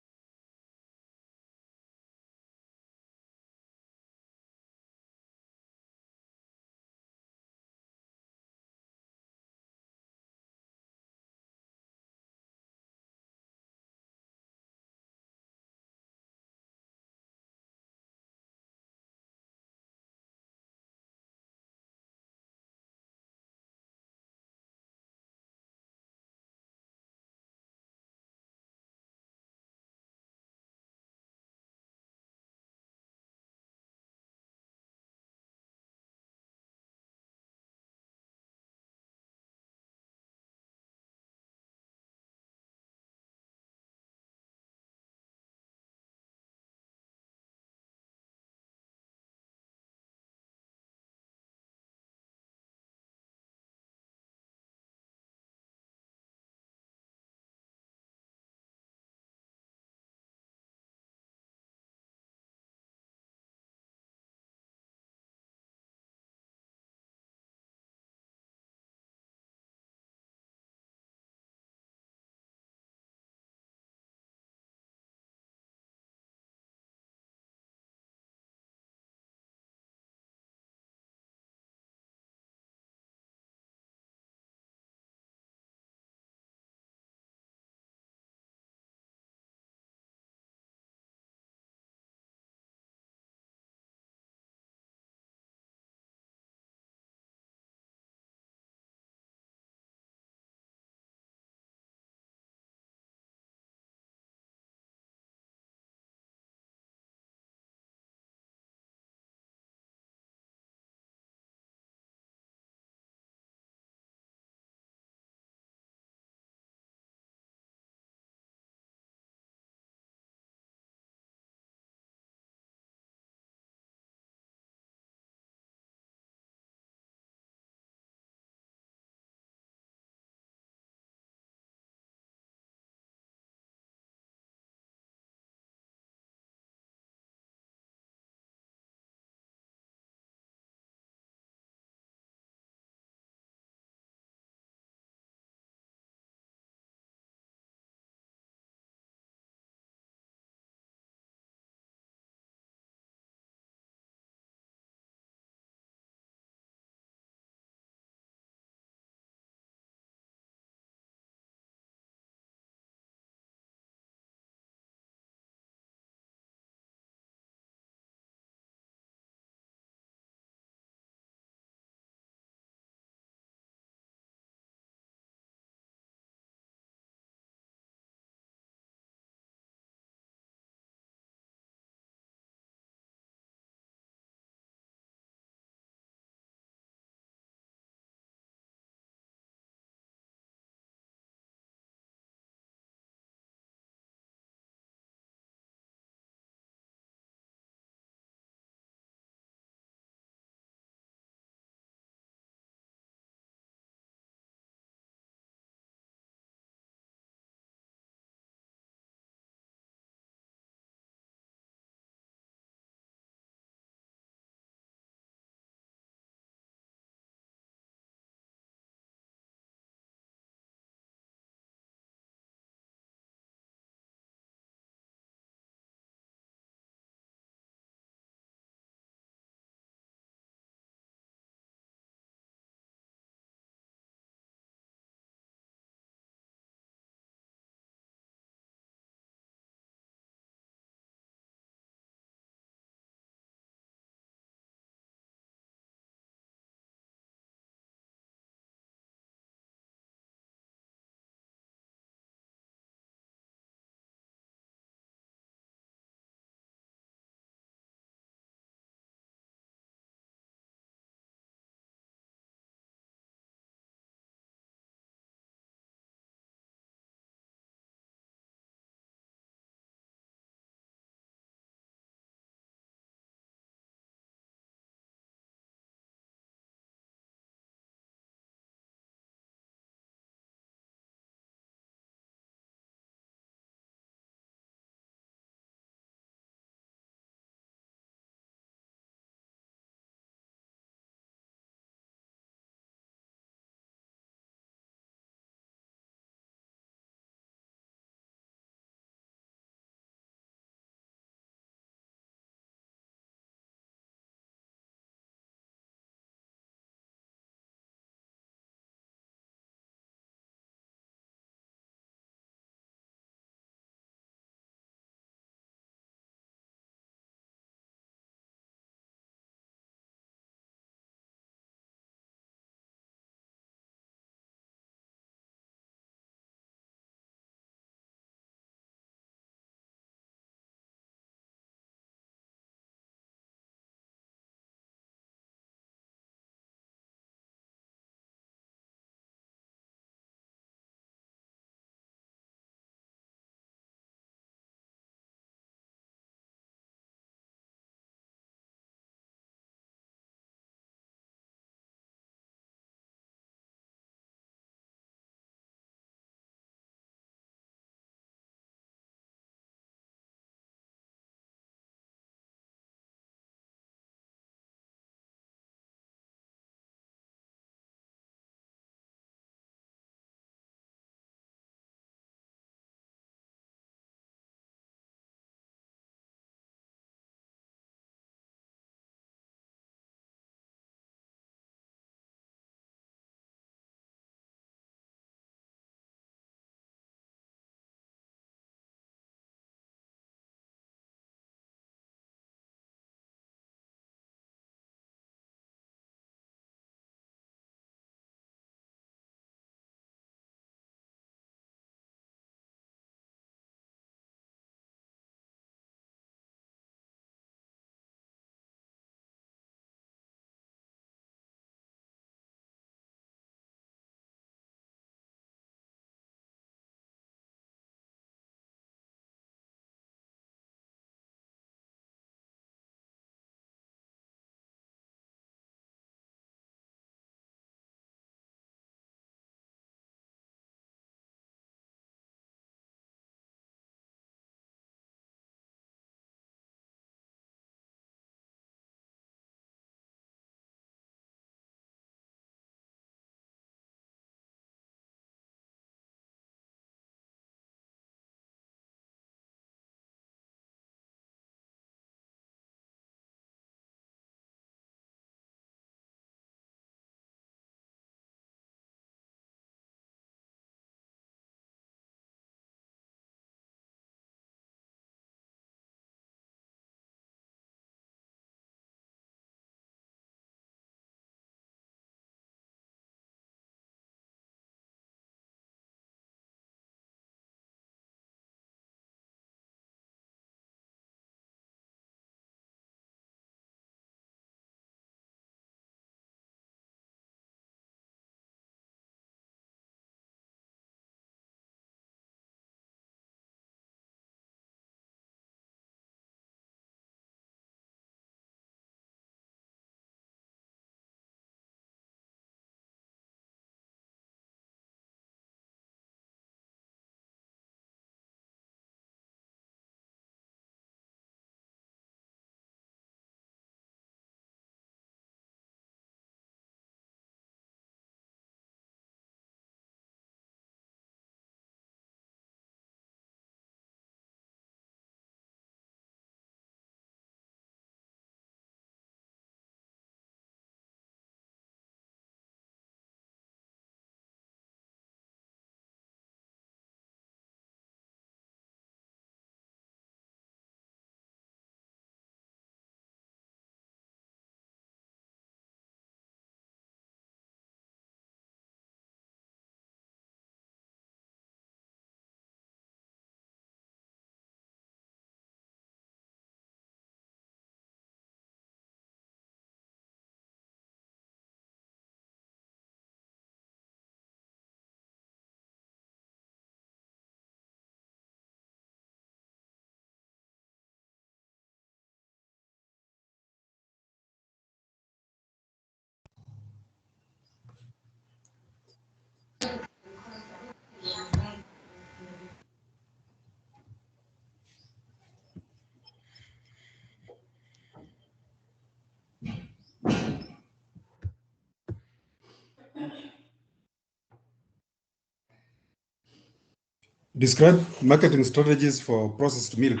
Describe marketing strategies for processed milk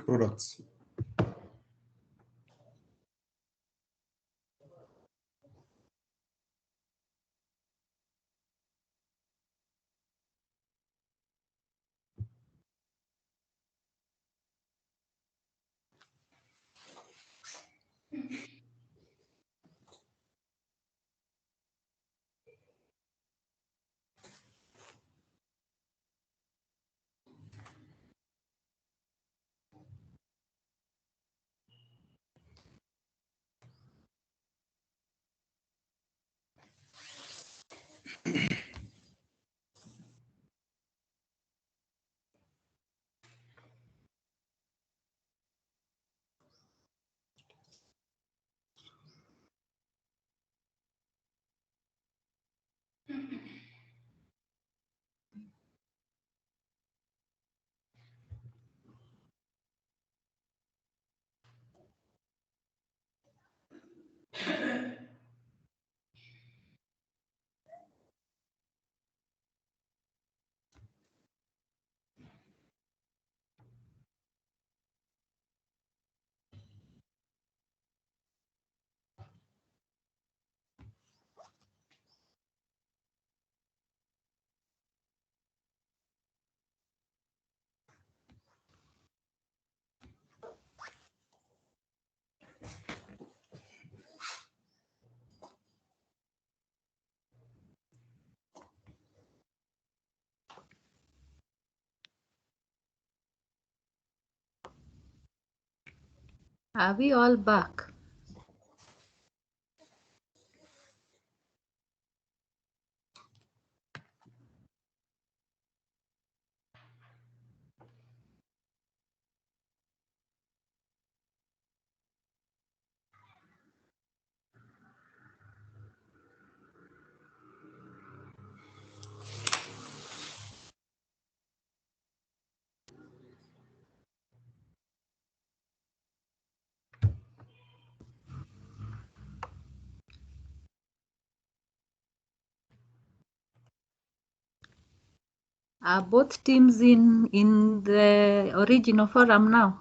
products. Are we all back? Are both teams in the original forum now?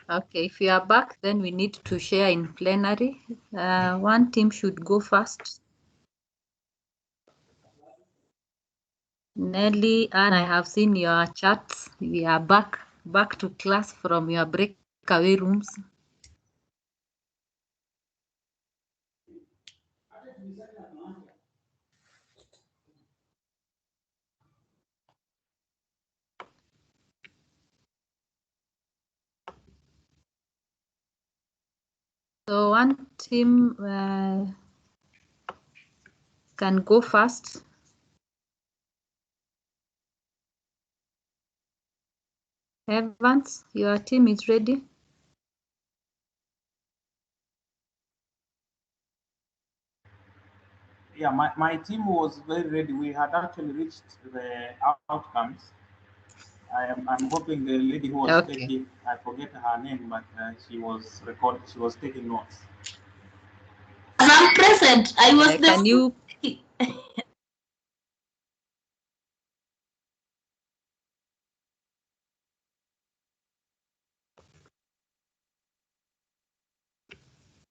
Okay, if you are back, then we need to share in plenary. One team should go first. Nelly, and I have seen your chats. We are back to class from your breakaway rooms. So one team can go first. Evans, your team is ready. Yeah, my team was very ready. We had actually reached the outcomes. I'm hoping the lady who was taking, I forget her name, but she was taking notes. I'm present. I was there. Can you?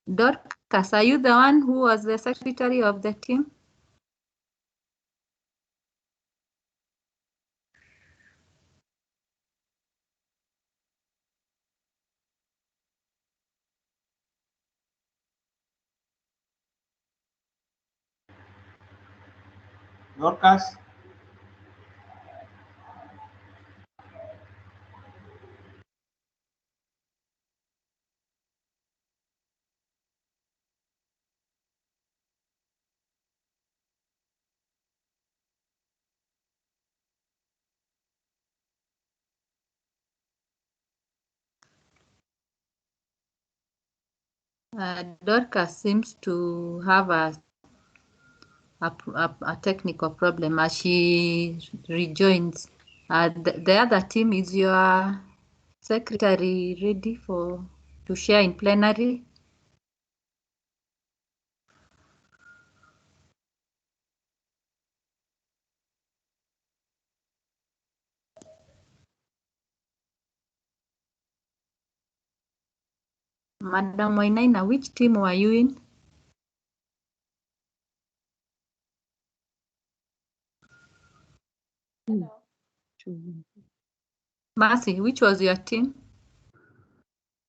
Dorcas, are you the one who was the secretary of the team? Dorcas? Dorcas seems to have a technical problem as she rejoins. The other team, is your secretary ready to share in plenary? Madam Wainaina, which team were you in? Mercy, which was your team?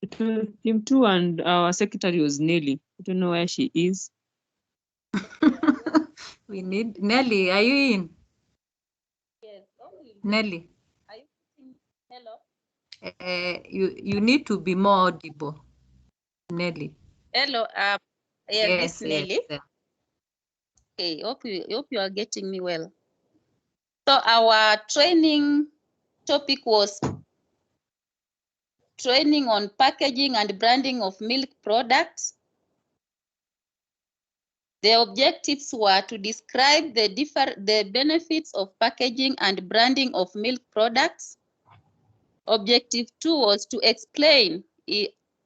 It was team 2 and our secretary was Nelly. I don't know where she is. We need Nelly. Are you in? Yes. Nelly. Are you putting hello? You need to be more audible, Nelly. Hello. Yes, This Nelly. yes. Okay. Hope you are getting me well. So our training topic was training on packaging and branding of milk products. The objectives were to describe the benefits of packaging and branding of milk products. Objective 2 was to explain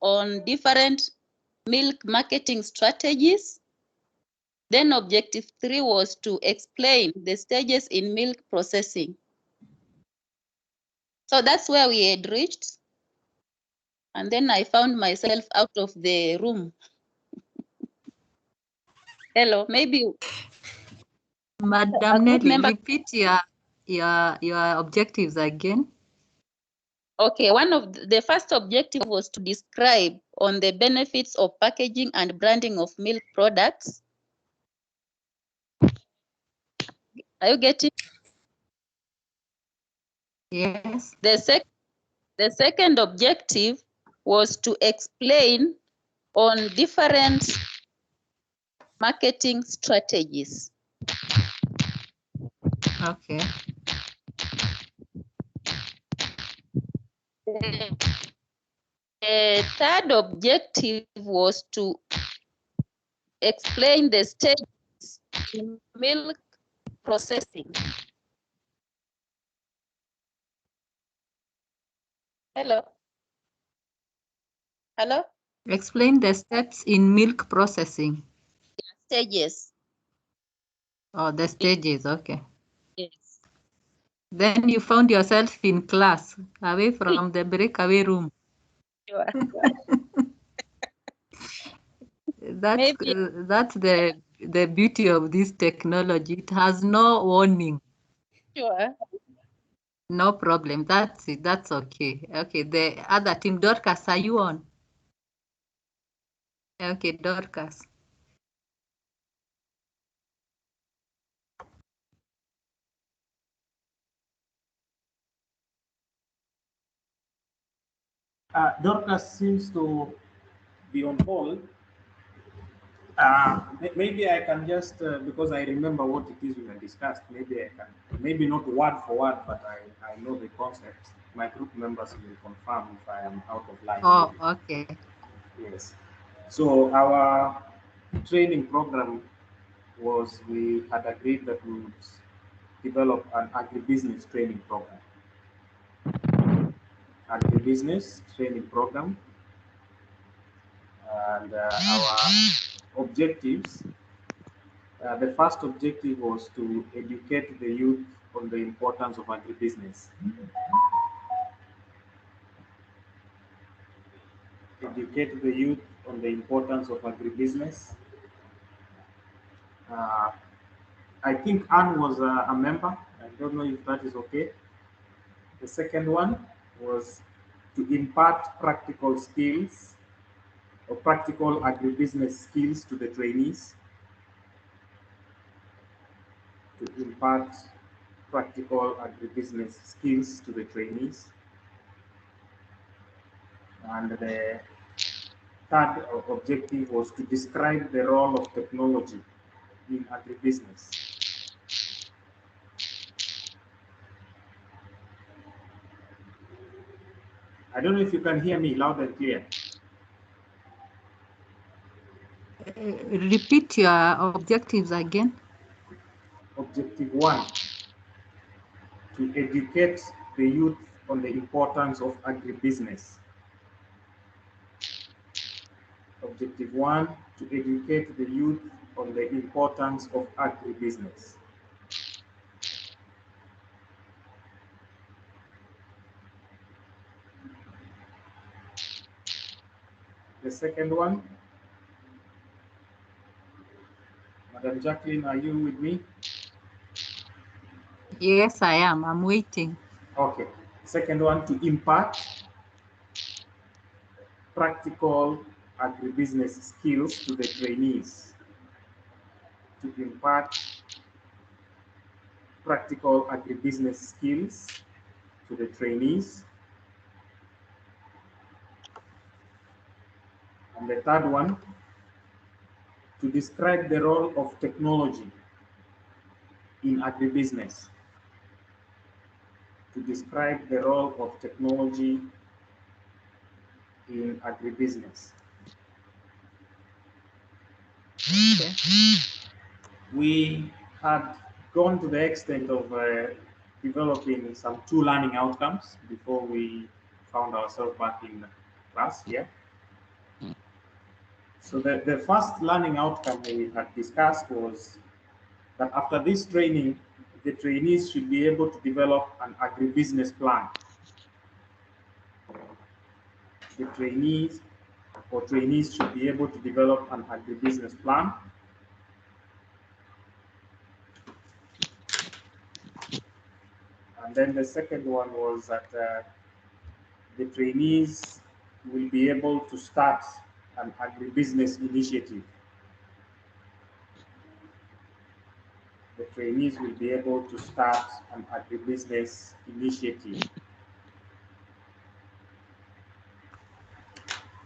on different milk marketing strategies. Then objective 3 was to explain the stages in milk processing. So that's where we had reached. And then I found myself out of the room. Hello, maybe. Madam Nelly, repeat your objectives again. Okay, one of the first objective was to describe on the benefits of packaging and branding of milk products. Are you getting? Yes. The second objective was to explain on different marketing strategies. Okay. The third objective was to explain the stages in milk processing. Hello? Hello? Explain the steps in milk processing. Stages. Oh, the stages, okay. Yes. Then you found yourself in class, away from the breakaway room. Sure. That's the beauty of this technology. It has no warning. Sure. No problem. That's it. That's okay. Okay. The other team, Dorcas, are you on? Okay, Dorcas. Dorcas seems to be on hold. Maybe I can just, because I remember what it is we had discussed, maybe I can, maybe not word for word, but I know the concept. My group members will confirm if I am out of line. Oh, okay. Yes. So our training program was, we had agreed that we would develop an agribusiness training program. Agribusiness training program. And our objectives, the first objective was to educate the youth on the importance of agribusiness. Educate the youth on the importance of agribusiness. I think Anne was a member. I don't know if that is okay. The second one was to impart practical skills or practical agribusiness skills to the trainees. To impart practical agribusiness skills to the trainees. And the third objective was to describe the role of technology in agribusiness. I don't know if you can hear me loud and clear. Repeat your objectives again. Objective 1, to educate the youth on the importance of agribusiness. Objective 1, to educate the youth on the importance of agribusiness. The second one, Madam Jacqueline, are you with me? Yes, I am. I'm waiting. Okay. Second one, to impart practical agribusiness skills to the trainees. To impart practical agribusiness skills to the trainees. And the third one, to describe the role of technology in agribusiness. To describe the role of technology in agribusiness. Okay. We had gone to the extent of developing some 2 learning outcomes before we found ourselves back in class here. So the first learning outcome we had discussed was that after this training, the trainees should be able to develop an agribusiness plan. The trainees should be able to develop an agribusiness plan. And then the second one was that the trainees will be able to start an agribusiness initiative. The trainees will be able to start an agribusiness initiative.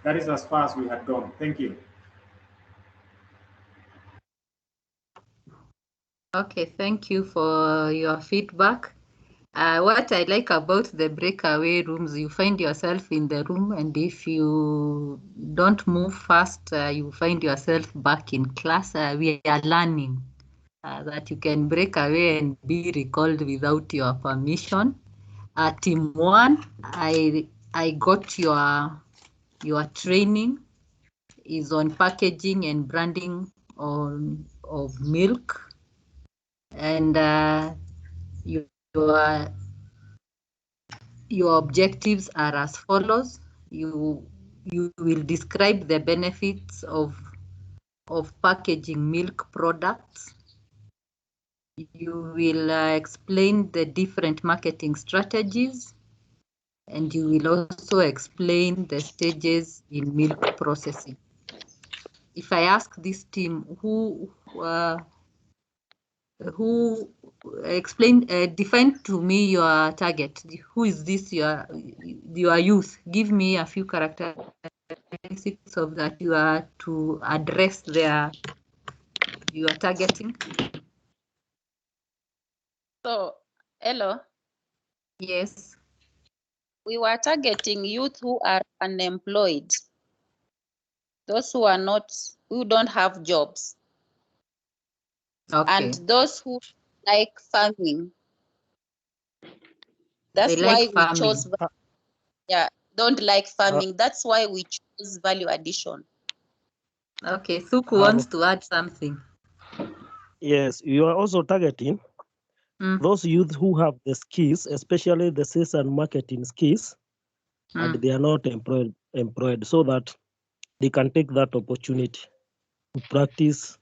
That is as far as we had gone. Thank you. Okay, thank you for your feedback. What I like about the breakaway rooms, you find yourself in the room, and if you don't move fast, you find yourself back in class. We are learning that you can break away and be recalled without your permission. Team 1, I got your training is on packaging and branding of milk, and your objectives are as follows. You will describe the benefits of packaging milk products. You will explain the different marketing strategies, and you will also explain the stages in milk processing. If I ask this team, who define to me your target? Who is this your youth? Give me a few characteristics of that you are to address you are targeting. So, hello. Yes. We were targeting youth who are unemployed. Those who are not, who don't have jobs. Okay. And those who like farming. That's they why like we farming. chose, don't like farming. That's why we chose value addition. Okay, Thuku wants to add something. Yes, you are also targeting those youth who have the skills, especially the sales and marketing skills, and they are not employed, so that they can take that opportunity to practice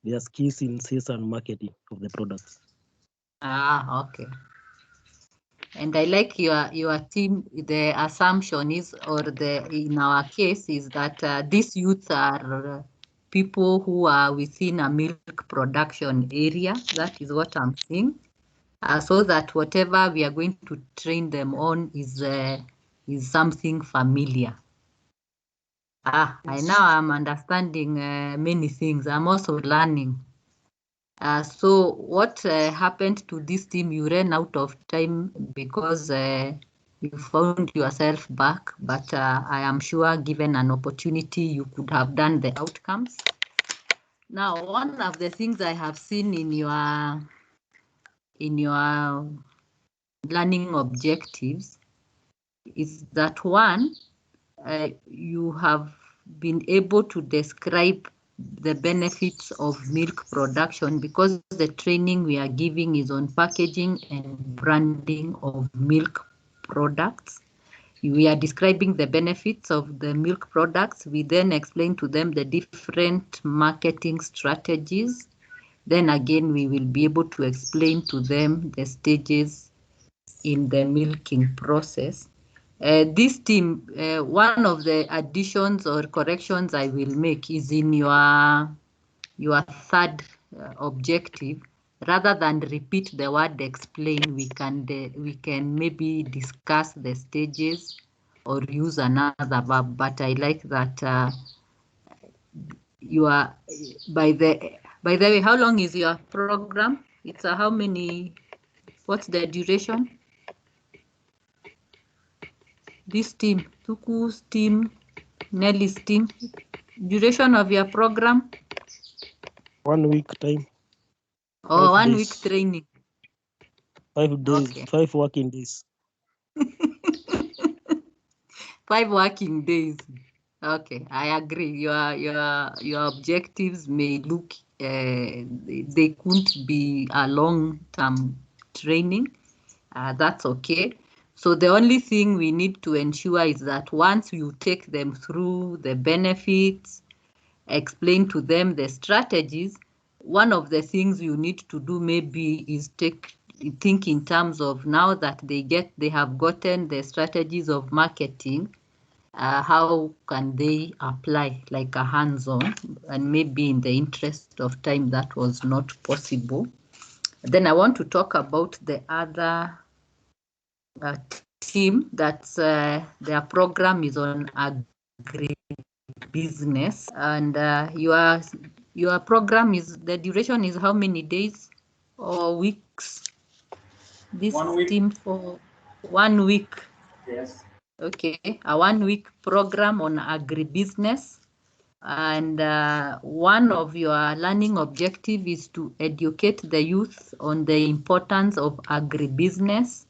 their skills in sales and marketing of the products. Okay. And I like your team. The assumption is, or in our case, is that these youths are people who are within a milk production area. That is what I'm seeing. So that whatever we are going to train them on is something familiar. I now am understanding many things. I'm also learning. So what happened to this team? You ran out of time because you found yourself back, but I am sure given an opportunity, you could have done the outcomes. Now, one of the things I have seen in your learning objectives is that one, you have been able to describe the benefits of milk production, because the training we are giving is on packaging and branding of milk products. We are describing the benefits of the milk products. We then explain to them the different marketing strategies. Then again, we will be able to explain to them the stages in the milking process. This team, one of the additions or corrections I will make is in your third objective. Rather than repeat the word explain, we can maybe discuss the stages or use another verb. But I like that you are by the way. How long is your program? It's how many? What's the duration? This team, Tuku's team, Nelly's team, duration of your program? 1 week time. Oh, 1 week training. 5 days, okay. 5 working days. 5 working days. Okay, I agree. Your objectives may look they couldn't be a long-term training. That's okay. So the only thing we need to ensure is that once you take them through the benefits, explain to them the strategies, one of the things you need to do maybe is think in terms of, now that they have gotten the strategies of marketing, how can they apply like a hands-on, and maybe in the interest of time that was not possible. Then I want to talk about the other team that's their program is on agribusiness, and your program is, the duration is how many days or weeks? This 1 week. Team for 1 week. Yes. Okay, a 1 week program on agribusiness. And one of your learning objective is to educate the youth on the importance of agribusiness.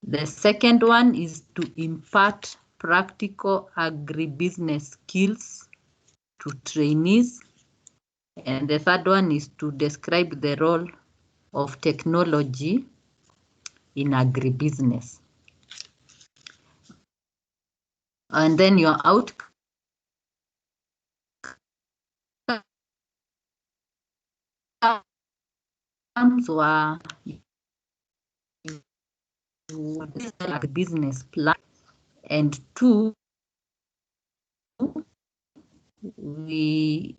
The second one is to impart practical agribusiness skills to trainees. And the third one is to describe the role of technology in agribusiness. And then your outcomes were business plan, and 2, we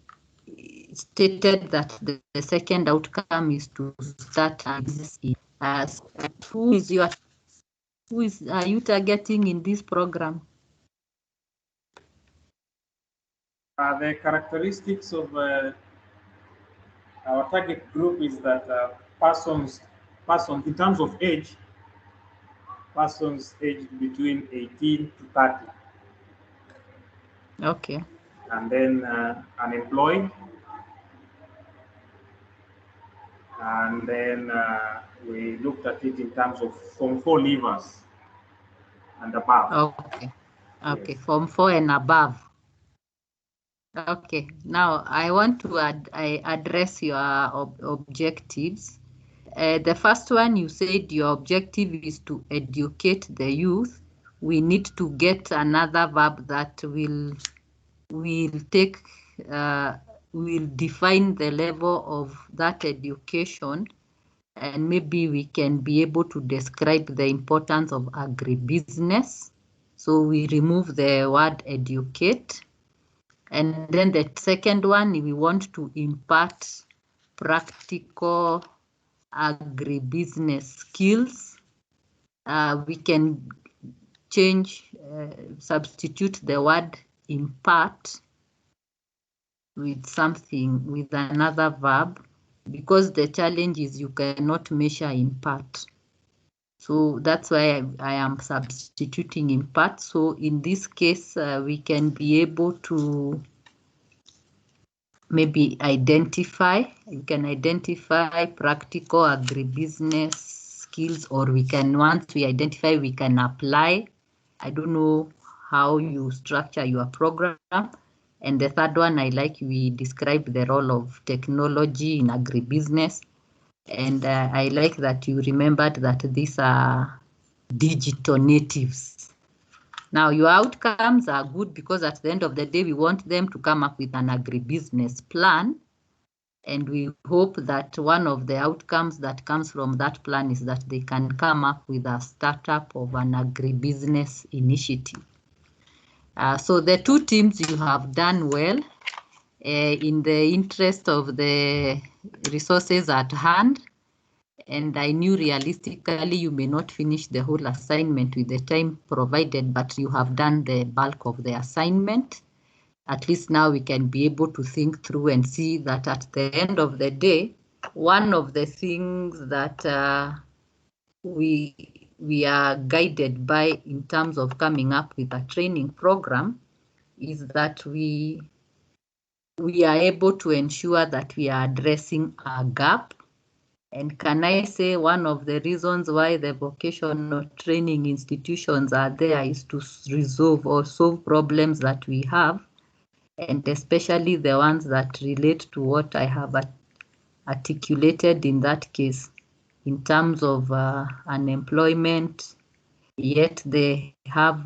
stated that the second outcome is to start a business. Who are you targeting in this program? The characteristics of our target group is that persons in terms of age, persons aged between 18 to 30. Okay. And then unemployed. And then we looked at it in terms of Form 4 leavers and above. Okay. Okay, yes. Form 4 and above. Okay, now I want to address your objectives. The first one, you said your objective is to educate the youth. We need to get another verb that will define the level of that education, and maybe we can be able to describe the importance of agribusiness. So we remove the word educate. And then the second one, we want to impart practical agribusiness skills. We can substitute the word impart with another verb, because the challenge is you cannot measure impart. So that's why I am substituting impart. So in this case, we can be able to maybe you can identify practical agribusiness skills, or once we identify, we can apply. I don't know how you structure your program. And the third one, we described the role of technology in agribusiness. And I like that you remembered that these are digital natives. Now, your outcomes are good because at the end of the day, we want them to come up with an agribusiness plan. And we hope that one of the outcomes that comes from that plan is that they can come up with a startup of an agribusiness initiative. So the two teams, you have done well. In the interest of the resources at hand, and I knew realistically you may not finish the whole assignment with the time provided, but you have done the bulk of the assignment. At least now we can be able to think through and see that at the end of the day, one of the things that we are guided by in terms of coming up with a training program is that we are able to ensure that we are addressing a gap. And can I say one of the reasons why the vocational training institutions are there is to resolve or solve problems that we have, and especially the ones that relate to what I have articulated in that case in terms of unemployment, yet they have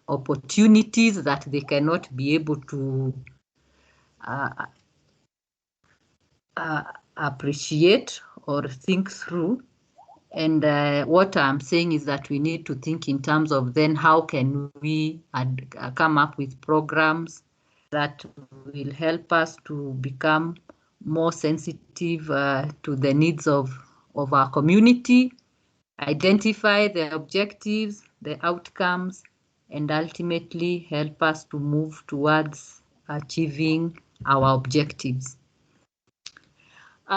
opportunities that they cannot be able to appreciate or think through. And what I'm saying is that we need to think in terms of then how can we come up with programs that will help us to become more sensitive to the needs of our community, identify the objectives, the outcomes, and ultimately help us to move towards achieving our objectives.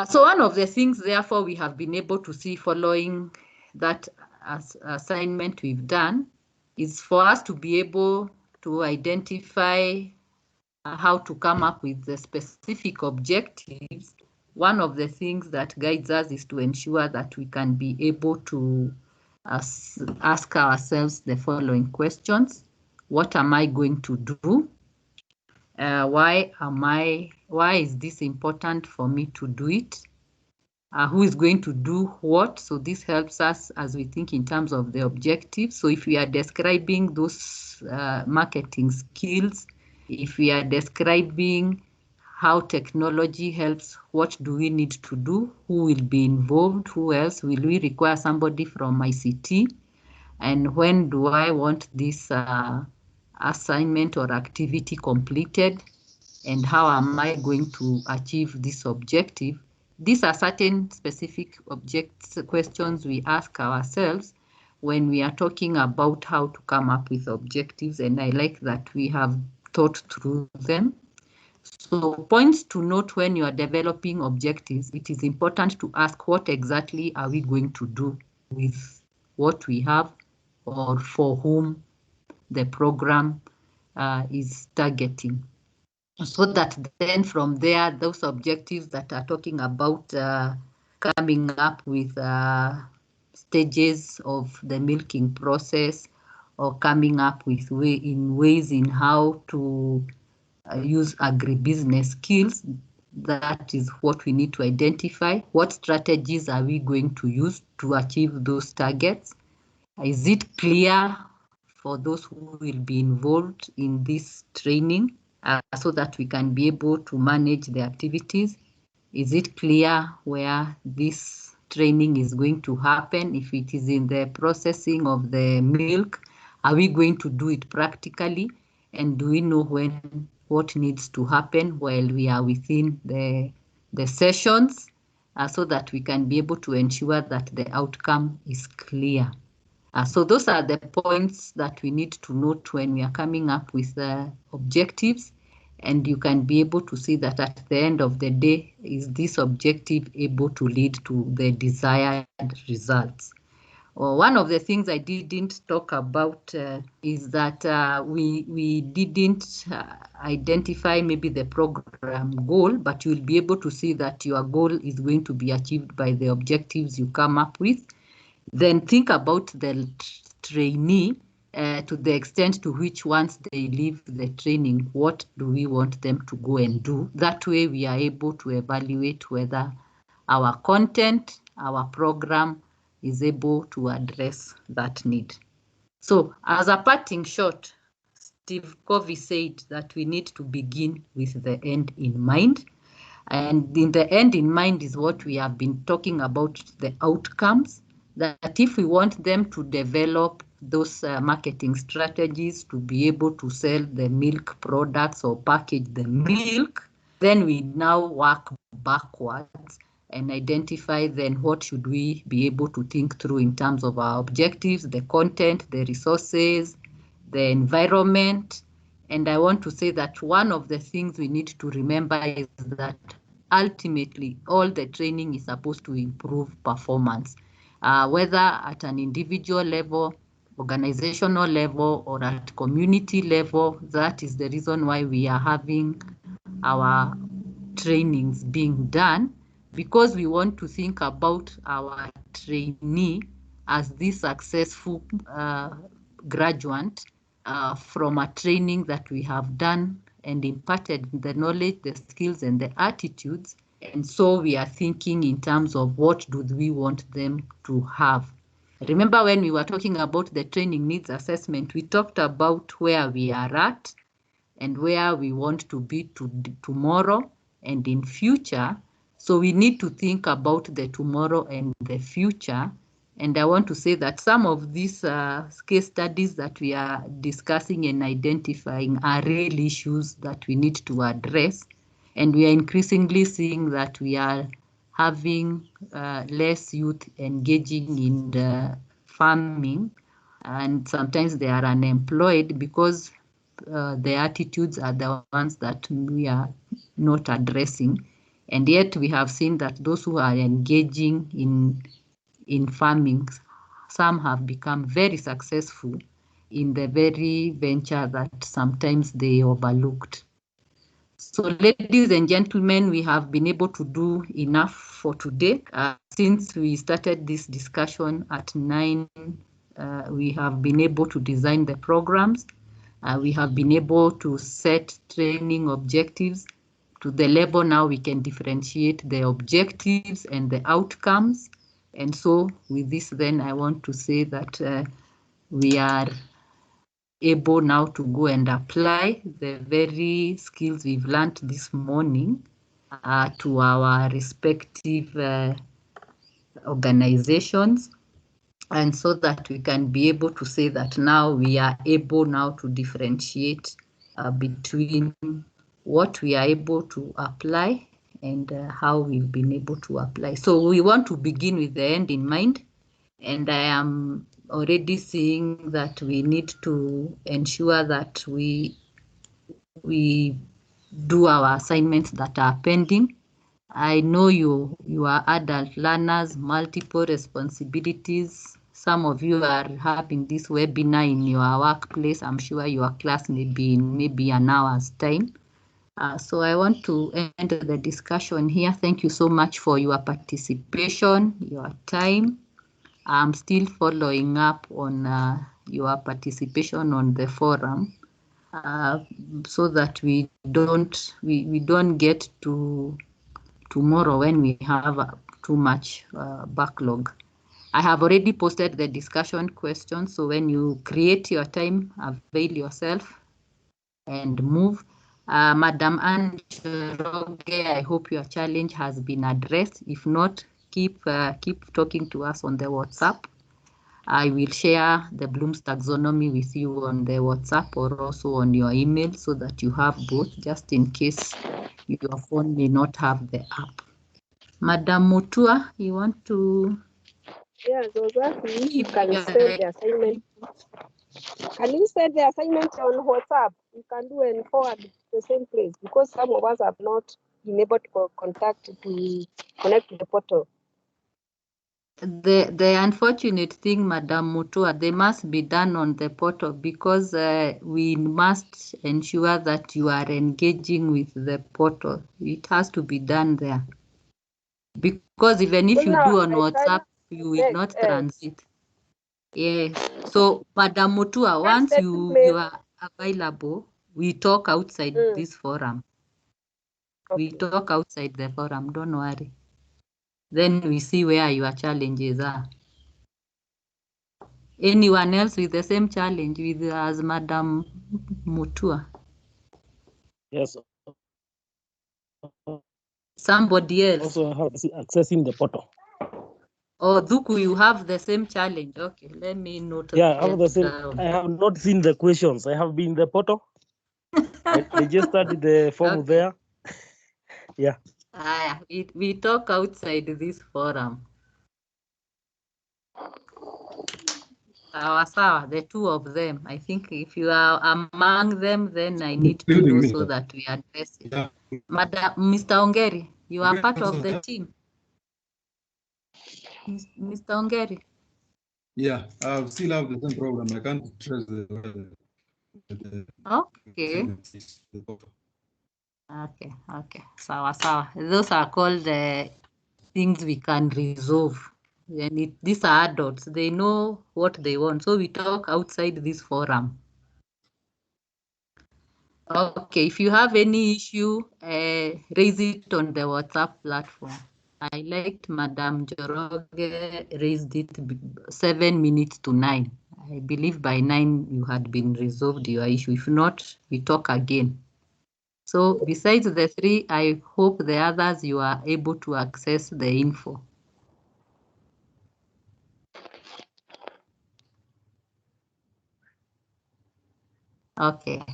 So one of the things, therefore, we have been able to see following that assignment we've done is for us to be able to identify how to come up with the specific objectives. One of the things that guides us is to ensure that we can be able to ask ourselves the following questions. What am I going to do? Why is this important for me to do it? Who is going to do what? So this helps us as we think in terms of the objectives. So if we are describing those marketing skills, if we are describing how technology helps, what do we need to do? Who will be involved? Who else? Will we require somebody from ICT? And when do I want this assignment or activity completed? And how am I going to achieve this objective? These are certain specific questions we ask ourselves when we are talking about how to come up with objectives, and I like that we have thought through them. So points to note when you are developing objectives, it is important to ask what exactly are we going to do with what we have or for whom the program is targeting. So that then from there, those objectives that are talking about coming up with stages of the milking process or coming up with ways in how to use agribusiness skills, that is what we need to identify. What strategies are we going to use to achieve those targets? Is it clear for those who will be involved in this training so that we can be able to manage the activities? Is it clear where this training is going to happen? If it is in the processing of the milk, are we going to do it practically? And do we know what needs to happen while we are within the sessions so that we can be able to ensure that the outcome is clear? So those are the points that we need to note when we are coming up with the objectives, and you can be able to see that at the end of the day, is this objective able to lead to the desired results? one of the things I didn't talk about is that we didn't identify maybe the program goal, but you'll be able to see that your goal is going to be achieved by the objectives you come up with. Then think about the trainee to the extent to which once they leave the training, what do we want them to go and do? That way we are able to evaluate whether our content, our program is able to address that need. So as a parting shot, Steve Covey said that we need to begin with the end in mind. And in the end in mind is what we have been talking about, the outcomes, that if we want them to develop those marketing strategies to be able to sell the milk products or package the milk, then we now work backwards and identify then what should we be able to think through in terms of our objectives, the content, the resources, the environment. And I want to say that one of the things we need to remember is that ultimately all the training is supposed to improve performance, whether at an individual level, organizational level, or at community level. That is the reason why we are having our trainings being done, because we want to think about our trainee as this successful graduate from a training that we have done and imparted the knowledge, the skills, and the attitudes. And so we are thinking in terms of what do we want them to have. Remember when we were talking about the training needs assessment, we talked about where we are at and where we want to be tomorrow and in future. So we need to think about the tomorrow and the future. And I want to say that some of these case studies that we are discussing and identifying are real issues that we need to address. And we are increasingly seeing that we are having less youth engaging in the farming, and sometimes they are unemployed because the attitudes are the ones that we are not addressing. And yet we have seen that those who are engaging in farming, some have become very successful in the very venture that sometimes they overlooked. So ladies and gentlemen, we have been able to do enough for today. Since we started this discussion at 9, we have been able to design the programs. We have been able to set training objectives to the level now we can differentiate the objectives and the outcomes. And so with this, then I want to say that we are able now to go and apply the very skills we've learned this morning to our respective organizations, and so that we can be able to say that now we are able now to differentiate between what we are able to apply and how we've been able to apply. So we want to begin with the end in mind, and I am already seeing that we need to ensure that we do our assignments that are pending. I know you are adult learners, multiple responsibilities. Some of you are having this webinar in your workplace. I'm sure your class may be in maybe an hour's time. So I want to end the discussion here. Thank you so much for your participation, your time. I'm still following up on your participation on the forum, so that we don't get to tomorrow when we have too much backlog. I have already posted the discussion questions, so when you create your time, avail yourself and move. Madam Anjoroge, I hope your challenge has been addressed. If not, keep talking to us on the WhatsApp. I will share the Bloom's taxonomy with you on the WhatsApp or also on your email so that you have both, just in case your phone may not have the app. Madam Mutua, you want to? Yes, I was asking if you can send the assignment. Can you send the assignment on WhatsApp? You can do and forward to the same place, because some of us have not been able to connect to the portal. The unfortunate thing, Madam Mutua, they must be done on the portal because we must ensure that you are engaging with the portal. It has to be done there. Because even if you do on WhatsApp, you will not transit. Yes. So, Madam Mutua, once you are available, we talk outside this forum. We talk outside the forum, don't worry. Then we see where your challenges are. Anyone else with the same challenge with as Madam Mutua? Yes. Somebody else? Also, I have accessing the portal. Oh, Duku, you have the same challenge. Okay, let me note. Yeah, I have the same. I have not seen the questions. I have been in the portal. I registered the form Okay. there. Yeah. We talk outside this forum. Sawa, the two of them. I think if you are among them, then I need to know so that we address it. Yeah. Mr. Ongeri, you are part of the team. Mr. Ongeri. Yeah, I still have the same problem. I can't trace the Okay. Okay. Sawa. Those are called things we can resolve. And these are adults. They know what they want. So we talk outside this forum. Okay, if you have any issue, raise it on the WhatsApp platform. I liked Madam Joroge raised it 7 minutes to 9. I believe by 9 you had been resolved your issue. If not, we talk again. So besides the 3, I hope the others you are able to access the info. Okay.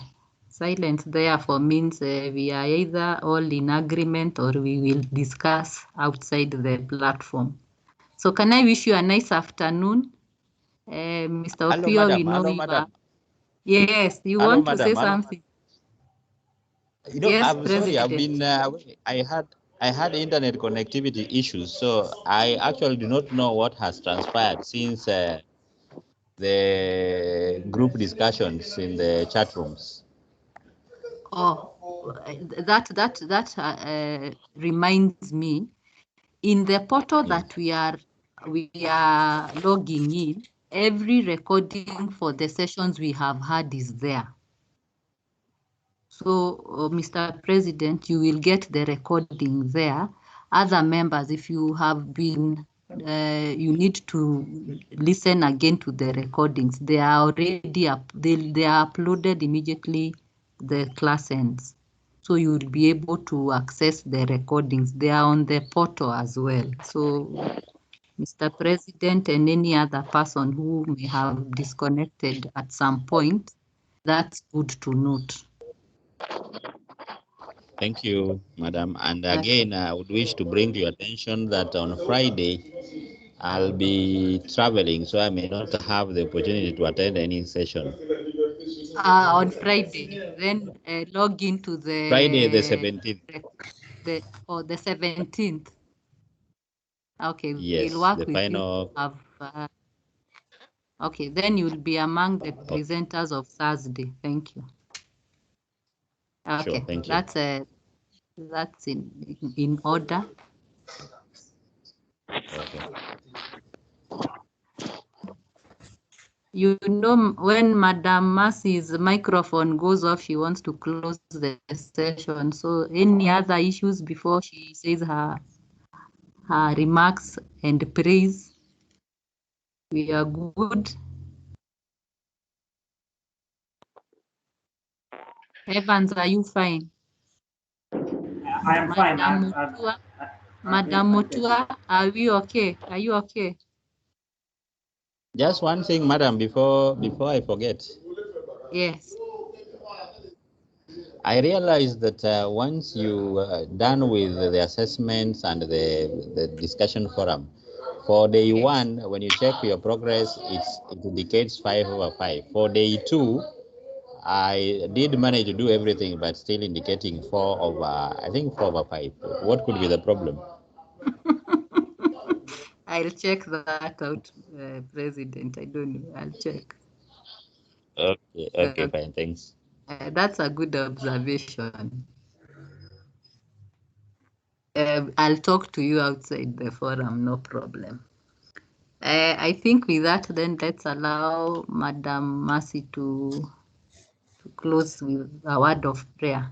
Silence therefore means we are either all in agreement or we will discuss outside the platform. So can I wish you a nice afternoon? Mr. Hello, Opio, madam. we know Hello, you madam. are. Yes, you Hello, want to say madam. Hello, something? you know, Yes, I'm sorry. I've President. been. I had internet connectivity issues, so I actually do not know what has transpired since the group discussions in the chat rooms. Oh, that reminds me. In the portal that we are logging in, every recording for the sessions we have had is there. So, Mr. President, you will get the recording there. Other members, if you have been, you need to listen again to the recordings. They are already up. They are uploaded immediately the class ends. So you will be able to access the recordings. They are on the portal as well. So, Mr. President and any other person who may have disconnected at some point, that's good to note. Thank you, madam. And again, I would wish to bring to your attention that on Friday, I'll be traveling, so I may not have the opportunity to attend any session. On Friday, then log into the Friday the 17th. The 17th. Okay, Yes, we'll work the with final. you. Okay, then you'll be among the presenters of Thursday. Thank you. Okay, sure, thank you. That's in order. Okay. You know, when Madam Mercy's microphone goes off, she wants to close the session. So any other issues before she says her remarks and praise? We are good. Evans, are you fine? I am fine. Madam Mutua, are we okay? Are you okay? Just one thing, madam, before I forget. Yes. I realized that once you done with the assessments and the discussion forum, for day 1, when you check your progress, it indicates 5/5. For day 2, I did manage to do everything, but still indicating 4/5. What could be the problem? I'll check that out, President. I don't know. I'll check. Okay, fine. Thanks. That's a good observation. I'll talk to you outside the forum, no problem. I think with that, then let's allow Madam Mercy to close with a word of prayer.